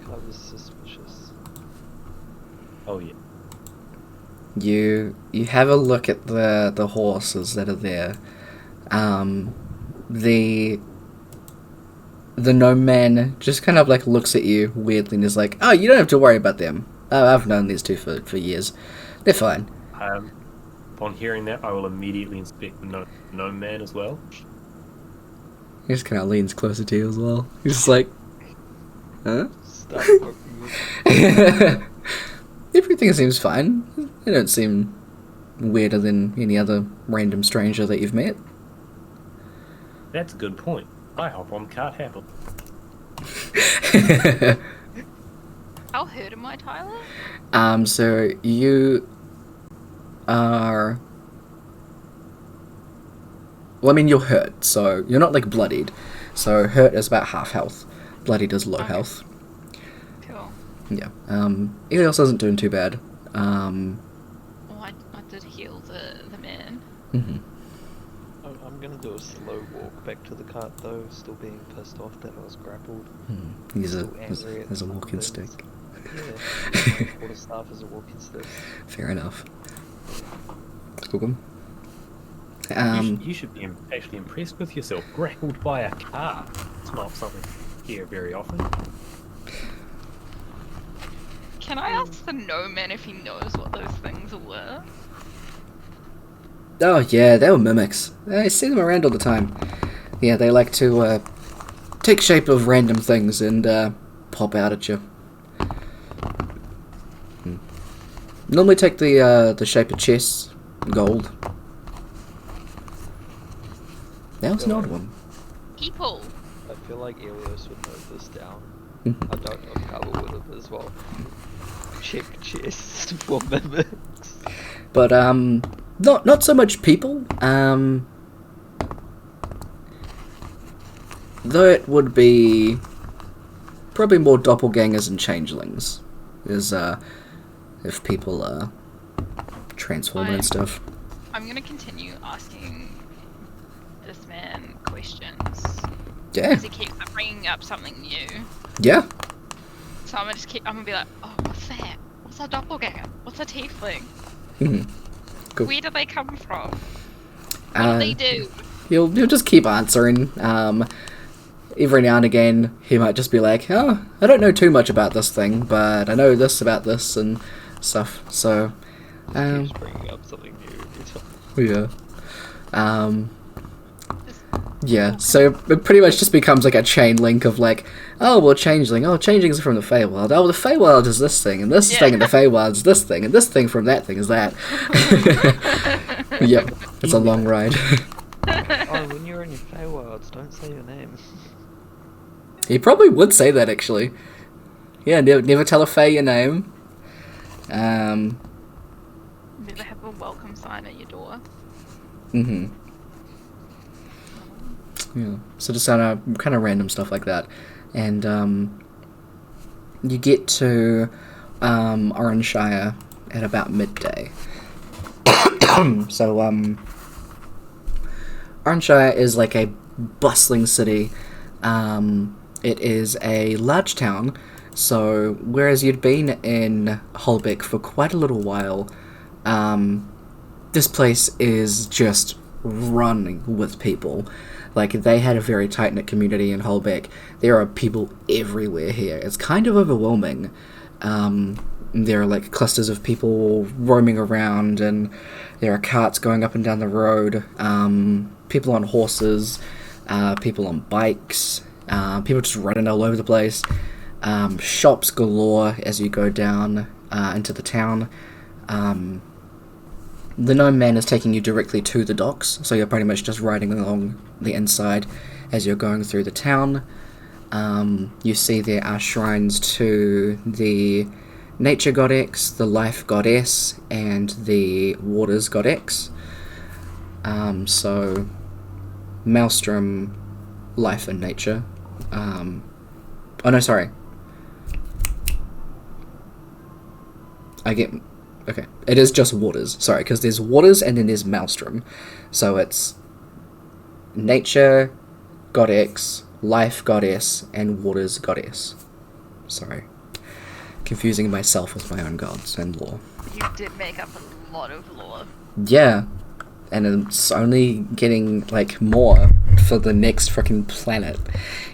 That was suspicious.
Oh yeah.
You have a look at the horses that are there. The gnome man just kind of like looks at you weirdly and is like, "Oh, you don't have to worry about them. I've known these two for years. They're fine."
Upon hearing that, I will immediately inspect the gnome man as well.
He just kind of leans closer to you as well. He's just like, "Huh?"
Start poking me.
Everything seems fine. They don't seem weirder than any other random stranger that you've met.
That's a good point. I hop on cart happily.
How hurt am I, Tyler?
So you are Well, I mean, you're hurt, so you're not like bloodied. So hurt is about half health. Bloodied is low health.
Cool.
Yeah. Elios isn't doing too bad.
Oh, I did heal the man.
Mm-hmm.
I'm gonna do a slow walk back to the cart though, still being pissed off that I was grappled.
He's
Still angry at
a
some
walking
things.
stick.
Yeah, quarterstaff is a walking stick.
Fair enough. Cool.
You should be actually impressed with yourself. Grappled by a car. It's not something you hear very often.
Can I ask the gnome if he knows what those things were?
Oh yeah, they were mimics. I see them around all the time. Yeah, they like to take shape of random things and pop out at you. Normally take the shape of chests, gold. That was an odd one.
People.
I feel like Elios would note this down.
Mhm.
I don't know if Carver would have as well. Check chests for mimics.
But not so much people. Though it would be probably more doppelgangers and changelings, is if people transform and stuff.
I'm gonna continue asking this man questions.
Yeah,
Because he keeps bringing up something new.
yeah.
So I'm gonna be like, oh, what's that? What's a doppelganger? What's a tiefling?
Mhm. Cool.
Where do they come from? What do they do?
He'll just keep answering. Every now and again, he might just be like, "Oh, I don't know too much about this thing, but I know this about this and stuff." So,
Keeps bringing up something new every time.
yeah, yeah. So it pretty much just becomes like a chain link of like, "Oh, well, changeling. Oh, changelings are from the Feywild. Oh, the Feywild is this thing, and this thing in the Feywild is this thing, and this thing from that thing is that." Yep, it's a long ride.
Oh, when you're in your Feywilds, don't say your name.
He probably would say that, actually. Yeah, never tell a Fae your name.
Never have a welcome sign at your door.
Mm-hmm. Yeah, so just kind of random stuff like that. And you get to Oranshire at about midday. So Oranshire is like a bustling city. It is a large town, so whereas you'd been in Holbeck for quite a little while, this place is just running with people. Like, they had a very tight-knit community in Holbeck. There are people everywhere here. It's kind of overwhelming. There are, like, clusters of people roaming around, and there are carts going up and down the road, people on horses, people on bikes, people just running all over the place, shops galore as you go down into the town. The gnome man is taking you directly to the docks, so you're pretty much just riding along the inside as you're going through the town. You see there are shrines to the nature goddess, the life goddess, and the waters goddess. So Maelstrom, life and nature. Oh no, sorry. Okay, it is just waters, sorry, because there's waters and then there's Maelstrom. So it's nature goddess, life goddess, and waters goddess. Sorry. Confusing myself with my own gods and lore.
You did make up a lot of lore.
Yeah, and it's only getting, like, more for the next freaking planet.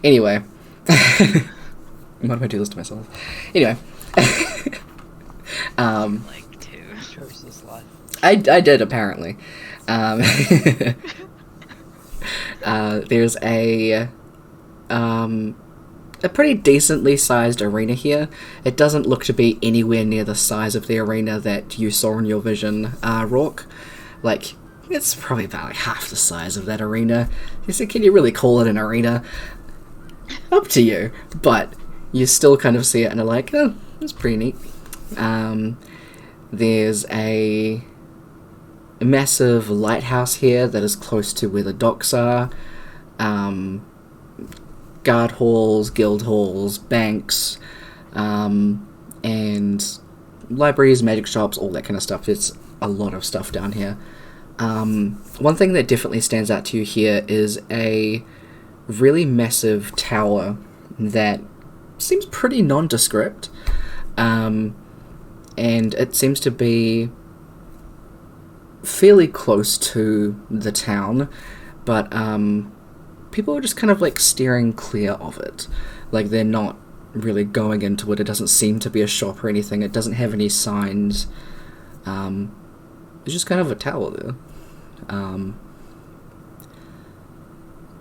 Anyway. Why do I do this to myself? Anyway.
Like two.
Chose this life.
I did, apparently. There's a pretty decently sized arena here. It doesn't look to be anywhere near the size of the arena that you saw in your vision, Rourke. Like, it's probably about like half the size of that arena. You said, can you really call it an arena? Up to you. But you still kind of see it and are like, oh, that's pretty neat. There's a massive lighthouse here that is close to where the docks are. Guard halls, guild halls, banks, and libraries, magic shops, all that kind of stuff. There's a lot of stuff down here. One thing that definitely stands out to you here is a really massive tower that seems pretty nondescript, and it seems to be fairly close to the town, but people are just kind of like steering clear of it. Like, they're not really going into it. It doesn't seem to be a shop or anything. It doesn't have any signs. It's just kind of a tower there.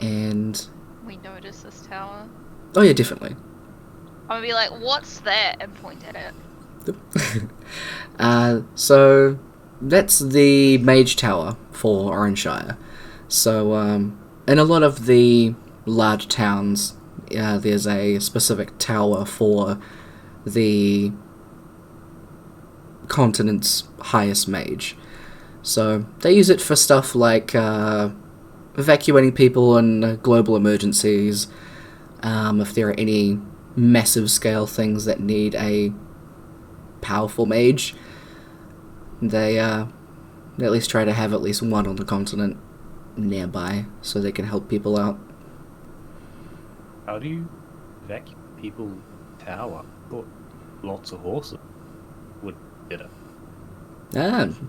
And
We notice this tower.
oh yeah, definitely.
I'm gonna be like, what's that? And point at it.
So that's the Mage Tower for Oranshire. So in a lot of the large towns, there's a specific tower for the continent's highest mage. So they use it for stuff like evacuating people in global emergencies. If there are any massive scale things that need a powerful mage, they at least try to have at least one on the continent nearby so they can help people out.
How do you vacuum people tower? I thought lots of horses would get it.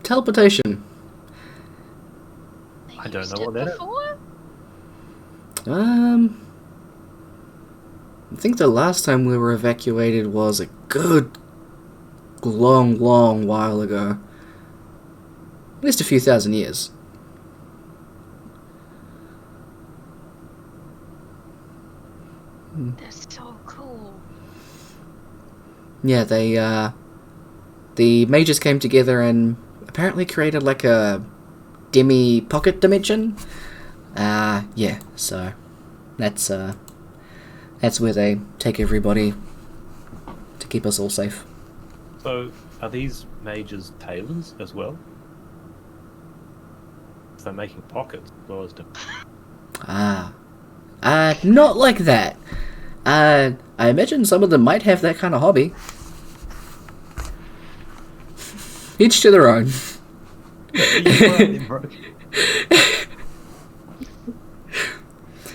Teleportation.
I don't
Used
know what
it
that is.
before?
I think the last time we were evacuated was a good long while ago. At least a few thousand years.
That's so cool.
Yeah, the mages came together and apparently created like a demi pocket dimension. Yeah, so that's where they take everybody to keep us all safe.
So, are these mages tailors as well? So they're making pockets as well as
Not like that. I imagine some of them might have that kind of hobby. Each to their own. You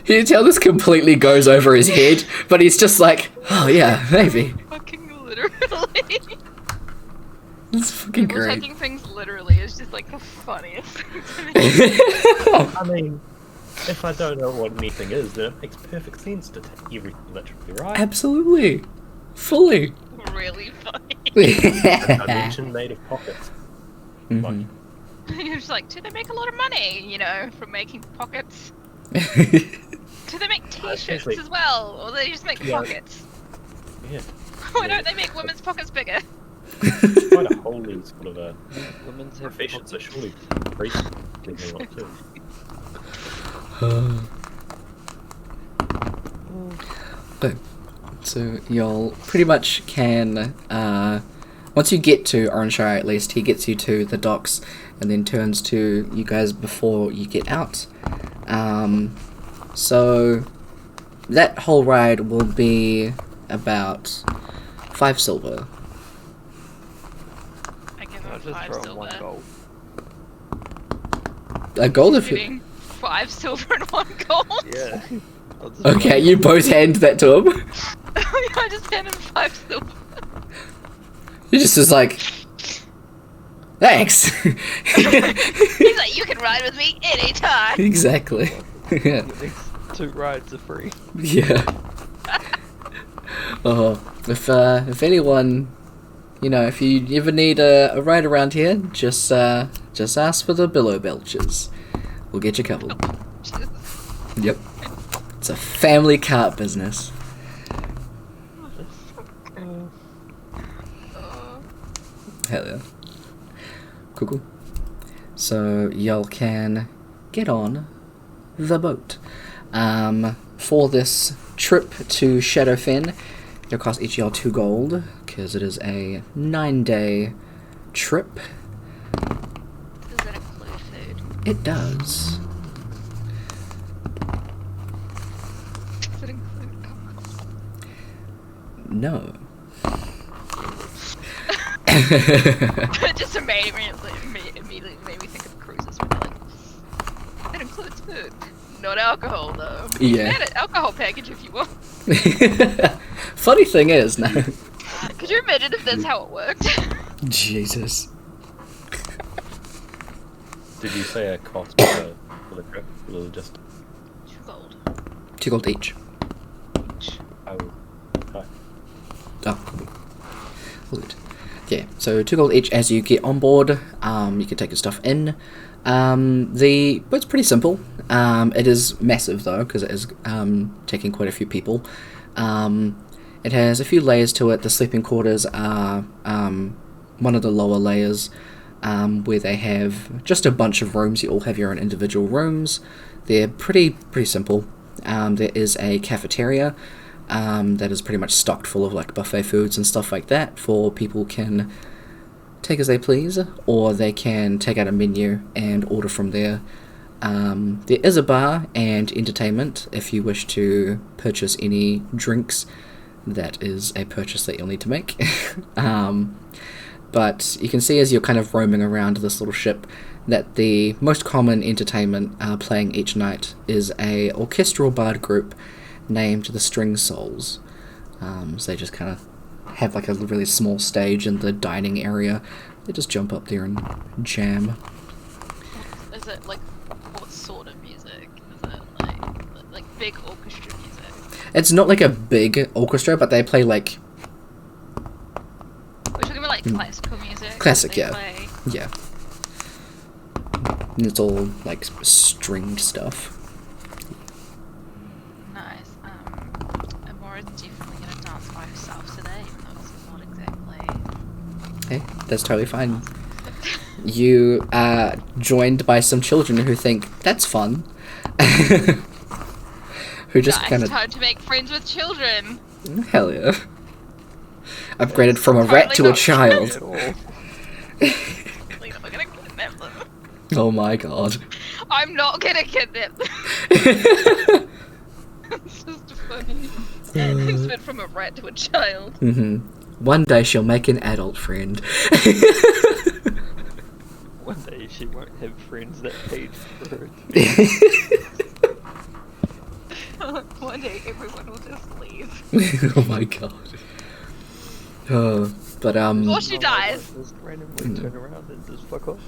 can tell this completely goes over his head, but he's just like, oh yeah, maybe.
Fucking literally.
It's fucking
People
great.
taking things literally is just like the funniest thing to me.
I mean, if I don't know what anything is, then it makes perfect sense to take everything literally, right?
Absolutely. Fully.
Really funny.
A dimension made of pockets.
Mhm.
You're just like, do they make a lot of money, from making pockets? Do they make t-shirts
seriously.
as well? Or they just make
Yeah.
pockets?
Yeah.
Why don't they make women's pockets bigger?
It's quite a holy sort of a
Women's have
profession, so surely priests can do one too.
So y'all pretty much can, once you get to Oranshire at least, he gets you to the docks and then turns to you guys before you get out. So that whole ride will be about 5 silver.
I give
I'll
him
just
5
throw in
silver.
1 gold.
A gold if you...
Getting 5 silver and 1 gold?
Yeah. I'll just
Okay, you both hand that to him.
I just hand him 5 silver.
He just is like, thanks.
He's like, you can ride with me anytime.
Exactly. Yeah.
The next 2 rides are free.
Yeah. Oh, if anyone, if you ever need a ride around here, just ask for the Billow Belchers. We'll get you covered. Yep. It's a family cart business. Hell yeah. Cool. So y'all can get on the boat. For this trip to Shadowfen, it'll cost each of y'all 2 gold, because it is a 9-day trip.
Does that include
It does.
Does it include alcohol?
No.
It just immediately made me think of cruises where they're like, it includes food, not alcohol though. You
Yeah.
can add an alcohol package if you want.
Funny thing is, no.
Could you imagine if that's how it worked?
Jesus.
Did you say a cost for the trip? Or just
2 gold.
2 gold each.
oh, okay.
Oh, cool. All good. Yeah, so 2 gold each as you get on board. You can take your stuff in. The boat's pretty simple. It is massive though, because it is taking quite a few people. It has a few layers to it. The sleeping quarters are one of the lower layers, where they have just a bunch of rooms. You all have your own individual rooms. They're pretty simple. There is a cafeteria that is pretty much stocked full of like buffet foods and stuff like that, for people can take as they please, or they can take out a menu and order from there. There is a bar and entertainment if you wish to purchase any drinks. That is a purchase that you'll need to make. But you can see as you're kind of roaming around this little ship that the most common entertainment playing each night is a orchestral bard group named the String Souls. So they just kind of have like a really small stage in the dining area. They just jump up there and jam.
Is it like, what sort of music? Is it like big orchestra music?
It's not like a big orchestra, but they play like...
We're talking about like classical music?
Classic,
They
yeah.
play-
Yeah. And it's all like stringed stuff.
Nice. Amora's definitely gonna dance by herself today, even though it's not exactly...
Hey, that's totally fine. You are joined by some children who think that's fun. Who just
Nice
kind of...
time to make friends with children.
Hell yeah. Upgraded from a rat to a
not
child.
At all.
We're not gonna kidnap them.
Oh my god.
I'm not gonna kidnap them. It's just funny. It's went from a rat to a child.
One day she'll make an adult friend.
One day she won't have friends that paid for her.
One day everyone will just leave.
Oh my god. But
Or she dies.
Just randomly turn around and just fuck off.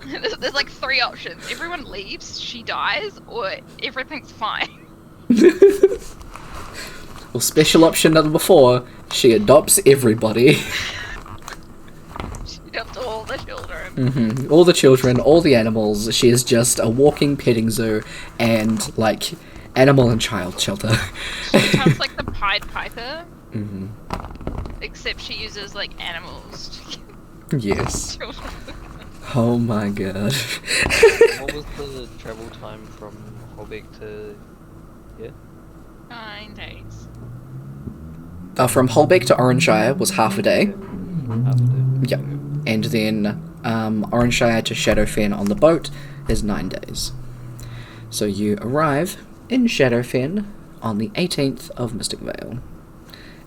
There's like 3 options. Everyone leaves, she dies, or everything's fine.
Well, special option number 4, she adopts everybody.
She adopts all the children.
All the children, all the animals. She is just a walking petting zoo and like animal and child shelter.
She becomes like the Pied Piper. Except she uses like animals to
Yes.
get children.
Oh my god.
What was the travel time from Holbeck to here?
9 days.
From Holbeck to Oranshire was half a day.
Half a day.
Yeah. And then Oranshire to Shadowfen on the boat is 9 days. So you arrive in Shadowfen on the 18th of Mystic Vale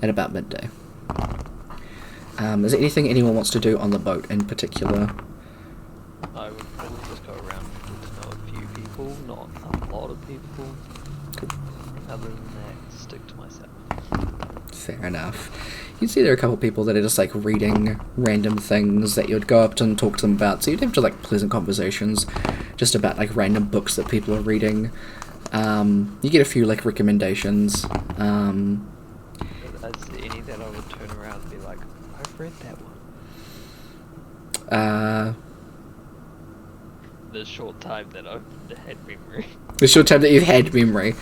at about midday. Is there anything anyone wants to do on the boat in particular?
I would probably just go around and get to know a few people, not a lot of people.
Cool.
Other than that, stick to myself.
Fair enough. You see there are a couple people that are just like reading random things that you'd go up to and talk to them about, so you'd have to like pleasant conversations just about like random books that people are reading. You get a few like recommendations.
Is there any that I would turn around and be like, I've read that one? The short time that I've had memory.
The short time that you've had memory.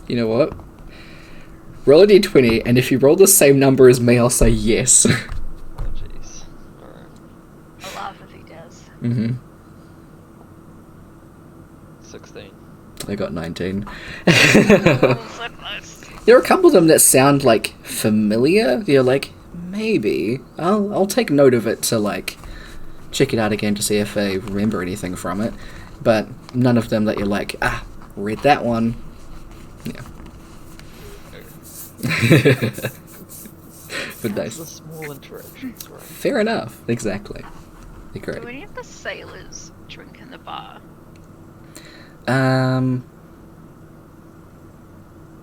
You know what? Roll a d20, and if you roll the same number as me, I'll say yes.
Oh jeez. Alright.
I'll laugh if he does.
16.
I got 19.
Oh, so close.
There are a couple of them that sound like familiar. You're like, maybe. I'll take note of it to, like, check it out again to see if I remember anything from it. But none of them that you're like, read that one. Yeah. But nice.
The small interactions, right?
Fair enough. Exactly. Great.
Do any of the sailors drink in the bar?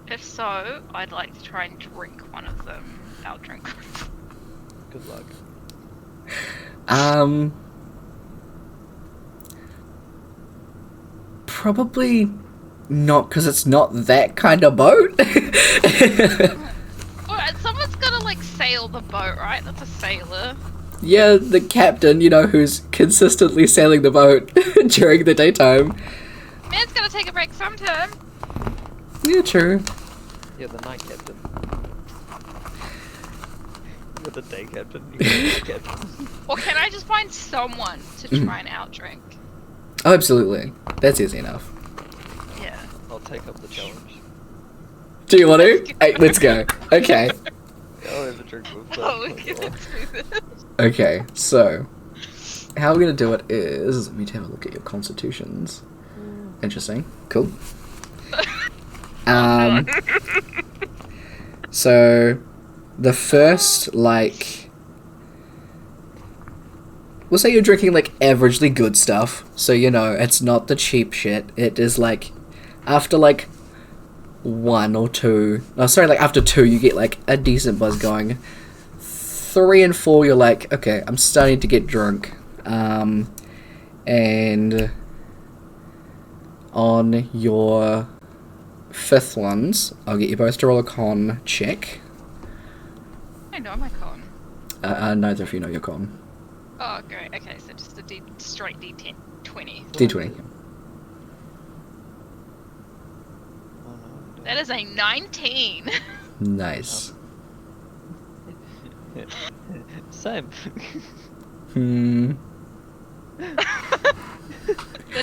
If so, I'd like to try and drink one of them. I'll drink.
Good luck.
Probably not, because it's not that kind of boat.
Alright, someone's gotta, like, sail the boat, right? That's a sailor.
Yeah, the captain, who's consistently sailing the boat during the daytime.
Man's gotta take a break sometime.
Yeah, true.
Yeah, the night captain. You're the day captain. You're the night captain.
Or can I just find someone to try and outdrink?
Oh, absolutely. That's easy enough.
Yeah.
I'll take up the challenge.
Do you want to? Hey, let's go. Okay.
I'll have a drink with
Oh,
that.
we can do this.
Okay, so how we're gonna do it is let me have a look at your constitutions. Interesting. Cool. So the first, like, we'll say you're drinking like averagely good stuff, so it's not the cheap shit. It is like after like one or two, like after two you get like a decent buzz going. 3 and 4 you're like, okay, I'm starting to get drunk. And on your 5th ones, I'll get you both to roll a con check.
I know my con.
Neither of you know your con.
Oh, great. Okay, so just a straight D10. 20.
D20.
Oh, no,
That is a 19.
Nice.
Same.
That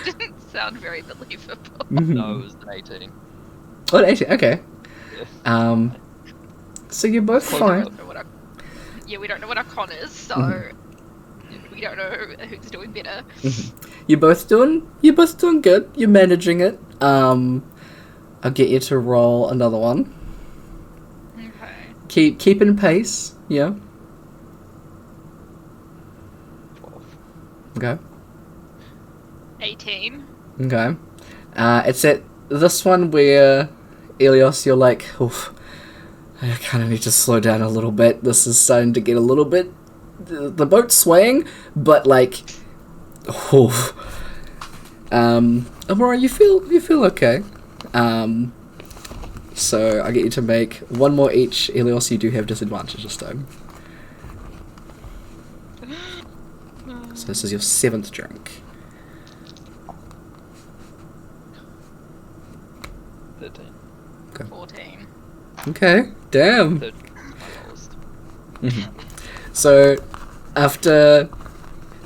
didn't sound very believable.
No, it was an 18.
Oh, 18, okay.
Yeah.
So you're both
We
fine.
don't know what we don't know what our con is, so we don't know who's doing better.
You're both doing good. You're managing it. I'll get you to roll another one.
Okay.
Keep in pace. Yeah.
12.
Okay.
18.
Okay. It's at this one where, Elios, you're like, oof, I kind of need to slow down a little bit. This is starting to get a little bit... The boat's swaying, but like... Oof. Amora, you feel okay. So I get you to make one more each. Elios, you do have disadvantage this time. So this is your 7th drink.
13.
14.
Okay, damn.
13. My lowest.
So, after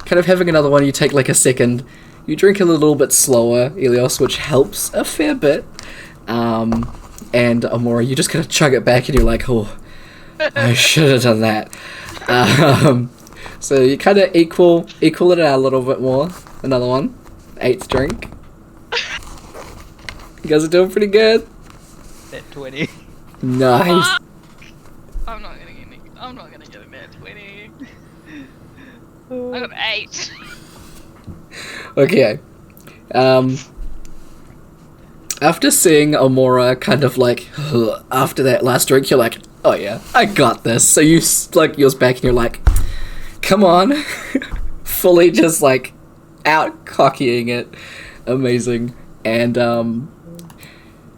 kind of having another one, you take like a second, you drink a little bit slower, Elios, which helps a fair bit. And Amora, you just kind of chug it back and you're like, oh, I should have done that. So you kind of equal it out a little bit more. Another one. 8th drink. You guys are doing pretty good.
At 20.
Nice.
I'm not gonna get a net 20. I got 8.
Okay. After seeing Amora kind of like, after that last drink, you're like, oh yeah, I got this. So you like yours back and you're like, come on. Fully just like out cockying it. Amazing. And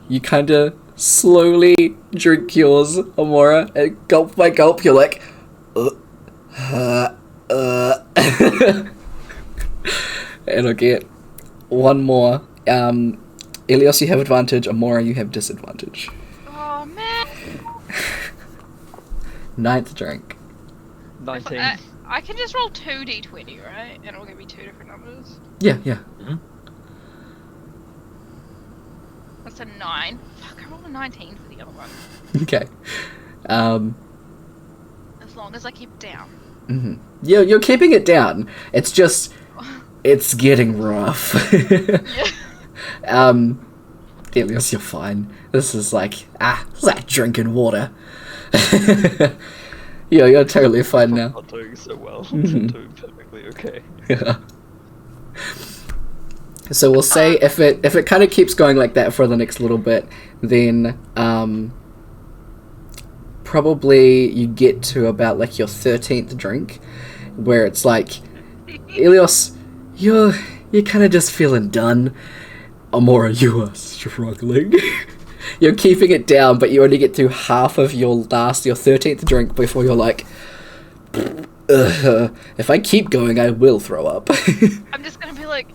you kind of slowly drink yours, Amora, and gulp by gulp, you're like, and I'll get one more. Elios, you have advantage. Amora, you have disadvantage.
Oh man.
9th drink.
19.
I can just roll 2d20, right? And it'll give me 2 different numbers.
Yeah.
That's a 9. Fuck, I rolled a 19 for the other one.
Okay.
A as long as I keep it down.
Mm-hmm. You're keeping it down. It's just, it's getting rough. Elias, you're fine. This is like drinking water. You're totally fine now.
I'm not doing so well. I'm doing perfectly okay.
Yeah. So we'll say if it kind of keeps going like that for the next little bit, then probably you get to about like your 13th drink, where it's like, Elios, you're kind of just feeling done. Amora, you are struggling. You're keeping it down, but you only get through half of your 13th drink before you're like, if I keep going, I will throw up.
I'm just gonna be like,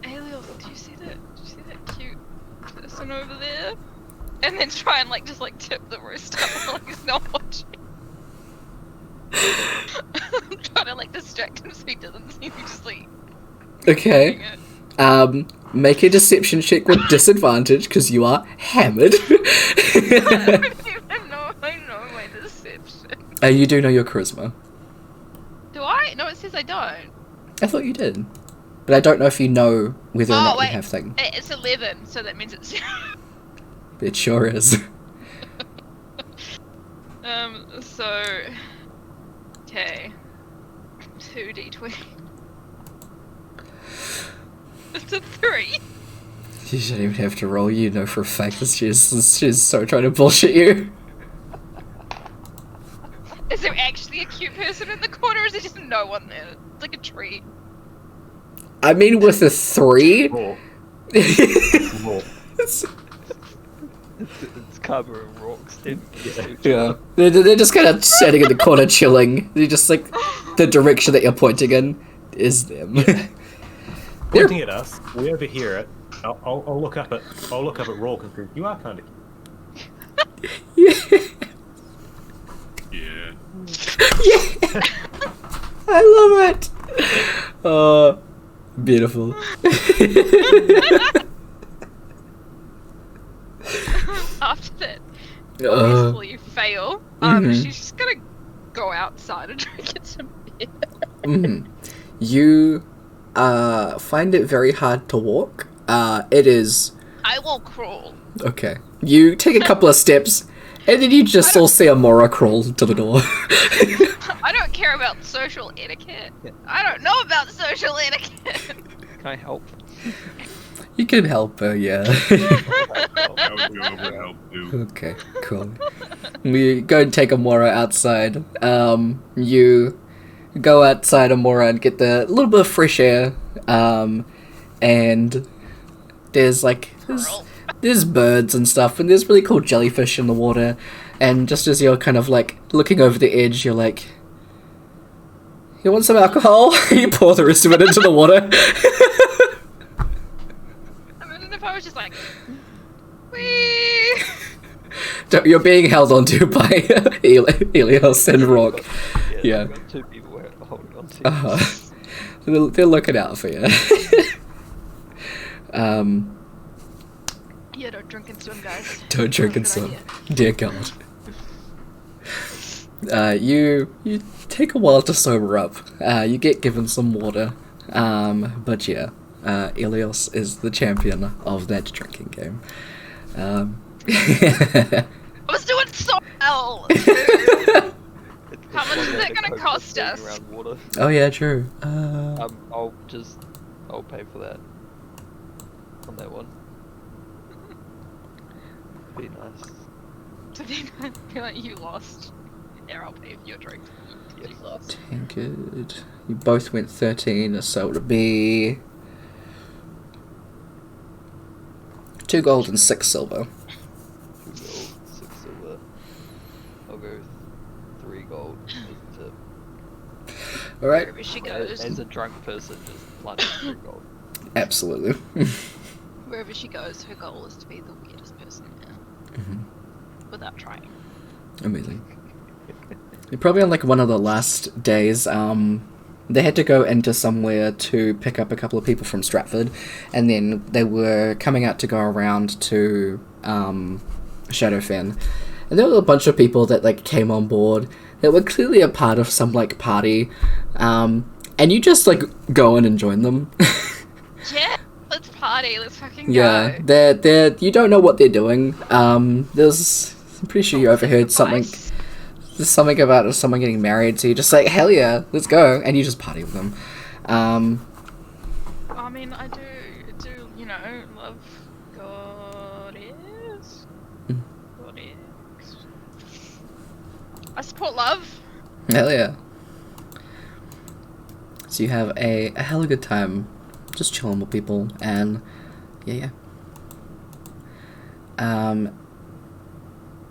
Helios, do you see that cute person over there? And then try and just tip the roast up like he's not watching. I'm trying to distract him so he doesn't see me just
Okay.
doing it.
Make a deception check with disadvantage because you are hammered.
I don't even know I know my deception.
You do know your charisma.
Do I? No, it says I don't.
I thought you did. But I don't know if you know whether or not
wait.
you have thing.
It's 11, so that means it's
It sure is.
so okay. 2d20. It's a 3.
You shouldn't even have to roll. You know for a fact that she's so trying to bullshit you.
Is there actually a cute person in the corner, or is there just no one there? It's like a tree.
I mean, with a 3...
Roar. Roar.
It's Carver and Rock's then.
Yeah. They're just kind of sitting in the corner chilling. They're just like, the direction that you're pointing in is them.
Pointing at us, we overhear it. I'll look up at Rourke and think, you are kind of cute.
Yeah.
Yeah. I love it. Oh, beautiful.
After that,
Uh,
obviously you fail.
mhm.
She's just gonna go outside and try to get some beer.
You find it very hard to walk. It is
I will crawl.
okay. You take a couple of steps, and then you just all see Amora crawl to the door.
I don't care about social etiquette. I don't know about social etiquette.
Can I help?
You can help her, yeah.
That would go over to help too.
Okay, cool. We go and take Amora outside. You go outside Amora and get the little bit of fresh air. And there's there's birds and stuff, and there's really cool jellyfish in the water. And just as you're kind of looking over the edge, you're like, you want some alcohol? You pour the rest of it into the water.
Imagine if I was just wee.
You're being held onto by Elios and Rock. Yeah.
I've got 2 people holding on to.
They're looking out for you.
Yeah, don't drink and swim, guys.
Don't drink and
Good
swim.
idea.
Dear God. You take a while to sober up. You get given some water. But yeah, Elios is the champion of that drinking game.
I was doing so well. How much is that gonna cost us?
Around water.
Oh yeah, true.
I'll pay for that. On that one. Be nice.
To be like you lost. Here, I'll pay for your drink. You lost.
Good. You both went 13, so it would be 2 gold and 6 silver.
2 gold, 6 silver. I'll go 3 gold as a tip.
All right.
Wherever she goes.
As a drunk person, just lunch 3 gold.
Absolutely.
Wherever she goes, her goal is to be the weirdest person there. Without trying.
Amazing. You're probably on one of the last days. They had to go into somewhere to pick up a couple of people from Stratford, and then they were coming out to go around to Shadowfen. And there were a bunch of people that came on board. that were clearly a part of some like party, and you just like go in and join them.
Yeah, let's party. Let's fucking
Yeah,
go.
they're you don't know what they're doing. I'm pretty sure you overheard something.
Advice.
There's something about someone getting married, so you're just like, hell yeah, let's go, and you just party with them.
I mean, I do, you know, love goddess. Goddess. I support love.
Hell yeah. So you have a hell of a good time just chilling with people, and yeah.
Can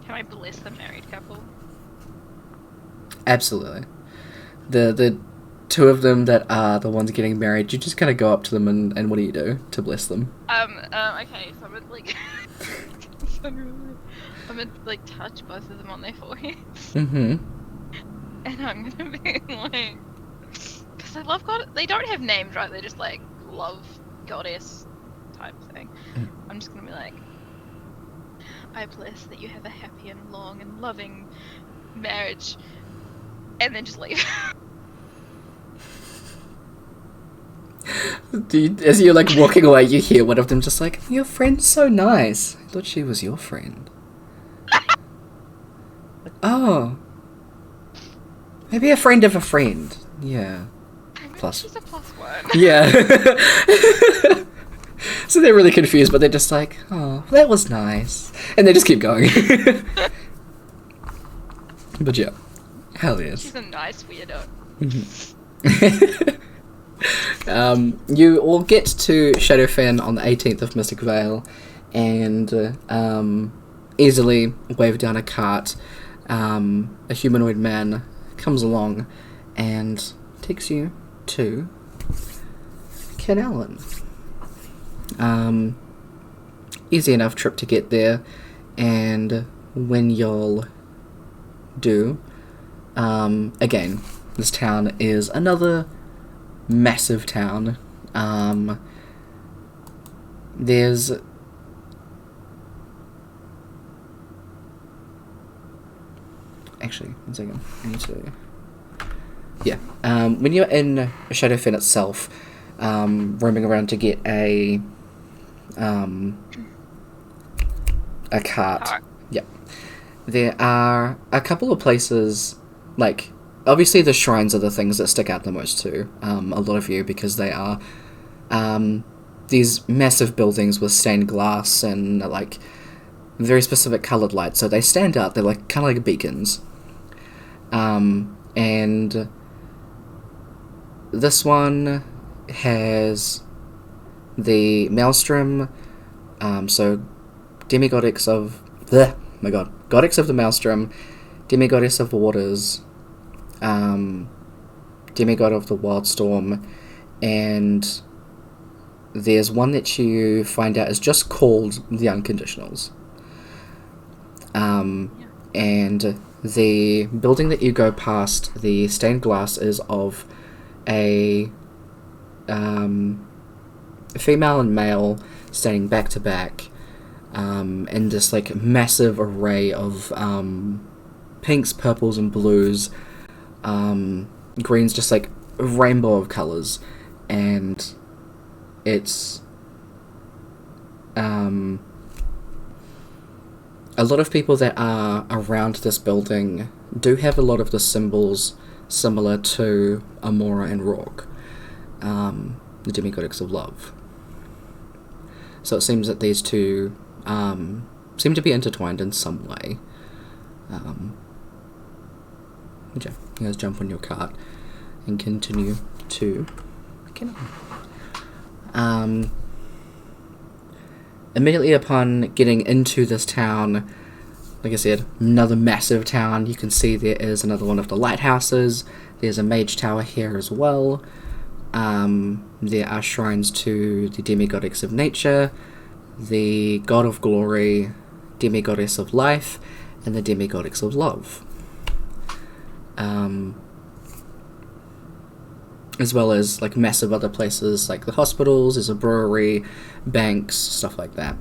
I bless the married couple?
Absolutely. The two of them that are the ones getting married, you just kind of go up to them and what do you do to bless them?
Okay, so I'm gonna like, I'm gonna like touch both of them on their foreheads,
Mm-hmm.
and I'm gonna be like, because I love God. They don't have names, right? They're just like love goddess type thing. I'm just gonna be like, I bless that you have a happy and long and loving marriage, and then just leave.
As you're like walking away, you hear one of them just like, your friend's so nice. I thought she was your friend. Oh. Maybe a friend of a friend. Yeah. Plus.
She's a +1.
Yeah. So they're really confused, but they're just like, oh, that was nice. And they just keep going. But yeah. Hell yes.
She's a nice weirdo.
You all get to Shadowfen on the 18th of Mystic Vale and easily wave down a cart. A humanoid man comes along and takes you to Canallan. Easy enough trip to get there, and when y'all do, again, this town is another massive town. There's actually, one second, I need to when you're in Shadowfen itself, roaming around to get a cart. Yep. There are a couple of places, like, obviously the shrines are the things that stick out the most to a lot of you, because they are these massive buildings with stained glass and, like, very specific coloured lights, so they stand out. They're, like, kind of like beacons. And this one has the Maelstrom, so demigoddess of goddess of the Maelstrom, demigoddess of the waters, demigod of the Wildstorm, and there's one that you find out is just called the Unconditionals. And the building that you go past, the stained glass, is of a female and male standing back to back in this like massive array of pinks, purples, and blues, greens, just like a rainbow of colours, and it's a lot of people that are around this building do have a lot of the symbols similar to Amora and Rourke, the demigoddess of love. So it seems that these two seem to be intertwined in some way. Yeah, you guys jump on your cart and continue to immediately upon getting into this town, like I said, another massive town. You can see there is another one of the lighthouses. There's a mage tower here as well. There are shrines to the demigoddess of nature, the god of glory, demigoddess of life, and the demigoddess of love. As well as like massive other places like the hospitals, there's a brewery, banks, stuff like that.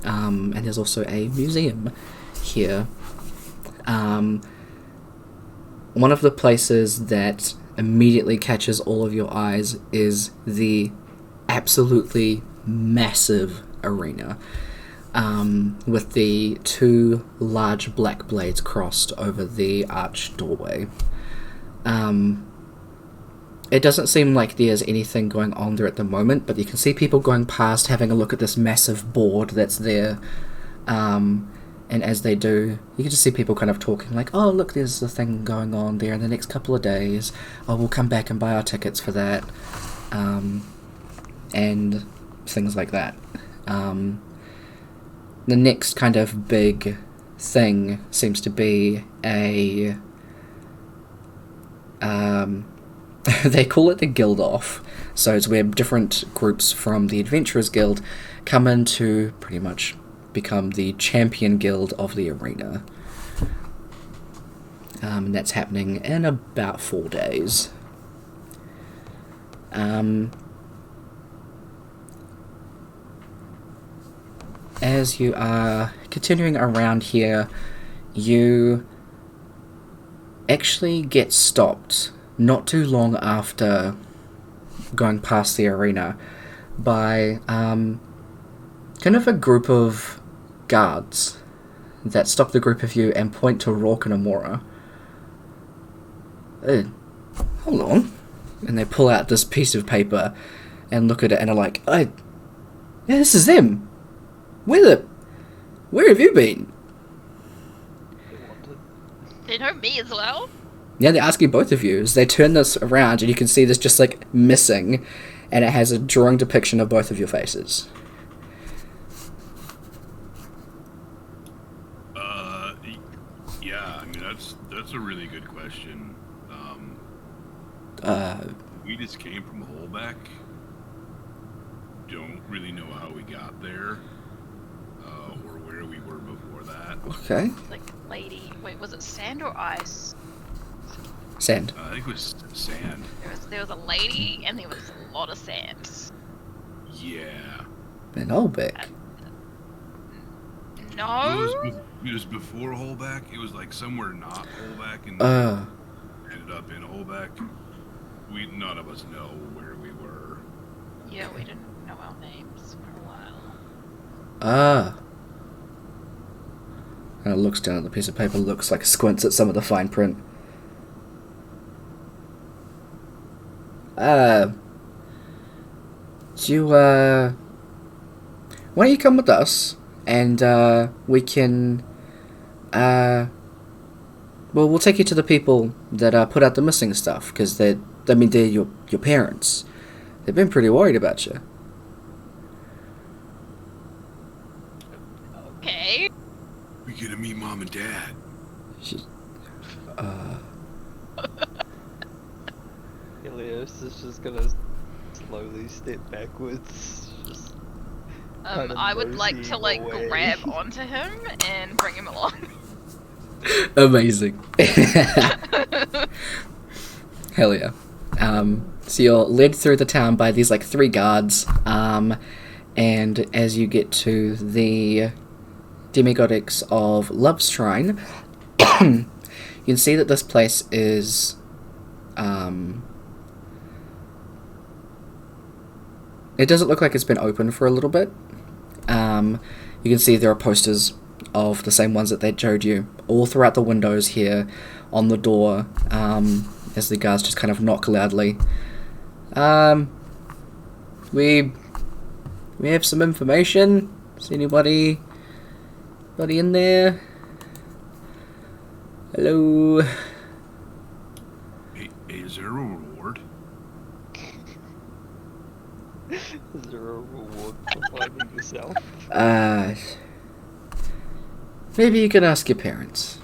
And there's also a museum here. one of the places that immediately catches all of your eyes is the absolutely massive arena, with the two large black blades crossed over the arched doorway. It doesn't seem like there's anything going on there at the moment, but you can see people going past, having a look at this massive board that's there. And as they do, you can just see people kind of talking like, oh, look, there's a thing going on there in the next couple of days. Oh, we'll come back and buy our tickets for that. And things like that. The next kind of big thing seems to be a... they call it the Guild Off. So it's where different groups from the Adventurers Guild come in to pretty much become the champion guild of the arena. And that's happening in about 4 days. As you are continuing around here, you actually get stopped not too long after going past the arena by kind of a group of guards that stop the group of you and point to Rourke and Amora. Hold on. And they pull out this piece of paper and look at it and are like, yeah, this is them. Where have you been?
They know me as well.
Yeah, they're asking both of you. As they turn this around and you can see this just like missing, and it has a drawing depiction of both of your faces.
Yeah, I mean that's a really good question. We just came from Holbeck. Don't really know how we got there, or where we were before that.
Okay.
Like, lady, wait, was it sand or ice?
Sand.
I think it was sand.
There was a lady, and there was a lot of sand.
Yeah.
In Holbeck.
No.
It was before Holbeck. It was like somewhere not Holbeck, and ended up in Holbeck. None of us know where we were.
Yeah, we didn't know our names for a while.
And it looks down at the piece of paper, looks like squints at some of the fine print. Why don't you come with us, and we can, we'll take you to the people that put out the missing stuff, because they're your parents. They've been pretty worried about you.
Okay.
We get to meet Mom and Dad.
Elias is just gonna slowly step backwards. Just kind of
I would like to
moseying away.
grab onto him and bring him along.
Amazing. Hell yeah. So you're led through the town by these like 3 guards, and as you get to the Demigoddess of Love's Shrine, you can see that this place is it doesn't look like it's been open for a little bit. You can see there are posters of the same ones that they showed you all throughout the windows here, on the door, as the guards just kind of knock loudly. We have some information. Is anybody in there? Hello?
Hey, is there a reward?
Is there a reward for finding yourself?
Maybe you can ask your parents.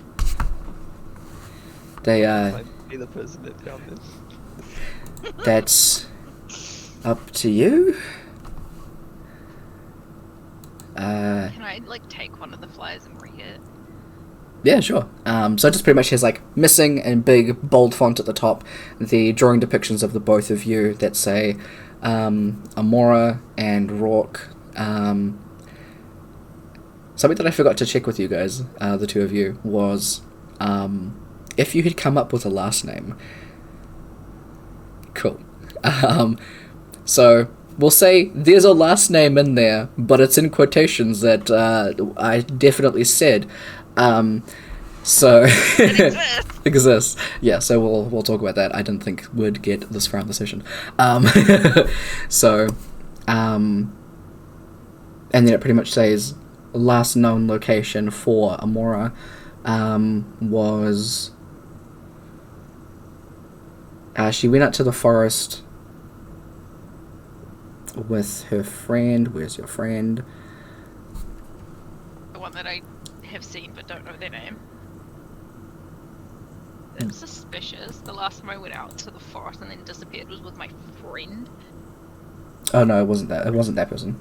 They,
Might be the person that found this.
that's up to you.
Can I take one of the flyers and read it?
Yeah, sure. So it just pretty much has like missing in big bold font at the top the drawing depictions of the both of you that say Amora and Rourke. Something that I forgot to check with you guys, the two of you, was if you had come up with a last name. Cool. So we'll say there's a last name in there, but it's in quotations that I definitely said. So
It exists.
exists. Yeah, so we'll talk about that. I didn't think we'd get this far in the session. So, and then it pretty much says last known location for Amora was she went out to the forest with her friend. Where's your friend?
The one that I have seen but don't know their name. It was suspicious. The last time I went out to the forest and then disappeared was with my friend.
Oh no, it wasn't that. It wasn't that person.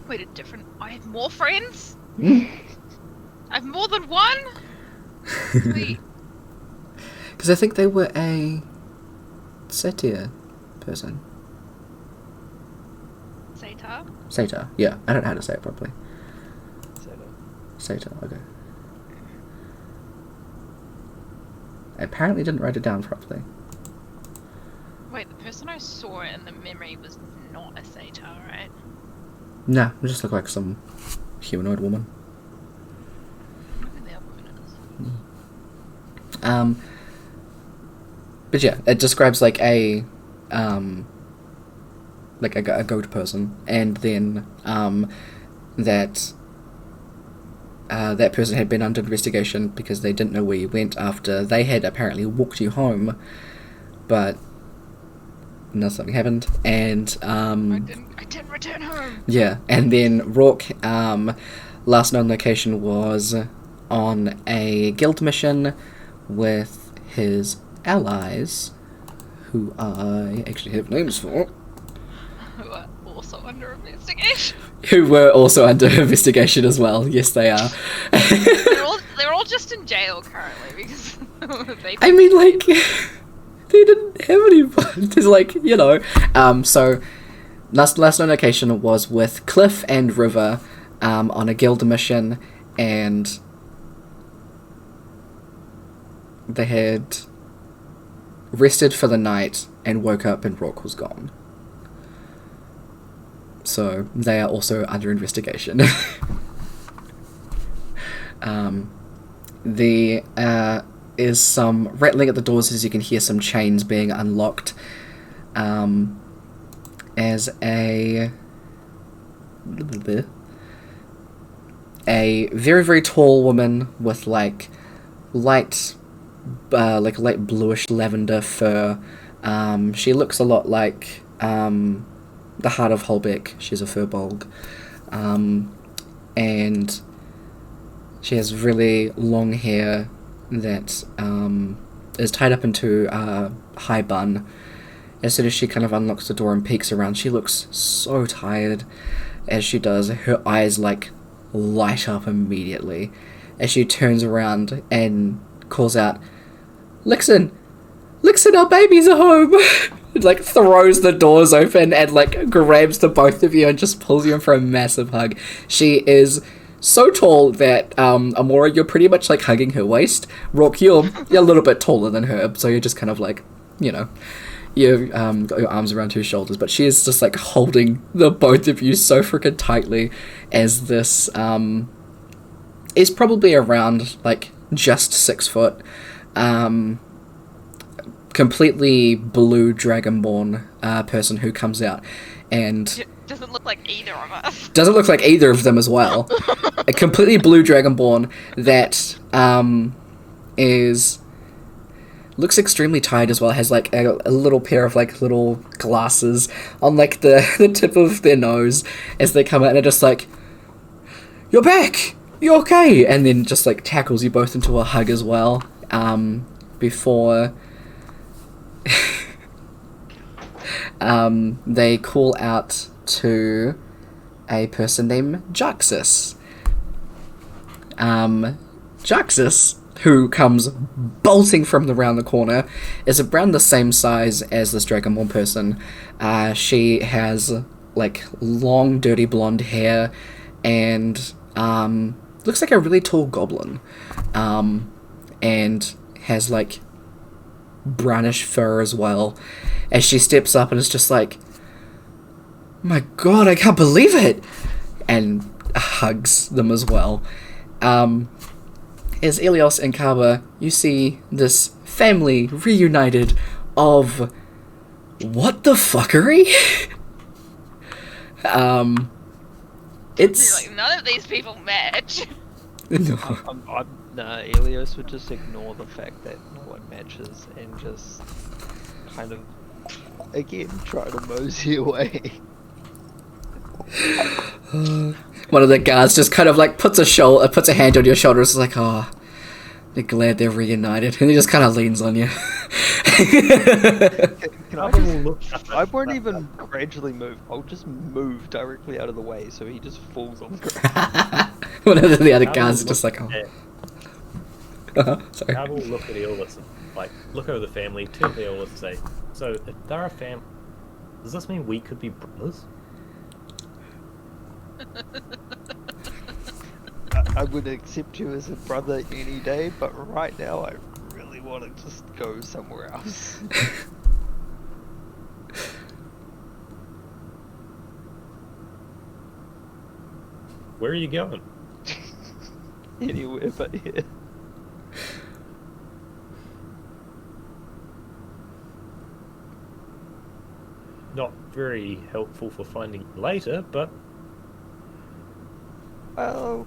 Wait, a different. I have more friends? I have more than one? Sweet.
Because I think they were a satyr person.
Satyr?
Satyr, yeah. I don't know how to say it properly. Satyr, okay. I apparently didn't write it down properly.
Wait, the person I saw in the memory was not a satyr, right?
Nah, it just looked like some humanoid woman.
I don't know who the other woman is.
But yeah, it describes like a goat person, and then that person had been under investigation because they didn't know where you went after they had apparently walked you home, but nothing happened, and
I didn't return home.
yeah, and then Rourke, last known location was on a guild mission with his allies, who I actually have names for,
Who are also under investigation.
who were also under investigation as well. Yes, they are.
They're all just in jail currently because they.
I mean, like, they didn't have any fun. There's like, you know. So, last known location was with Cliff and River on a guild mission, and they had rested for the night and woke up and Rourke was gone. So, they are also under investigation. There is some rattling at the doors as you can hear some chains being unlocked. As a very, very tall woman with like light bluish lavender fur. She looks a lot like the Heart of Holbeck. She's a furbolg. And she has really long hair that is tied up into a high bun. As soon as she kind of unlocks the door and peeks around, she looks so tired as she does. Her eyes like light up immediately as she turns around and calls out, Lixin, our babies are home! It, like, throws the doors open and, like, grabs the both of you and just pulls you in for a massive hug. She is so tall that, Amora, you're pretty much, like, hugging her waist. Rourke, you're a little bit taller than her, so you're just kind of, like, you know, you've got your arms around her shoulders, but she is just, like, holding the both of you so freaking tightly as this, is probably around, like, just 6 foot, completely blue dragonborn person who comes out and
Doesn't look like either of us.
doesn't look like either of them as well. A completely blue dragonborn that looks extremely tired as well, has like a little pair of like little glasses on like the tip of their nose as they come out, and are just like, you're back, you're okay, and then just like tackles you both into a hug as well, before they call out to a person named Jaxus. Jaxus, who comes bolting from around the corner, is around the same size as this Dragonborn person. She has like long, dirty blonde hair and looks like a really tall goblin, and has like brownish fur as well. As she steps up and is just like, "My God, I can't believe it!" and hugs them as well. As Elios and Kaba, you see this family reunited of what the fuckery? It's
Like, none of these people match.
no.
Nah, Elios would just ignore the fact that no one matches and just kind of, again, try to mosey away.
One of the guards just kind of like puts a hand on your shoulder. It's like, oh, they're glad they're reunited, and he just kind of leans on you.
Can I
Kaba will look
I won't even gradually move. I'll just move directly out of the way so he just falls on the ground.
One of the other
Kaba
guards is
will
just like, oh, sorry.
Kaba will look at Eolus and like look over the family, turn to Eolus and say, "So if they're a family, does this mean we could be brothers?"
I would accept you as a brother any day, but right now I really want to just go somewhere else.
Where are you going?
Anywhere but here.
Not very helpful for finding later, but
I'll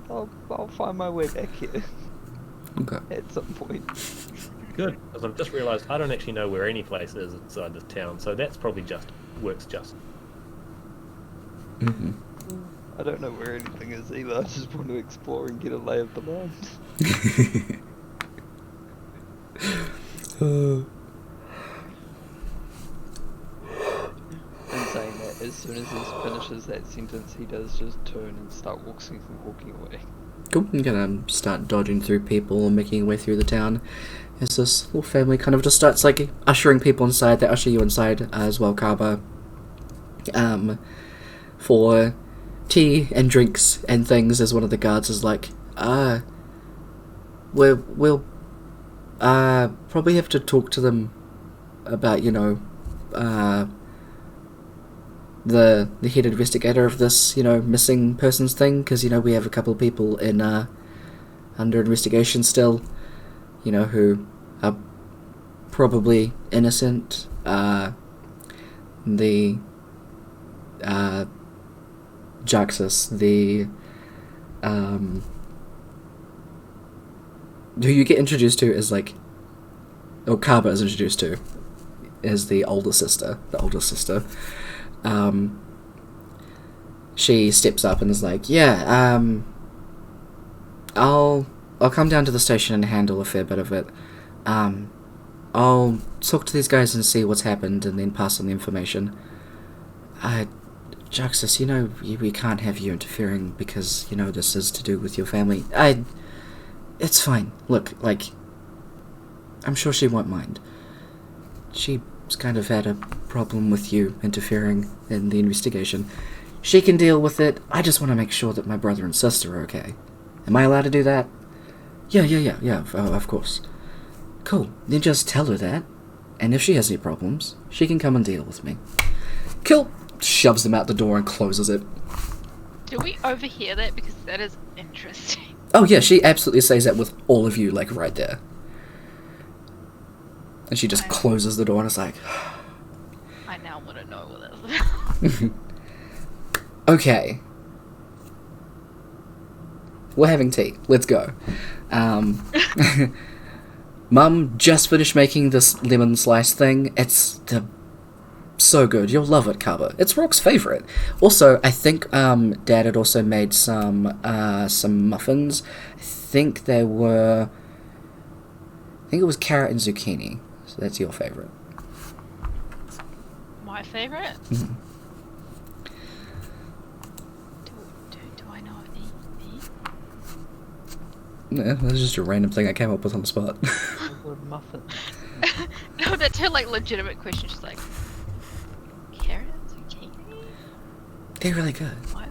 find my way back here
Okay.
at some point.
good, because I've just realised I don't actually know where any place is inside this town, so that's probably works just.
Mm-hmm.
I don't know where anything is either. I just want to explore and get a lay of the land. In saying that, as soon as he finishes that sentence, he does just turn and start walking away.
Cool. You're gonna start dodging through people and making your way through the town. As this little family kind of just starts like ushering people inside. They usher you inside as well, Kaba. For tea and drinks and things, as one of the guards is like, we'll probably have to talk to them about, the head investigator of this, missing persons thing, because, we have a couple of people in, under investigation still, who are probably innocent. The Jaxus, who you get introduced to is like, or Kaba is introduced to, is the older sister. She steps up and is like, yeah, I'll come down to the station and handle a fair bit of it. I'll talk to these guys and see what's happened and then pass on the information. Jaxus, we can't have you interfering because, this is to do with your family. It's fine. Look, I'm sure she won't mind. She's kind of had a problem with you interfering in the investigation. She can deal with it. I just want to make sure that my brother and sister are okay. Am I allowed to do that? Yeah, of course. Cool. Then just tell her that. And if she has any problems, she can come and deal with me. Cool. Shoves them out the door and closes it.
Do we overhear that? Because that is interesting.
Oh yeah, she absolutely says that with all of you, right there. And she just closes the door and is like...
I now want to know what that's about.
Okay. We're having tea. Let's go. Mum just finished making this lemon slice thing. It's so good. You'll love it, Kaba. It's Rock's favourite. Also, I think Dad had also made some muffins. I think it was carrot and zucchini. So that's your favourite.
My favourite?
Mm-hmm.
Do I know of any?
Yeah, that's just a random thing I came up with on the spot.
Muffin.
No, that's her legitimate question. She's like, carrot, zucchini?
They're really good.
What?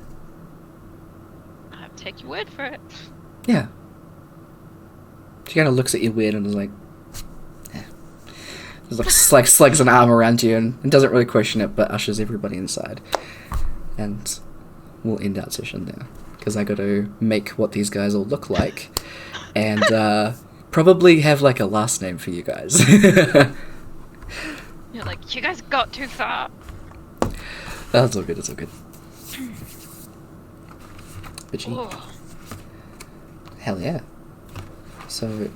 I'll take your word for it.
Yeah. She kind of looks at you weird and is like, eh. Just like slugs an arm around you and doesn't really question it, but ushers everybody inside. And we'll end our session there. Because I got to make what these guys all look like. And probably have like a last name for you guys.
You're like, you guys got too far.
That's all good, it's all good. Bitchy.
Oh,
Hell yeah. So,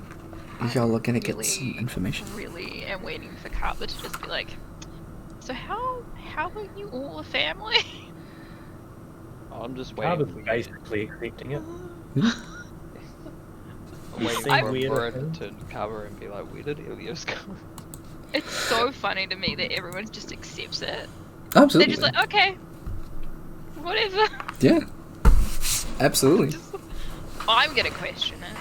y'all are gonna get
really,
some information.
Really am waiting for Carver to just be like, so how are you all a family?
I'm just
Carver's
waiting.
basically accepting it.
I'm waiting
Seem
for
weird,
Bro
I
to
think.
turn to cover and be like, where did Ilios go?
It's so funny to me that everyone just accepts it.
Absolutely.
They're just like, okay, whatever.
Yeah. Absolutely.
I'm gonna question it.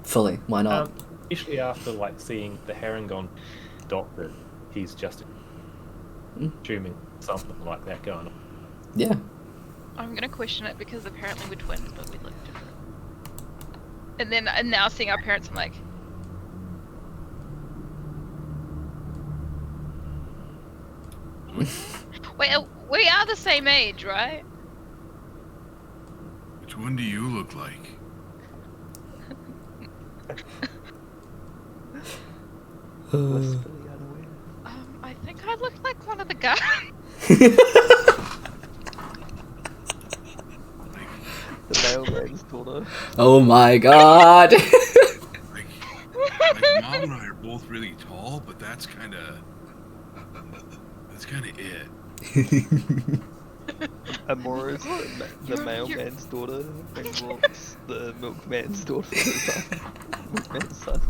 Fully. Why not?
Especially after like seeing the Harangon doctor, he's just assuming something like that going on.
Yeah.
I'm gonna question it because apparently we're twins, but we look different. And now seeing our parents, I'm like, wait, we are the same age, right?
Which one do you look like?
Blissfully unaware.
I think I look like one of the guys.
The mailman's daughter.
Oh my god.
Like Mom and I are both really tall, but that's kind of it.
Amoro's the mailman's daughter and Brooke's the milkman's daughter. Milkman's son.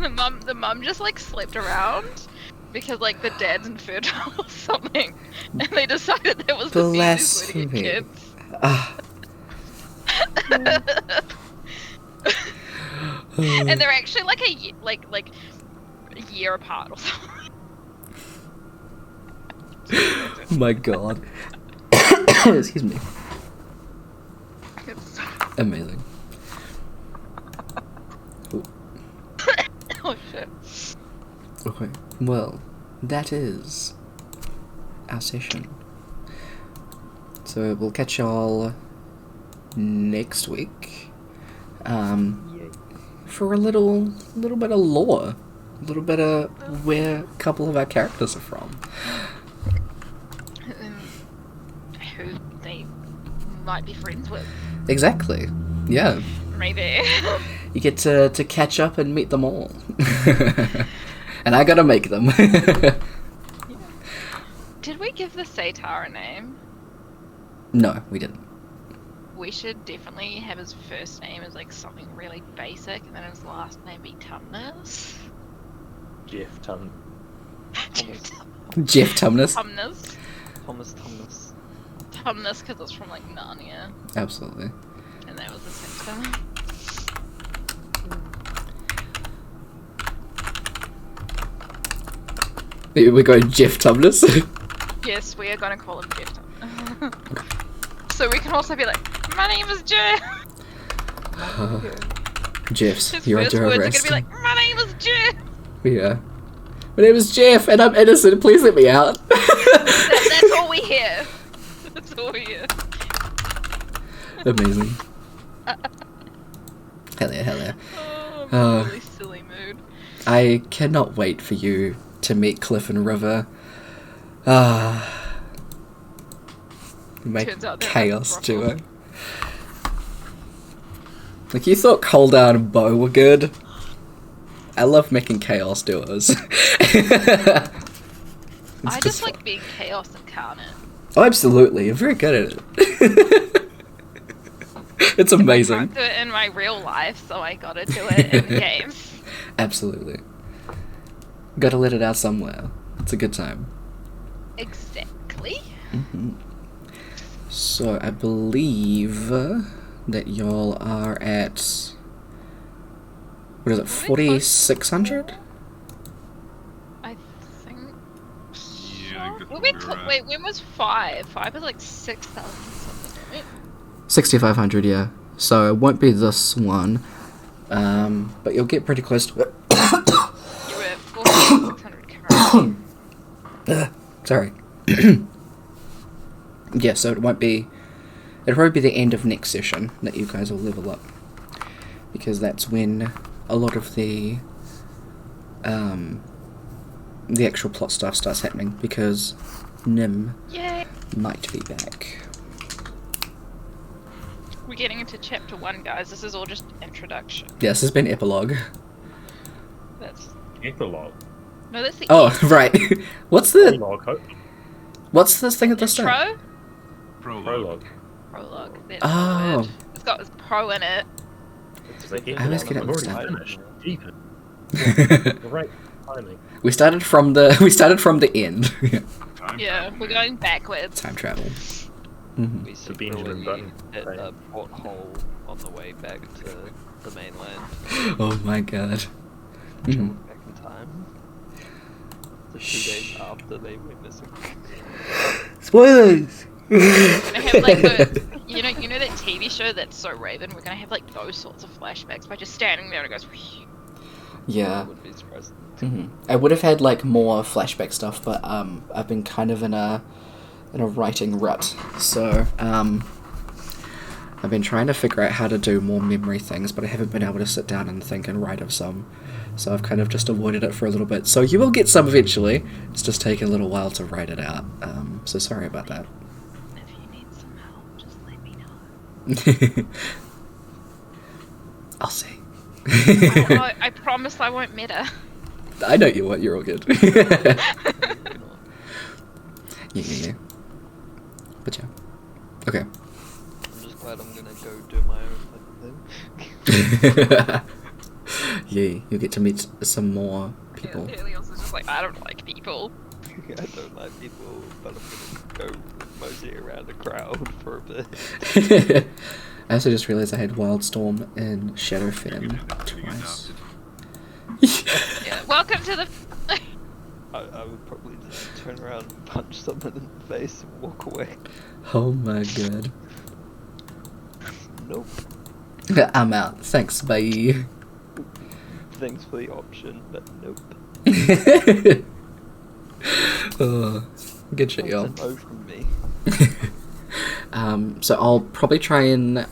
The mum just like slept around because like the dad's infertile or something, and they decided that was the easiest way to
Blasphemy.
get kids.
Ah.
And they're actually like a year apart or something.
Oh my god. Excuse me.
It's
Amazing. Ooh.
oh shit.
Okay. Well, that is our session. So we'll catch y'all next week. For a little bit of lore. A little bit of where a couple of our characters are from.
Who they might be friends with.
Exactly. Yeah.
Maybe.
You get to catch up and meet them all. And I gotta make them.
Did we give the Satar a name?
No, we didn't.
We should definitely have his first name as like something really basic, and then his last name be Tumnus.
Jeff Tun.
Jeff Tumnus.
Tumnus.
Thomas.
Tumnus because it's from like Narnia,
Absolutely.
and that was the same thing.
We're going Jeff Tumnus.
Yes, we are gonna call him Jeff Tumnus. So we can also be like, my name is Jeff.
Jeffs,
His
you're
first
under
words are
arrest.
gonna be like, my name is Jeff.
Yeah. My name is Jeff and I'm innocent. Please let me out.
That's all we hear. That's all we hear.
Amazing. Hell yeah, hell yeah.
Oh, I'm in a really silly mood.
I cannot wait for you to meet Cliff and River. You make
Turns out they're
chaos
like
duo. Like, you thought Coldar and Bo were good? I love making chaos duos.
I
It's
just
fun.
like being chaos incarnate.
Oh, absolutely. You're very good at it. It's
I
amazing.
can't do it in my real life, so I gotta do it in the games.
Absolutely. Gotta let it out somewhere. It's a good time.
Exactly.
So, I believe that y'all are at... What is it, 4,600?
I think.
Yeah, I think that's
Were
what
we
we're at.
wait, when was 5? 5 was like 6,000 something, right?
6,500, yeah. So, it won't be this one. But you'll get pretty close to it.
You were 4,600 currently.
Sorry. Yeah, so it'll probably be the end of next session that you guys will level up. Because that's when a lot of the actual plot stuff starts happening, because Nim
Yay!
might be back.
We're getting into chapter 1, guys. This is all just introduction.
Yeah, this has been epilogue.
That's
Epilogue.
no, that's the
Oh, right. What's this thing at the start?
intro.
Prologue.
Prologue. That's
Oh.
the word. It's got this pro in it.
It's the
I always get it
I've already
mixed up.
finished. Even. Great timing.
We started from the end.
Yeah, we're going backwards.
Time travel. Mm-hmm.
We
The Benjamin Button.
at a porthole on the way back to the mainland.
Oh my god. Mhm.
Back in time. The 2 days after they went missing.
Spoilers.
We're gonna have like the, you know that TV show that's So Raven. We're gonna have like those sorts of flashbacks by just standing there and it goes. Whoosh.
Yeah.
I wouldn't be surprised.
I would have had like more flashback stuff, but I've been kind of in a writing rut, so I've been trying to figure out how to do more memory things, but I haven't been able to sit down and think and write of some. So I've kind of just avoided it for a little bit. So you will get some eventually. It's just taken a little while to write it out. So sorry about that.
If you need some help, just let me know.
I'll see.
I promise I won't meta.
I know you won't. You're all good. Yeah. But yeah. Okay.
I'm just glad I'm gonna go do my own thing.
Yeah, you'll get to meet some more people.
Yeah, Helios is just like, I don't like people.
I don't like people, but I'm gonna go mosey around a crowd for a bit.
I also just realised I had Wildstorm and Shadowfen twice.
Yeah, welcome to the.
I would probably just turn around and punch someone in the face and walk away.
Oh my god.
Nope.
I'm out. Thanks, bye.
Thanks for the option, but nope.
Oh, good shit, y'all.
That's a no from me.
So I'll probably try and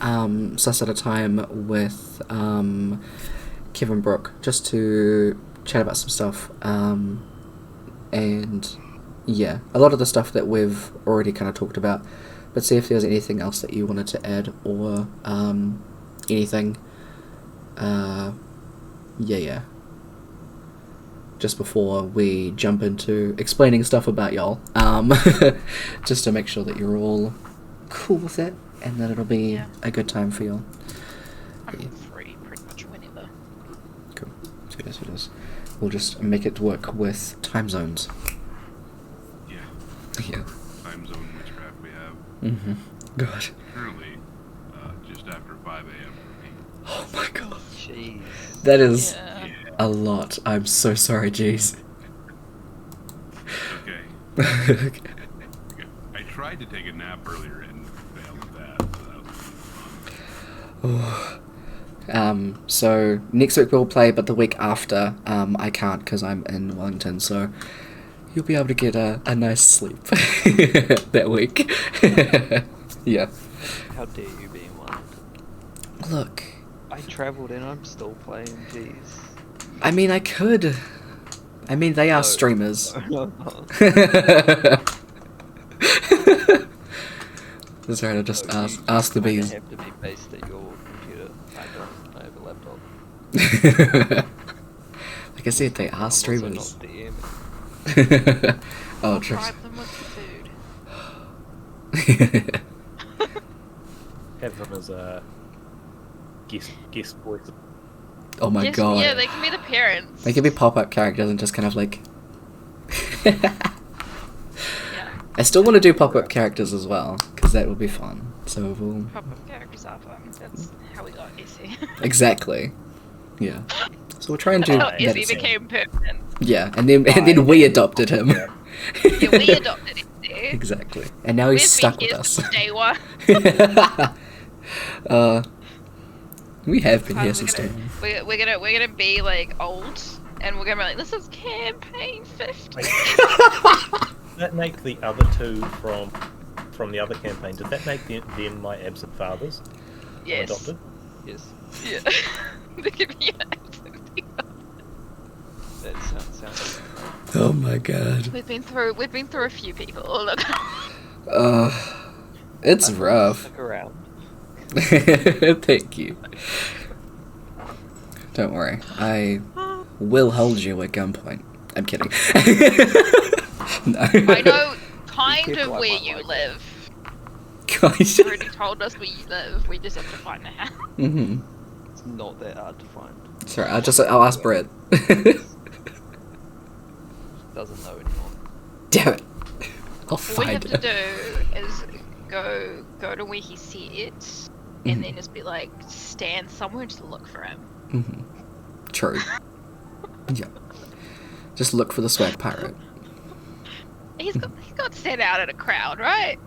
suss out a time with Kev and Brooke just to chat about some stuff. And yeah, a lot of the stuff that we've already kind of talked about, but see if there's anything else that you wanted to add or anything. Yeah. Just before we jump into explaining stuff about y'all, just to make sure that you're all cool with it and that it'll be a good time for y'all.
I'm free pretty much whenever.
Cool. Sweet as. We'll just make it work with time zones.
Yeah.
Yeah.
Time zone witchcraft we have.
Mm-hmm. God.
Currently, just after 5 a.m. for me.
Oh my god.
Jeez.
That is
Yeah.
a lot. I'm so sorry, jeez.
Okay.
Okay.
I tried to take a nap earlier and failed at that, so that was fun.
So next week we'll play, but the week after, I can't because I'm in Wellington, so you'll be able to get a nice sleep that week. Yeah.
How dare you be in one?
Look,
I travelled and I'm still playing, jeez.
I mean, I could. I mean, they are
No.
streamers.
No.
Sorry to just
No,
ask the
you
bees.
have to be based at your computer. I don't. I have a laptop.
Like I said, they are
I'm also
streamers.
not DM.
Oh, trust.
Bribe them with food.
Have them as a guest voice.
Oh my
Yes,
god.
yeah, they can be the parents.
They could be pop-up characters and just kind of like...
Yeah.
I still want to do pop-up characters as well, because that would be fun. So we'll...
Pop-up characters are fun. That's how we got Izzy.
Exactly. Yeah. So we'll try and do
That's how
that.
Izzy became permanent.
Yeah, and then we adopted him.
Yeah.
Yeah, we adopted Izzy.
Exactly. And now he's
We've
stuck
been
with
here
us.
since day one.
We have been
We're
here since day
gonna,
one.
we're gonna be like old, and we're gonna be like, this is campaign 50.
Wait. Does that make the other two from the other campaign? Did that make them my absent fathers?
Yes.
Adopted?
Yes.
Yeah. They could be absolutely.
That sounds.
Oh my god.
We've been through a few people. Look.
It's
I will
rough.
Stick around.
Thank you. Don't worry, I will hold you at gunpoint. I'm kidding. No.
I know kind
Be
of
careful, I
where
might
you
like
live.
Gosh.
You already told us where you live. We just have to find a house.
Mm-hmm.
It's not that hard to find.
Sorry, I'll ask Brett.
Doesn't know anymore.
Damn it. I'll
All we have
find
to
it.
do is go to where he said, and
Mhm.
then just be like, stand somewhere and just look for him.
Mm-hmm. True. Yeah. Just look for the swag pirate.
He's got set out at a crowd, right?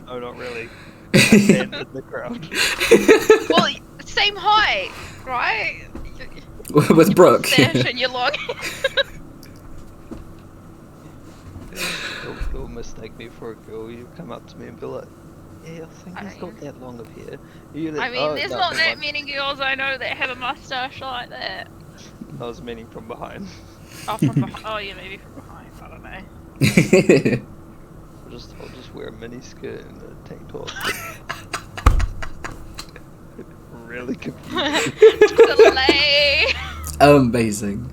No, not really. I stand in the crowd.
Well, same height, right?
With Brooke.
Stash and you're long.
You'll mistake me for a girl. You come up to me and be like, "Yeah, I think he's got that long of hair." You're like,
I mean,
"Oh,
there's
no,
not
never
that
mind."
many girls I know that have a mustache like that.
I was meaning from behind.
Oh, from behind. Oh, yeah, maybe from behind. I don't know.
I'll just wear a mini skirt and a tank top. Really confused.
Slay.
Amazing.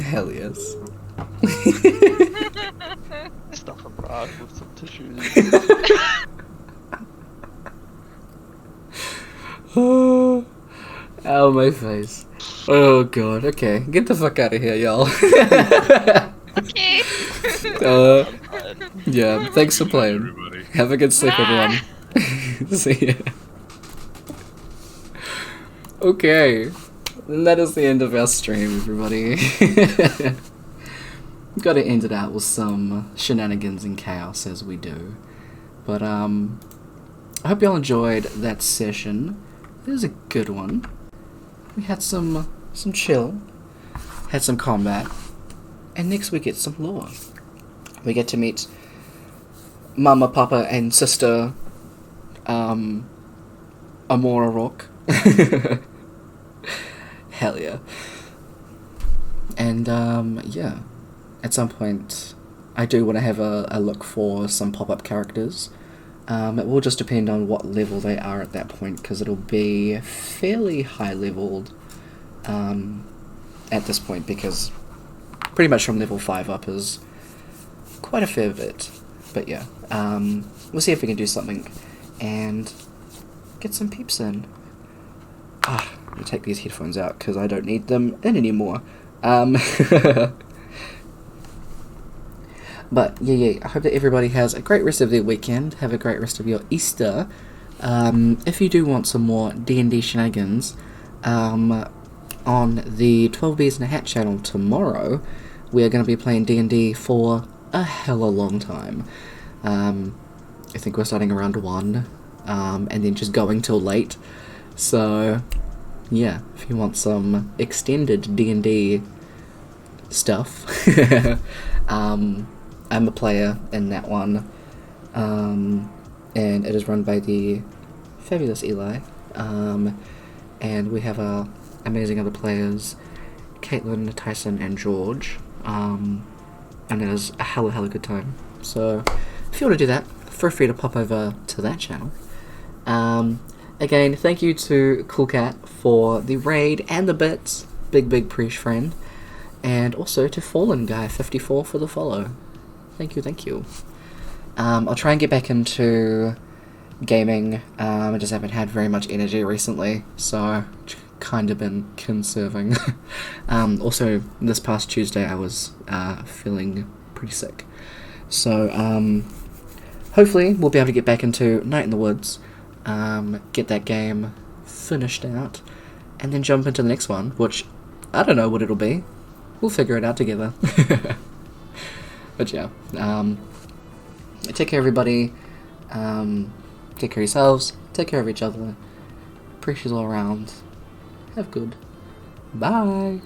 Hell yes.
Stuff a bra with some tissues.
Oh, ow, my face. Oh god, okay. Get the fuck out of here, y'all.
Okay.
Yeah, thanks for playing.
Everybody.
Have a good sleep,
Bye.
everyone. See ya. Okay. And that is the end of our stream, everybody. Gotta end it out with some shenanigans and chaos as we do. But, I hope y'all enjoyed that session. It was a good one. We had some chill, had some combat, and next we get some lore. We get to meet Mama, Papa, and Sister, Amora Rock. Hell yeah. And, yeah. At some point, I do want to have a look for some pop-up characters. It will just depend on what level they are at that point, because it'll be fairly high-leveled at this point, because pretty much from level 5 up is quite a fair bit. But yeah, we'll see if we can do something and get some peeps in. I'm going to take these headphones out, because I don't need them in anymore. But yeah, I hope that everybody has a great rest of their weekend. Have a great rest of your Easter. If you do want some more D&D shenanigans, on the 12 Bees in a Hat channel tomorrow, we are going to be playing D&D for a hella long time. I think we're starting around 1, and then just going till late. So, yeah, if you want some extended D&D stuff, I'm a player in that one, and it is run by the fabulous Eli, and we have our amazing other players, Caitlin, Tyson, and George, and it is a hella good time. So if you want to do that, feel free to pop over to that channel. Again, thank you to Cool Cat for the raid and the bits, big Preach friend, and also to Fallen Guy 54 for the follow. Thank you. I'll try and get back into gaming. I just haven't had very much energy recently, so kind of been conserving. Also, this past Tuesday I was feeling pretty sick. So, hopefully we'll be able to get back into Night in the Woods, get that game finished out, and then jump into the next one, which I don't know what it'll be. We'll figure it out together. But yeah, take care everybody, take care of yourselves, take care of each other, pressures all around. Have good. Bye.